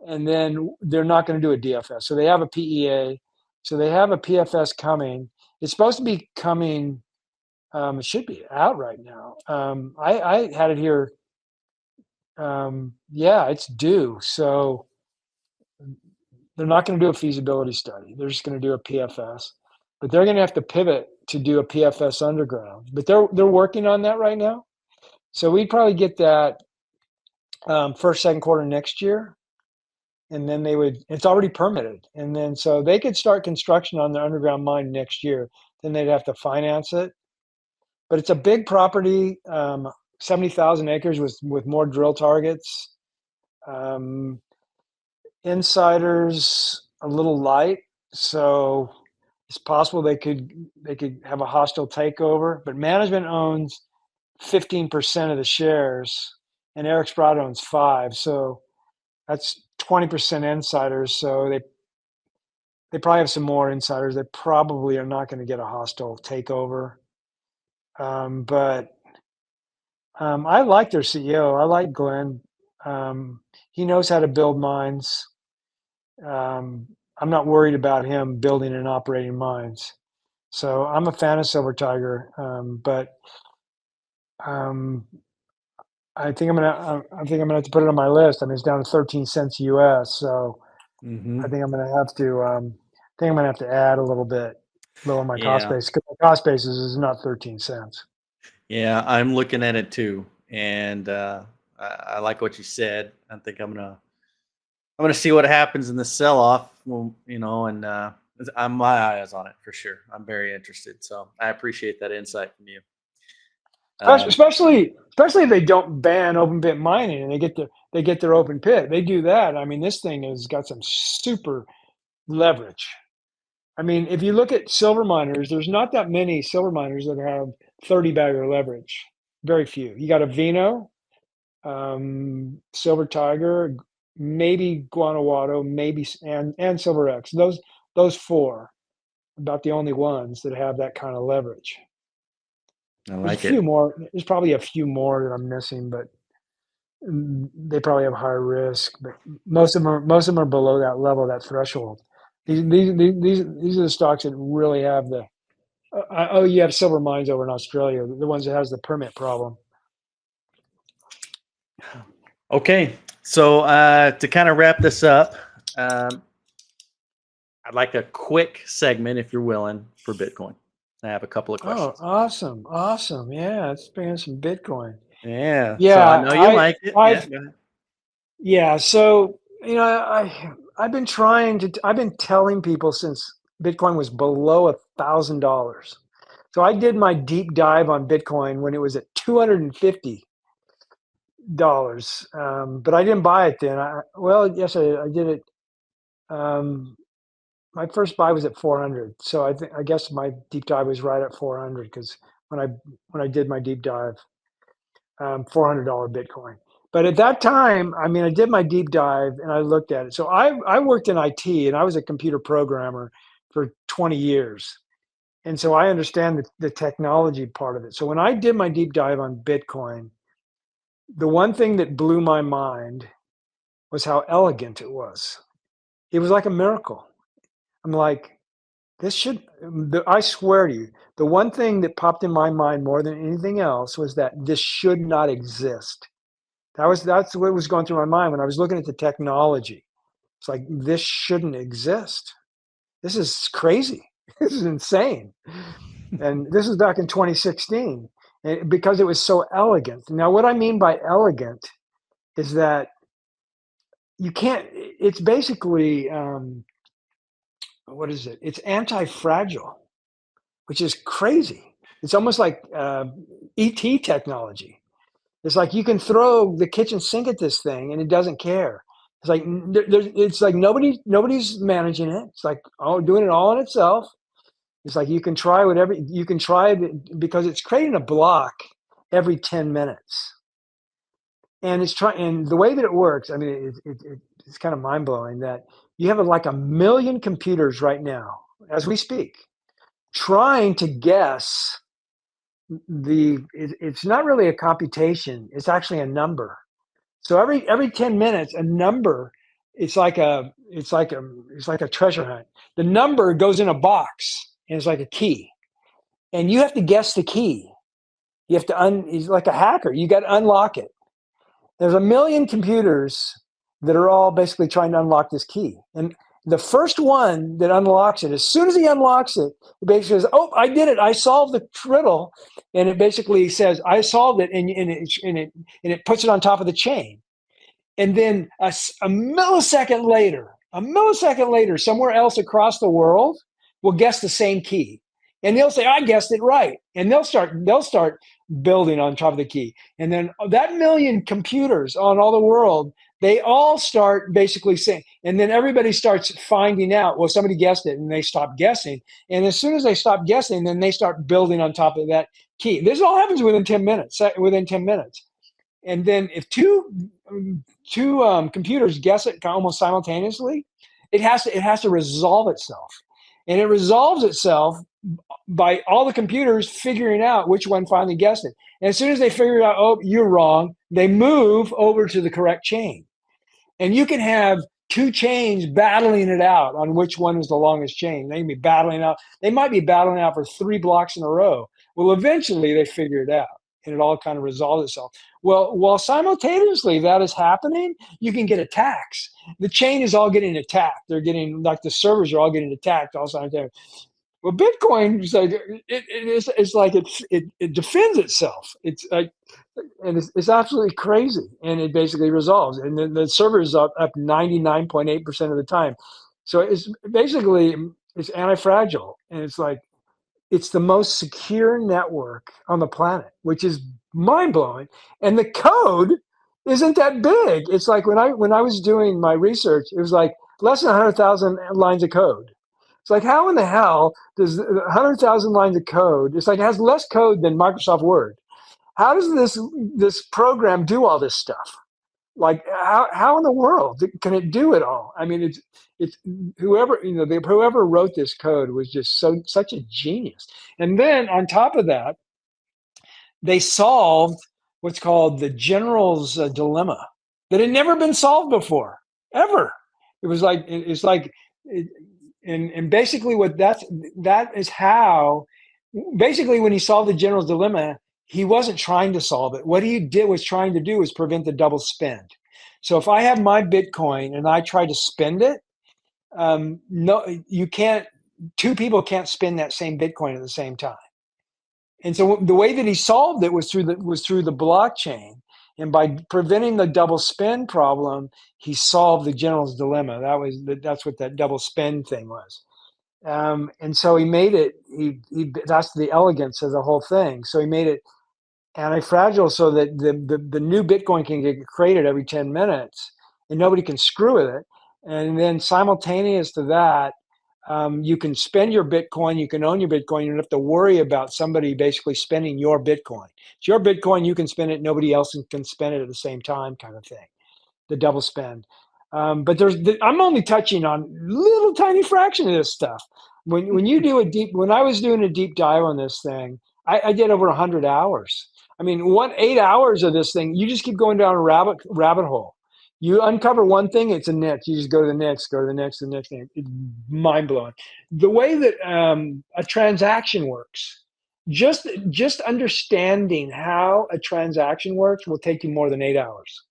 and then they're not going to do a DFS. So they have a PEA. So they have a PFS coming. It's supposed to be coming. It should be out right now. I had it here. It's due. So they're not going to do a feasibility study. They're just going to do a PFS. But they're going to have to pivot to do a PFS underground. But they're working on that right now. So we'd probably get that first, second quarter next year. And then it's already permitted. And then so they could start construction on their underground mine next year. Then they'd have to finance it. But it's a big property, 70,000 acres with more drill targets. Insiders a little light. So it's possible they could have a hostile takeover, but management owns 15% of the shares, and Eric Sprott owns 5%. So that's 20% insiders. So they probably have some more insiders. They probably are not going to get a hostile takeover. But I like their CEO. I like Glenn. He knows how to build mines. I'm not worried about him building and operating mines. So I'm a fan of Silver Tiger, but I think I'm gonna have to put it on my list. I mean, it's down to 13 cents US, so I think I'm gonna have to add a little bit, lower my cost base, because my cost basis is not 13 cents. Yeah, I'm looking at it too, and I like what you said. I think I'm gonna see what happens in the sell-off. Well, and I'm my eyes on it for sure. I'm very interested, so I appreciate that insight from you. Especially if they don't ban open pit mining and they get their open pit. They do that. I mean, this thing has got some super leverage. I mean, if you look at silver miners, there's not that many silver miners that have 30 bagger leverage. Very few. You got a Vino, Silver Tiger, maybe Guanajuato, maybe and Silver X. Those 4, about the only ones that have that kind of leverage. I like There's a few more. There's probably a few more that I'm missing, but they probably have higher risk. But most of them are below that level, that threshold. These are the stocks that really have the. You have silver mines over in Australia, the ones that has the permit problem. Okay, So to kind of wrap this up, I'd like a quick segment, if you're willing, for Bitcoin. I have a couple of questions. Oh, awesome. Awesome. Yeah. Let's bring in some Bitcoin. Yeah. So Yeah. I know you like it. I've, Go ahead. yeah. So, I've been I've been telling people since Bitcoin was below $1,000. So I did my deep dive on Bitcoin when it was at $250. But I didn't buy it then. Yes, I did it. My first buy was at 400. So I guess my deep dive was right at 400 because when I did my deep dive, $400 Bitcoin. But at that time, I mean, I did my deep dive and I looked at it. So I worked in IT and I was a computer programmer for 20 years. And so I understand the technology part of it. So when I did my deep dive on Bitcoin, the one thing that blew my mind was how elegant it was. It was like a miracle. I'm like, I swear to you, the one thing that popped in my mind more than anything else was that this should not exist. That's what was going through my mind when I was looking at the technology. It's like, this shouldn't exist. This is crazy. This is insane. And this was back in 2016 because it was so elegant. Now, what I mean by elegant is that it's basically, what is it? It's anti-fragile, which is crazy. It's almost like ET technology. It's like you can throw the kitchen sink at this thing and it doesn't care. It's like it's like nobody's managing it. It's like doing it all on itself. It's like you can try whatever you can try because it's creating a block every 10 minutes. And and the way that it works, I mean, it's kind of mind blowing that you have like 1 million computers right now as we speak trying to guess it's not really a computation. It's actually a number. So every 10 minutes, a number, it's like a treasure hunt. The number goes in a box and it's like a key. And you have to guess the key. You have to it's like a hacker. You got to unlock it. There's 1 million computers that are all basically trying to unlock this key. And the first one that unlocks it, as soon as he unlocks it, it basically says, "Oh, I did it! I solved the riddle," and it basically says, "I solved it," and it puts it on top of the chain. And then a millisecond later, somewhere else across the world will guess the same key, and they'll say, "I guessed it right," and they'll start building on top of the key, and then that 1 million computers on all the world, they all start basically saying, and then everybody starts finding out, well, somebody guessed it, and they stop guessing, and as soon as they stop guessing, then they start building on top of that key. This all happens within 10 minutes. And then if two computers guess it almost simultaneously, it has to resolve itself, and it resolves itself by all the computers figuring out which one finally guessed it. And as soon as they figure out, oh, you're wrong, they move over to the correct chain. And you can have two chains battling it out on which one is the longest chain. They might be battling out for 3 blocks in a row. Well, eventually they figure it out and it all kind of resolves itself. Well, while simultaneously that is happening, you can get attacks. The chain is all getting attacked. They're getting, like, the servers are all getting attacked all simultaneously. Well, Bitcoin is like it defends itself. It's like, and it's absolutely crazy, and it basically resolves. And then the server is up 99.8% of the time. So it's anti-fragile, and it's like it's the most secure network on the planet, which is mind blowing. And the code isn't that big. It's like when I was doing my research, it was like less than 100,000 lines of code. It's like, how in the hell does 100,000 lines of code? It's like it has less code than Microsoft Word. How does this program do all this stuff? Like, how in the world can it do it all? I mean, it's whoever wrote this code was just such a genius. And then on top of that, they solved what's called the general's dilemma that had never been solved before, ever. It was like and basically that is how basically when he solved the general's dilemma, he wasn't trying to solve it. What he was trying to do was prevent the double spend. So if I have my Bitcoin and I try to spend it, no, you can't. Two people can't spend that same Bitcoin at the same time. And so the way that he solved it was through the blockchain, and by preventing the double spend problem, he solved the general's dilemma. That's what that double spend thing was. And so he made it. That's the elegance of the whole thing. So he made it anti-fragile so that the new Bitcoin can get created every 10 minutes, and nobody can screw with it. And then simultaneous to that, you can spend your Bitcoin, you can own your Bitcoin, you don't have to worry about somebody basically spending your Bitcoin. It's your Bitcoin, you can spend it, nobody else can spend it at the same time, kind of thing, the double spend. But I'm only touching on little tiny fraction of this stuff. When you do when I was doing a deep dive on this thing, I did over 100 hours. I mean, 8 hours of this thing, you just keep going down a rabbit hole. You uncover one thing, it's a niche. You just go to the next, go to the next, the next thing. It's mind blowing. The way that a transaction works, just understanding how a transaction works will take you more than 8 hours.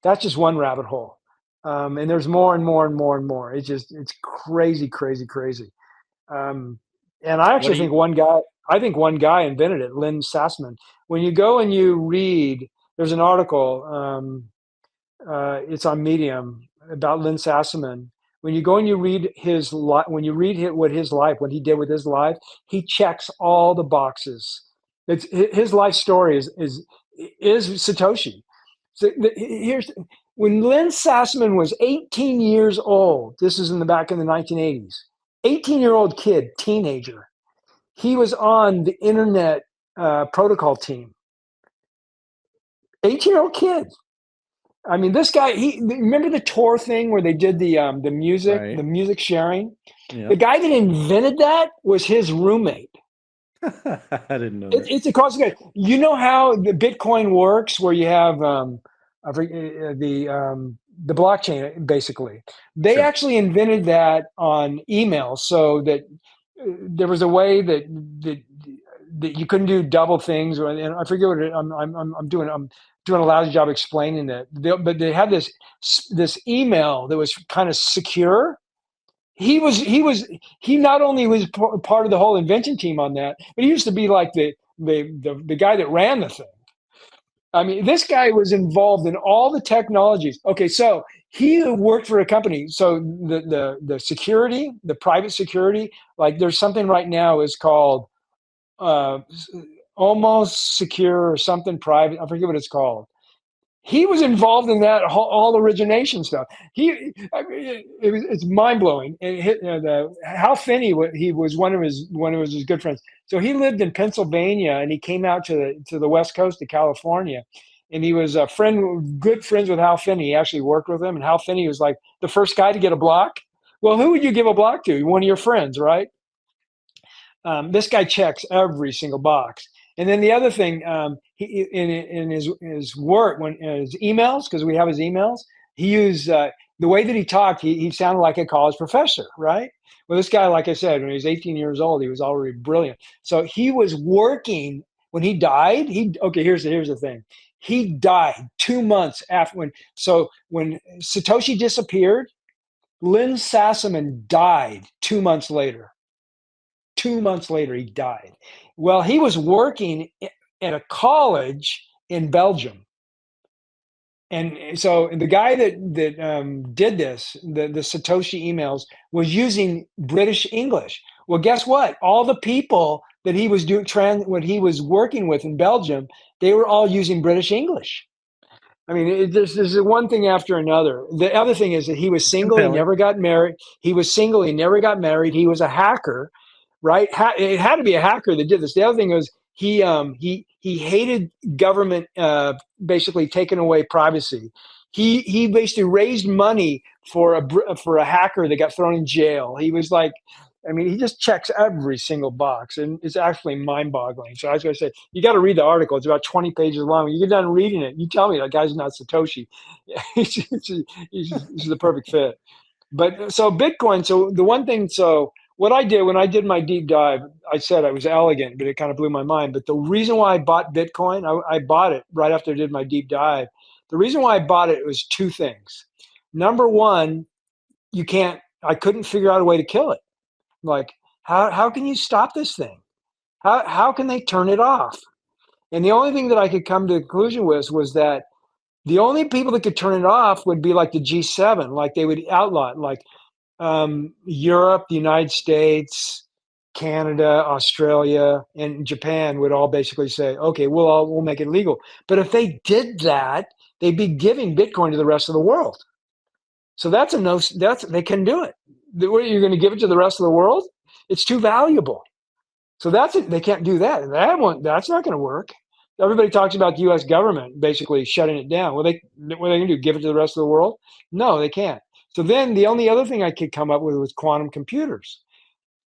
That's just one rabbit hole. And there's more and more and more and more. It's crazy, crazy, crazy. And I actually think one guy invented it, Lynn Sassman. When you go and you read, there's an article, it's on Medium about Lynn Sassman. When you go and you read what he did with his life, he checks all the boxes. It's his life story is Satoshi. So when Lynn Sassman was 18 years old. This is in the 1980s. 18-year-old kid, teenager. He was on the internet protocol team. 18-year-old kid. I mean, this guy. Remember the Tor thing where they did the music, Right. the music sharing. Yep. The guy that invented that was his roommate. I didn't know that. It's a cost. You know how the Bitcoin works, where you have the blockchain. Basically, they actually invented that on email, so that there was a way that you couldn't do double things. And I forget what I'm doing. I'm doing a lousy job explaining that. But they had this email that was kind of secure. He not only was part of the whole invention team on that, but he used to be like the guy that ran the thing. I mean, this guy was involved in all the technologies. Okay, so he worked for a company. So the security, the private security, like there's something right now is called almost secure or something private. I forget what it's called. He was involved in that all origination stuff. It's mind blowing. Hal Finney, he was one of his good friends. So he lived in Pennsylvania, and he came out to the West Coast of California, and he was good friends with Hal Finney. He actually worked with him, and Hal Finney was like the first guy to get a block. Well, who would you give a block to? One of your friends, right? This guy checks every single box. And then the other thing, he in his work, when his emails, because we have his emails, he used the way that he talked. He sounded like a college professor, right? Well, this guy, like I said, when he was 18 years old, he was already brilliant. So he was working when he died. Here's the thing. He died 2 months after when Satoshi disappeared. Lynn Sassman died 2 months later. 2 months later, he died. Well, he was working at a college in Belgium. And so the guy that did this, the Satoshi emails, was using British English. Well, guess what? All the people that he was what he was working with in Belgium, they were all using British English. I mean, there's one thing after another. The other thing is that he was single. He never got married. He was single. He never got married. He was a hacker. Right? It had to be a hacker that did this. The other thing was he hated government basically taking away privacy. He basically raised money for a hacker that got thrown in jail. He was like, I mean, he just checks every single box, and it's actually mind-boggling. So I was going to say, you got to read the article. It's about 20 pages long. When you get done reading it, you tell me that guy's not Satoshi. He's the perfect fit. But so Bitcoin. So the one thing. So what I did when I did my deep dive, I said I was elegant, but it kind of blew my mind. But the reason why I bought Bitcoin, I bought it right after I did my deep dive, The reason why I bought it was two things. Number one, I couldn't figure out a way to kill it. Like, how can you stop this thing? How can they turn it off? And the only thing that I could come to the conclusion with was that the only people that could turn it off would be like the G7, like they would outlaw it, like Europe, the United States, Canada, Australia, and Japan would all basically say, okay, we'll make it legal. But if they did that, they'd be giving Bitcoin to the rest of the world. So they can do it. You're going to give it to the rest of the world? It's too valuable. So they can't do that. That's not going to work. Everybody talks about the U.S. government basically shutting it down. What are they going to do? Give it to the rest of the world? No, they can't. So then the only other thing I could come up with was quantum computers.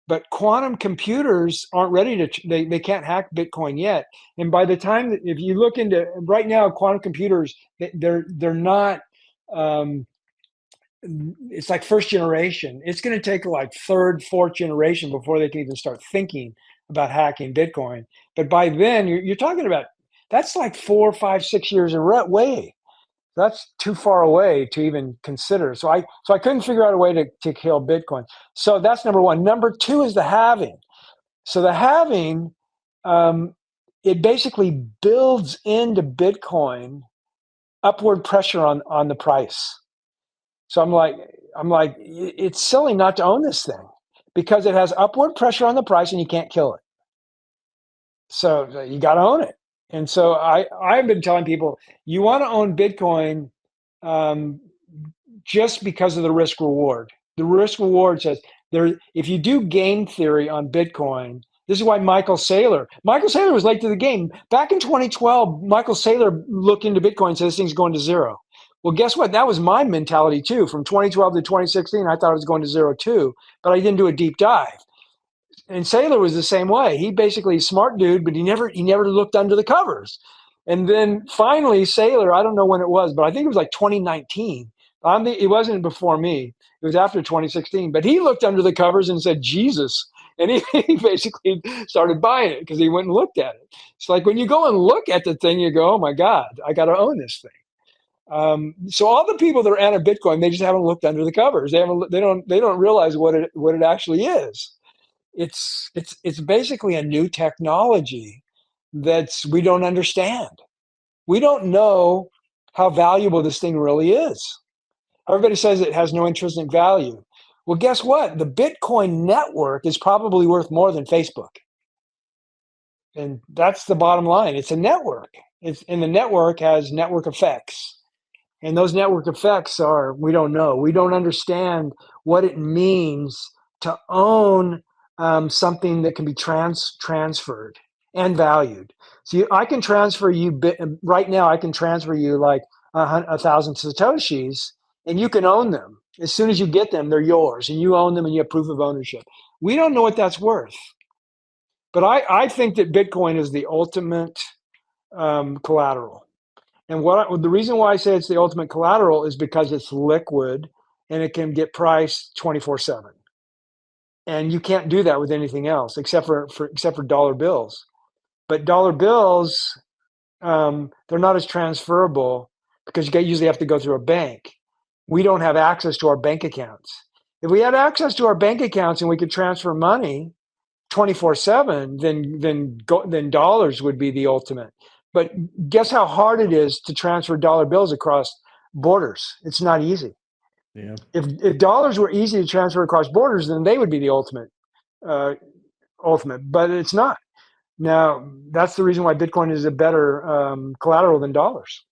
But quantum computers aren't ready to. They can't hack Bitcoin yet. And by the time if you look into right now, quantum computers they're not. It's like first generation. It's going to take like third, fourth generation before they can even start thinking about hacking Bitcoin. But by then, you're talking about that's like 4, 5, 6 years away. That's too far away to even consider. So I couldn't figure out a way to kill Bitcoin. So that's number one. Number two is the halving. So the halving, it basically builds into Bitcoin upward pressure on the price. So I'm like, it's silly not to own this thing because it has upward pressure on the price and you can't kill it. So you got to own it. And so I've been telling people, you want to own Bitcoin just because of the risk reward. The risk reward says if you do game theory on Bitcoin, this is why Michael Saylor was late to the game. Back in 2012, Michael Saylor looked into Bitcoin and said this thing's going to zero. Well, guess what? That was my mentality too. From 2012 to 2016, I thought it was going to zero too, but I didn't do a deep dive. And Saylor was the same way. He basically smart dude, but he never looked under the covers. And then finally, Saylor, I don't know when it was, but I think it was like 2019. It wasn't before me. It was after 2016. But he looked under the covers and said, Jesus. And he basically started buying it because he went and looked at it. It's like when you go and look at the thing, you go, oh my God, I got to own this thing. So all the people that are anti Bitcoin, they just haven't looked under the covers. They don't realize what it actually is. It's basically a new technology we don't understand. We don't know how valuable this thing really is. Everybody says it has no intrinsic value. Well, guess what? The Bitcoin network is probably worth more than Facebook. And that's the bottom line. It's a network. And the network has network effects. And those network effects we don't know. We don't understand what it means to own something that can be transferred and valued. So I can transfer you right now. I can transfer you like 1,000 Satoshis, and you can own them. As soon as you get them, they're yours, and you own them, and you have proof of ownership. We don't know what that's worth, but I think that Bitcoin is the ultimate collateral. And the reason why I say it's the ultimate collateral is because it's liquid and it can get priced 24/7. And you can't do that with anything else except for dollar bills. But dollar bills, they're not as transferable because you usually have to go through a bank. We don't have access to our bank accounts. If we had access to our bank accounts and we could transfer money 24/7, then dollars would be the ultimate. But guess how hard it is to transfer dollar bills across borders? It's not easy. Yeah. If dollars were easy to transfer across borders, then they would be the ultimate. But it's not. Now, that's the reason why Bitcoin is a better collateral than dollars.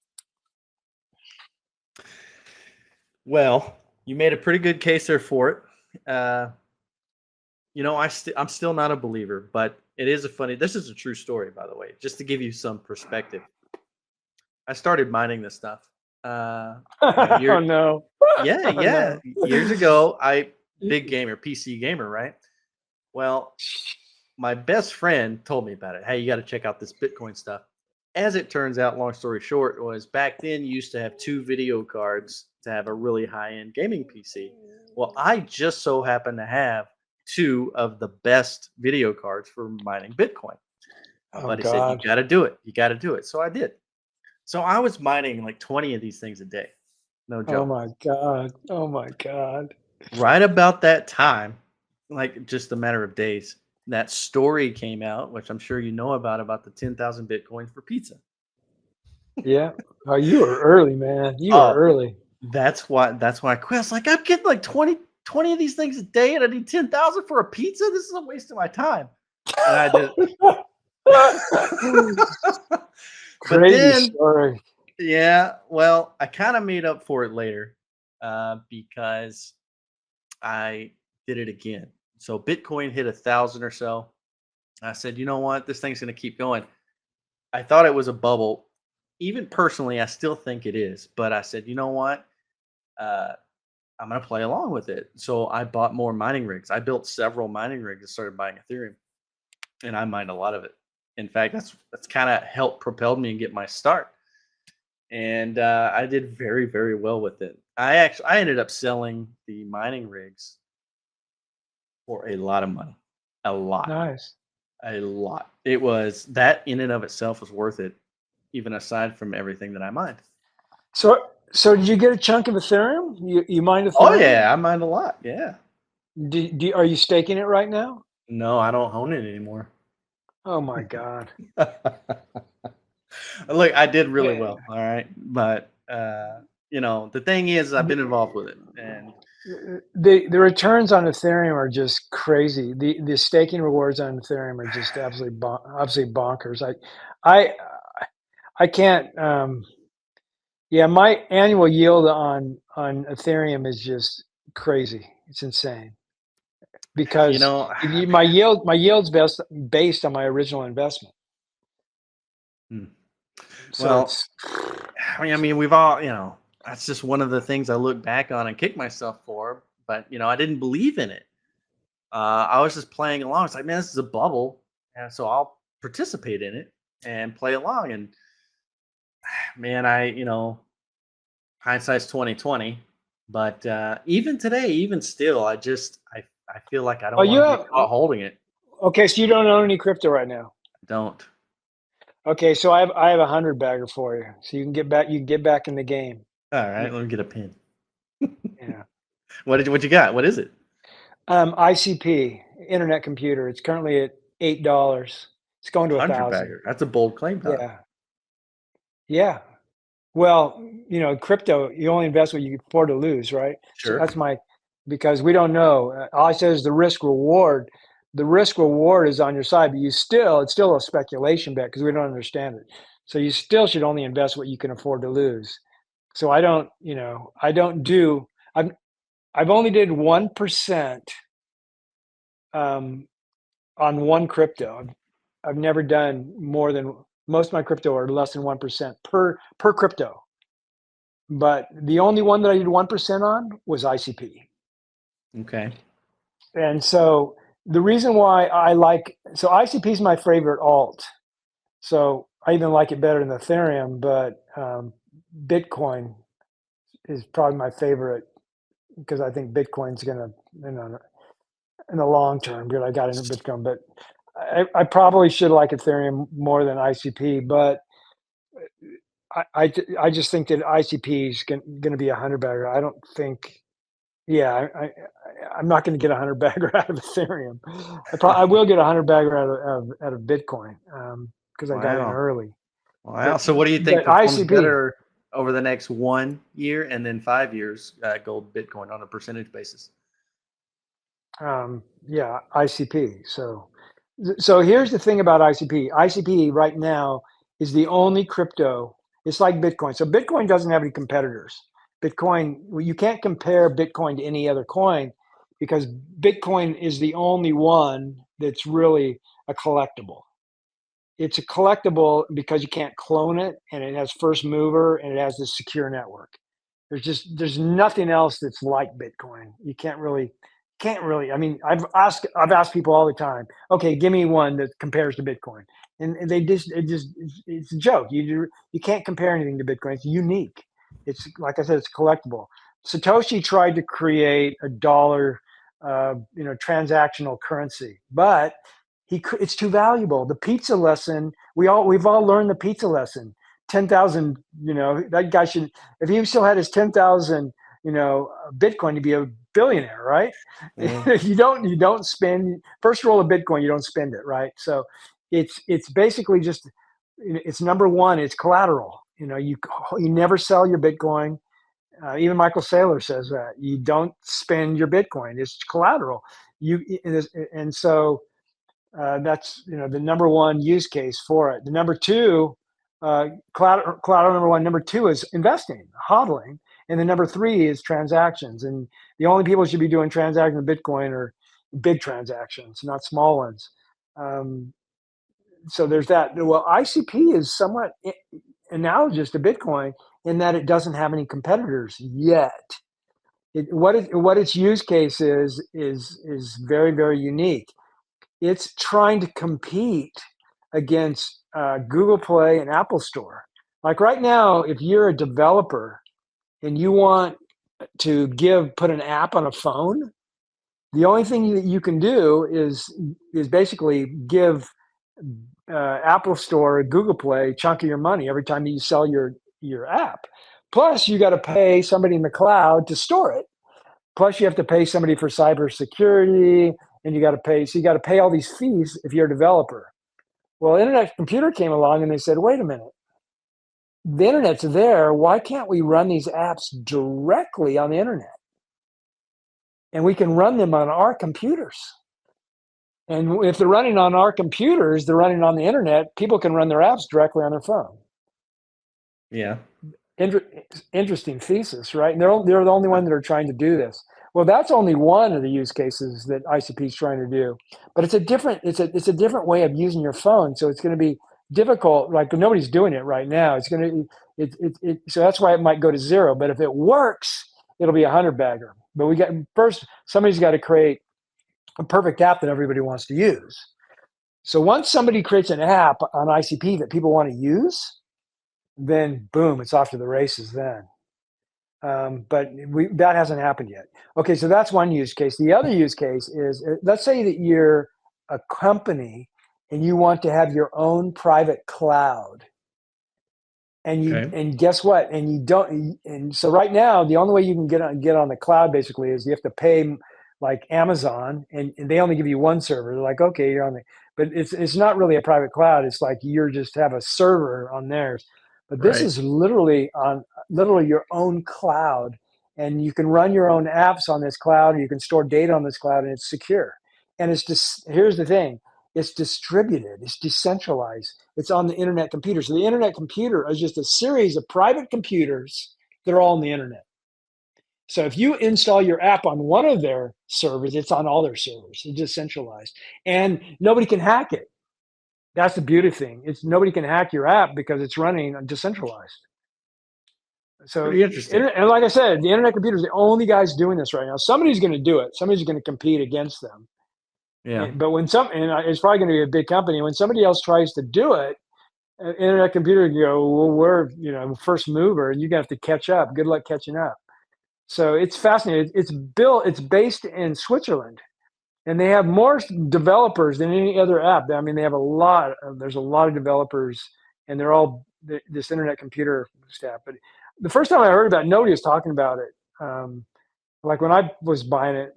Well, you made a pretty good case there for it. I'm still not a believer, but it is this is a true story, by the way, just to give you some perspective. I started mining this stuff. Oh no. Yeah. No. Years ago, big gamer, PC gamer, right? Well, my best friend told me about it. Hey, you got to check out this Bitcoin stuff. As it turns out, long story short, was back then you used to have 2 video cards to have a really high-end gaming PC. Well, I just so happen to have 2 of the best video cards for mining Bitcoin. My buddy said, you got to do it. You got to do it. So I did. So I was mining like 20 of these things a day. No Oh joke. my God. Oh my God. Right about that time, like just a matter of days, that story came out, which I'm sure you know about the 10,000 Bitcoin for pizza. Yeah. Oh, you were early, man. You were Oh, early. that's why I quit. I was like, I'm getting like 20 of these things a day and I need 10,000 for a pizza. This is a waste of my time. And I did. But Crazy then, story. yeah, well, I kind of made up for it later because I did it again. So Bitcoin hit 1,000 or so. I said, you know what? This thing's going to keep going. I thought it was a bubble. Even personally, I still think it is. But I said, you know what? I'm going to play along with it. So I bought more mining rigs. I built several mining rigs and started buying Ethereum. And I mined a lot of it. In fact, that's kind of helped propel me and get my start. And I did very, very well with it. I ended up selling the mining rigs for a lot of money. A lot. Nice. A lot. It was that in and of itself was worth it, even aside from everything that I mined. So did you get a chunk of Ethereum? You mined Ethereum? Oh yeah, I mined a lot. Yeah. Are you staking it right now? No, I don't own it anymore. Oh my God. Look, I did really Yeah. well. All right, but the thing is, I've been involved with it, and The returns on Ethereum are just crazy. The staking rewards on Ethereum are just absolutely bonkers. I can't. Yeah, my annual yield on Ethereum is just crazy. It's insane because my yield's based on my original investment. So well, it's, I mean, we've all, that's just one of the things I look back on and kick myself for. But I didn't believe in it. I was just playing along. It's like, man, this is a bubble, and so I'll participate in it and play along. And man, hindsight's 2020. But even today, even still, I feel like I don't you want to have get caught holding it. okay. So you don't own any crypto right now. I don't. Okay, so I have a 100-bagger for you, so you can get back. You can get back in the game. All right, let me get a pin. Yeah. What you got? What is it? ICP, Internet Computer. It's currently at $8. It's going to 100 1,000. bagger. That's a bold claim, Don. Yeah. Yeah. Well, crypto, you only invest what you can afford to lose, right? So Sure. that's because we don't know. All I said is the risk reward. The risk reward is on your side, but it's still a speculation bet because we don't understand it. So you still should only invest what you can afford to lose. So I don't do. I've only did 1% on one crypto. I've never done more than most of my crypto are less than 1% per crypto. But the only one that I did 1% on was ICP. Okay. And so the reason why ICP is my favorite alt. So I even like it better than Ethereum, but Bitcoin is probably my favorite because I think Bitcoin's going to, in the long term, because I got into Bitcoin, but I probably should like Ethereum more than ICP, but I just think that ICP is going to be a 100-bagger. I don't think, I'm not going to get a 100-bagger out of Ethereum. I will get a 100-bagger out of Bitcoin because I got in Wow. early. Wow. So what do you think but performs ICP, better over the next 1 year and then 5 years, gold, Bitcoin on a percentage basis? ICP. So here's the thing about ICP. ICP right now is the only crypto. It's like Bitcoin. So Bitcoin doesn't have any competitors. You can't compare Bitcoin to any other coin because Bitcoin is the only one that's really a collectible. It's a collectible because you can't clone it, and it has first mover, and it has this secure network. There's nothing else that's like Bitcoin. You can't really. I mean, I've asked people all the time. Okay, give me one that compares to Bitcoin, and it's a joke. You can't compare anything to Bitcoin. It's unique. It's like I said, it's collectible. Satoshi tried to create a dollar, transactional currency, but it's too valuable. The pizza lesson. We've all learned the pizza lesson. 10,000, that guy should, if he still had his 10,000, Bitcoin, to be a billionaire, right? Yeah. you don't spend first roll of Bitcoin, you don't spend it, right? So it's basically just, it's number one, it's collateral. You never sell your Bitcoin. Even Michael Saylor says that you don't spend your Bitcoin; it's collateral. And so that's the number one use case for it. The number two, collateral number one. Number two is investing, hodling, and then number three is transactions. And the only people who should be doing transactions with Bitcoin are big transactions, not small ones. So there's that. Well, ICP is somewhat analogous to Bitcoin in that it doesn't have any competitors yet. What its use case is very, very unique. It's trying to compete against Google Play and Apple Store. Like right now, if you're a developer and you want to put an app on a phone, the only thing that you can do is basically give Apple Store or Google Play a chunk of your money every time you sell your app. Plus, you got to pay somebody in the cloud to store it. Plus, you have to pay somebody for cybersecurity, and you got to pay all these fees if you're a developer. Well, Internet Computer came along and they said, wait a minute, the internet's there. Why can't we run these apps directly on the internet? And we can run them on our computers. And if they're running on our computers, they're running on the internet, people can run their apps directly on their phone. Yeah. Interesting thesis, right? And they're the only one that are trying to do this. Well, that's only one of the use cases that ICP is trying to do, but it's a different way of using your phone. So it's going to be difficult. Like nobody's doing it right now. It's going to so that's why it might go to zero. But if it works, it'll be a 100-bagger. But somebody's got to create a perfect app that everybody wants to use. So once somebody creates an app on ICP that people want to use, then boom, it's off to the races then. But that hasn't happened yet. Okay, so that's one use case. The other use case is, let's say that you're a company and you want to have your own private cloud. And guess what? And you don't. And so right now, the only way you can get on the cloud basically is you have to pay like Amazon, and they only give you one server. They're like, okay, you're on but it's not really a private cloud. It's like you're just have a server on theirs. But this is literally your own cloud, and you can run your own apps on this cloud, or you can store data on this cloud, and it's secure. And it's just, here's the thing. It's distributed. It's decentralized. It's on the internet computer. So the internet computer is just a series of private computers that are all on the internet. So if you install your app on one of their servers, it's on all their servers. It's decentralized. And nobody can hack it. That's the beauty thing. Nobody can hack your app because it's running decentralized. So pretty interesting. And like I said, the internet computer is the only guys doing this right now. Somebody's going to do it. Somebody's going to compete against them. Yeah. But when it's probably going to be a big company. When somebody else tries to do it, internet computer can go, well, we're first mover, and you're going to have to catch up. Good luck catching up. So it's fascinating. It's based in Switzerland, and they have more developers than any other app. I mean, they have there's a lot of developers, and they're all this internet computer staff. But the first time I heard about it, nobody was talking about it. Like when I was buying it,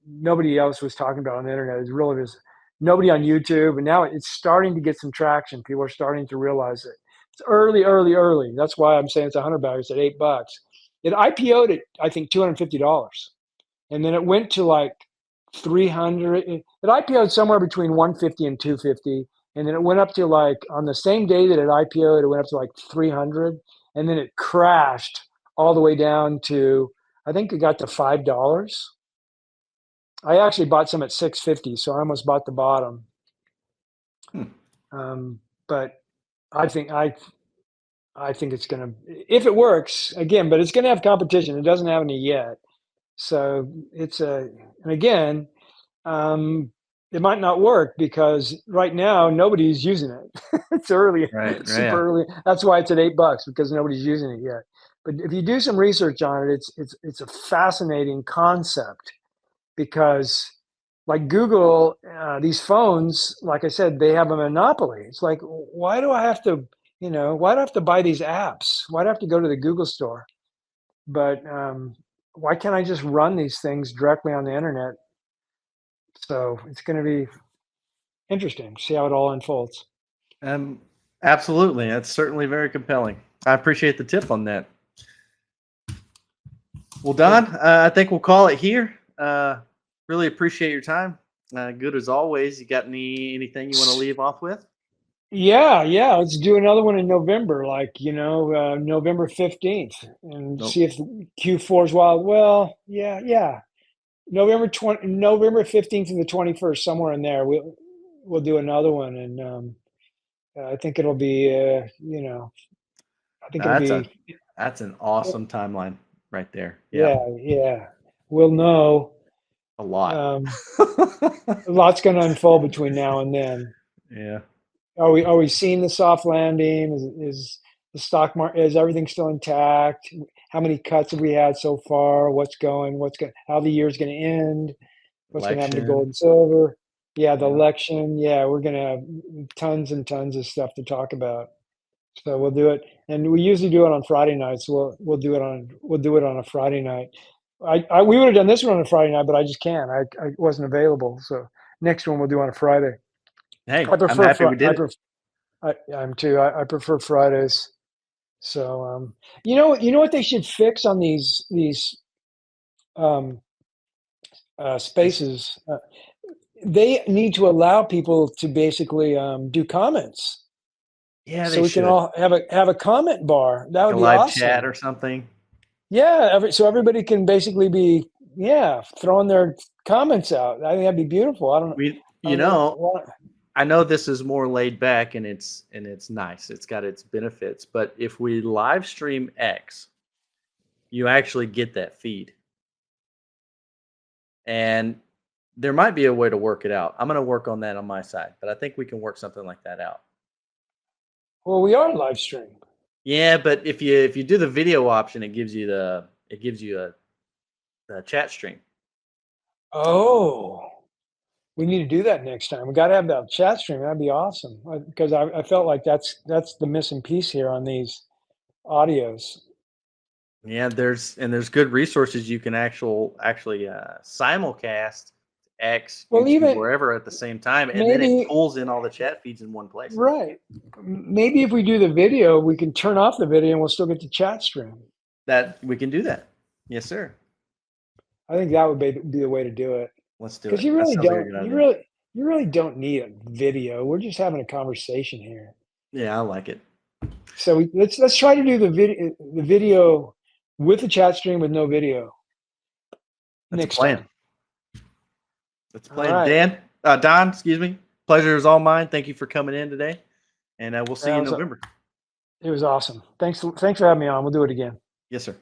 nobody else was talking about it on the internet. It really was nobody on YouTube, and now it's starting to get some traction. People are starting to realize it. It's early. That's why I'm saying it's $100. It's at $8. It IPO'd at, I think, $250, and then it went to like 300. It IPO'd somewhere between 150 and 250, and then it went up to like on the same day that it IPO'd, it went up to like 300, and then it crashed all the way down to, I think it got to $5. I actually bought some at $6.50, so I almost bought the bottom. But I think it's going to, if it works again, but it's going to have competition. It doesn't have any yet. So and again, it might not work because right now nobody's using it. It's early, super early. That's why it's at $8 because nobody's using it yet. But if you do some research on it, it's a fascinating concept because like Google, these phones, like I said, they have a monopoly. It's like, why do I have to, You know, why do I have to buy these apps? Why do I have to go to the Google store? But why can't I just run these things directly on the internet? So it's going to be interesting. See how it all unfolds. Absolutely. That's certainly very compelling. I appreciate the tip on that. Well, Don, I think we'll call it here. Really appreciate your time. Good as always. You got anything you want to leave off with? Yeah. Let's do another one in November, like, you know, November 15th, and see if Q4 is wild. Well, yeah. November 15th to the 21st, somewhere in there. We'll do another one, and I think it'll be, you know, I think it'll be. That's an awesome timeline right there. Yeah. We'll know a lot. A lot's going to unfold between now and then. Yeah. Are we seeing the soft landing? Is the stock market, is everything still intact? How many cuts have we had so far? How the year's going to end? What's going to happen to gold and silver? Yeah, the election. Yeah, we're going to have tons and tons of stuff to talk about. So we'll do it, and we usually do it on Friday nights. We'll do it on a Friday night. We would have done this one on a Friday night, but I just can't. I wasn't available. So next one we'll do on a Friday. Hey, I'm happy we did it. I'm too. I prefer Fridays. So you know what they should fix on these spaces. They need to allow people to basically do comments. Yeah, so we can all have a comment bar. That would be live awesome. chat or something. Yeah, so everybody can basically be throwing their comments out. I think that'd be beautiful. I know this is more laid back and it's nice. It's got its benefits, but if we live stream X, you actually get that feed. And there might be a way to work it out. I'm going to work on that on my side, but I think we can work something like that out. Well, we are live streaming. Yeah, but if you do the video option, it gives you the chat stream. Oh, we need to do that next time. We got to have that chat stream. That'd be awesome, because I felt like that's the missing piece here on these audios. Yeah, there's good resources you can actually simulcast X, well, even wherever at the same time, and then it pulls in all the chat feeds in one place. Right. Maybe if we do the video, we can turn off the video and we'll still get the chat stream. That we can do that. Yes, sir. I think that would be the way to do it. Let's do it. Because you really don't need a video. We're just having a conversation here. Yeah, I like it. So let's try to do the video with the chat stream with no video. Next plan. Let's play. Right. Don, excuse me. Pleasure is all mine. Thank you for coming in today, and we'll see you in November. It was awesome. Thanks for having me on. We'll do it again. Yes, sir.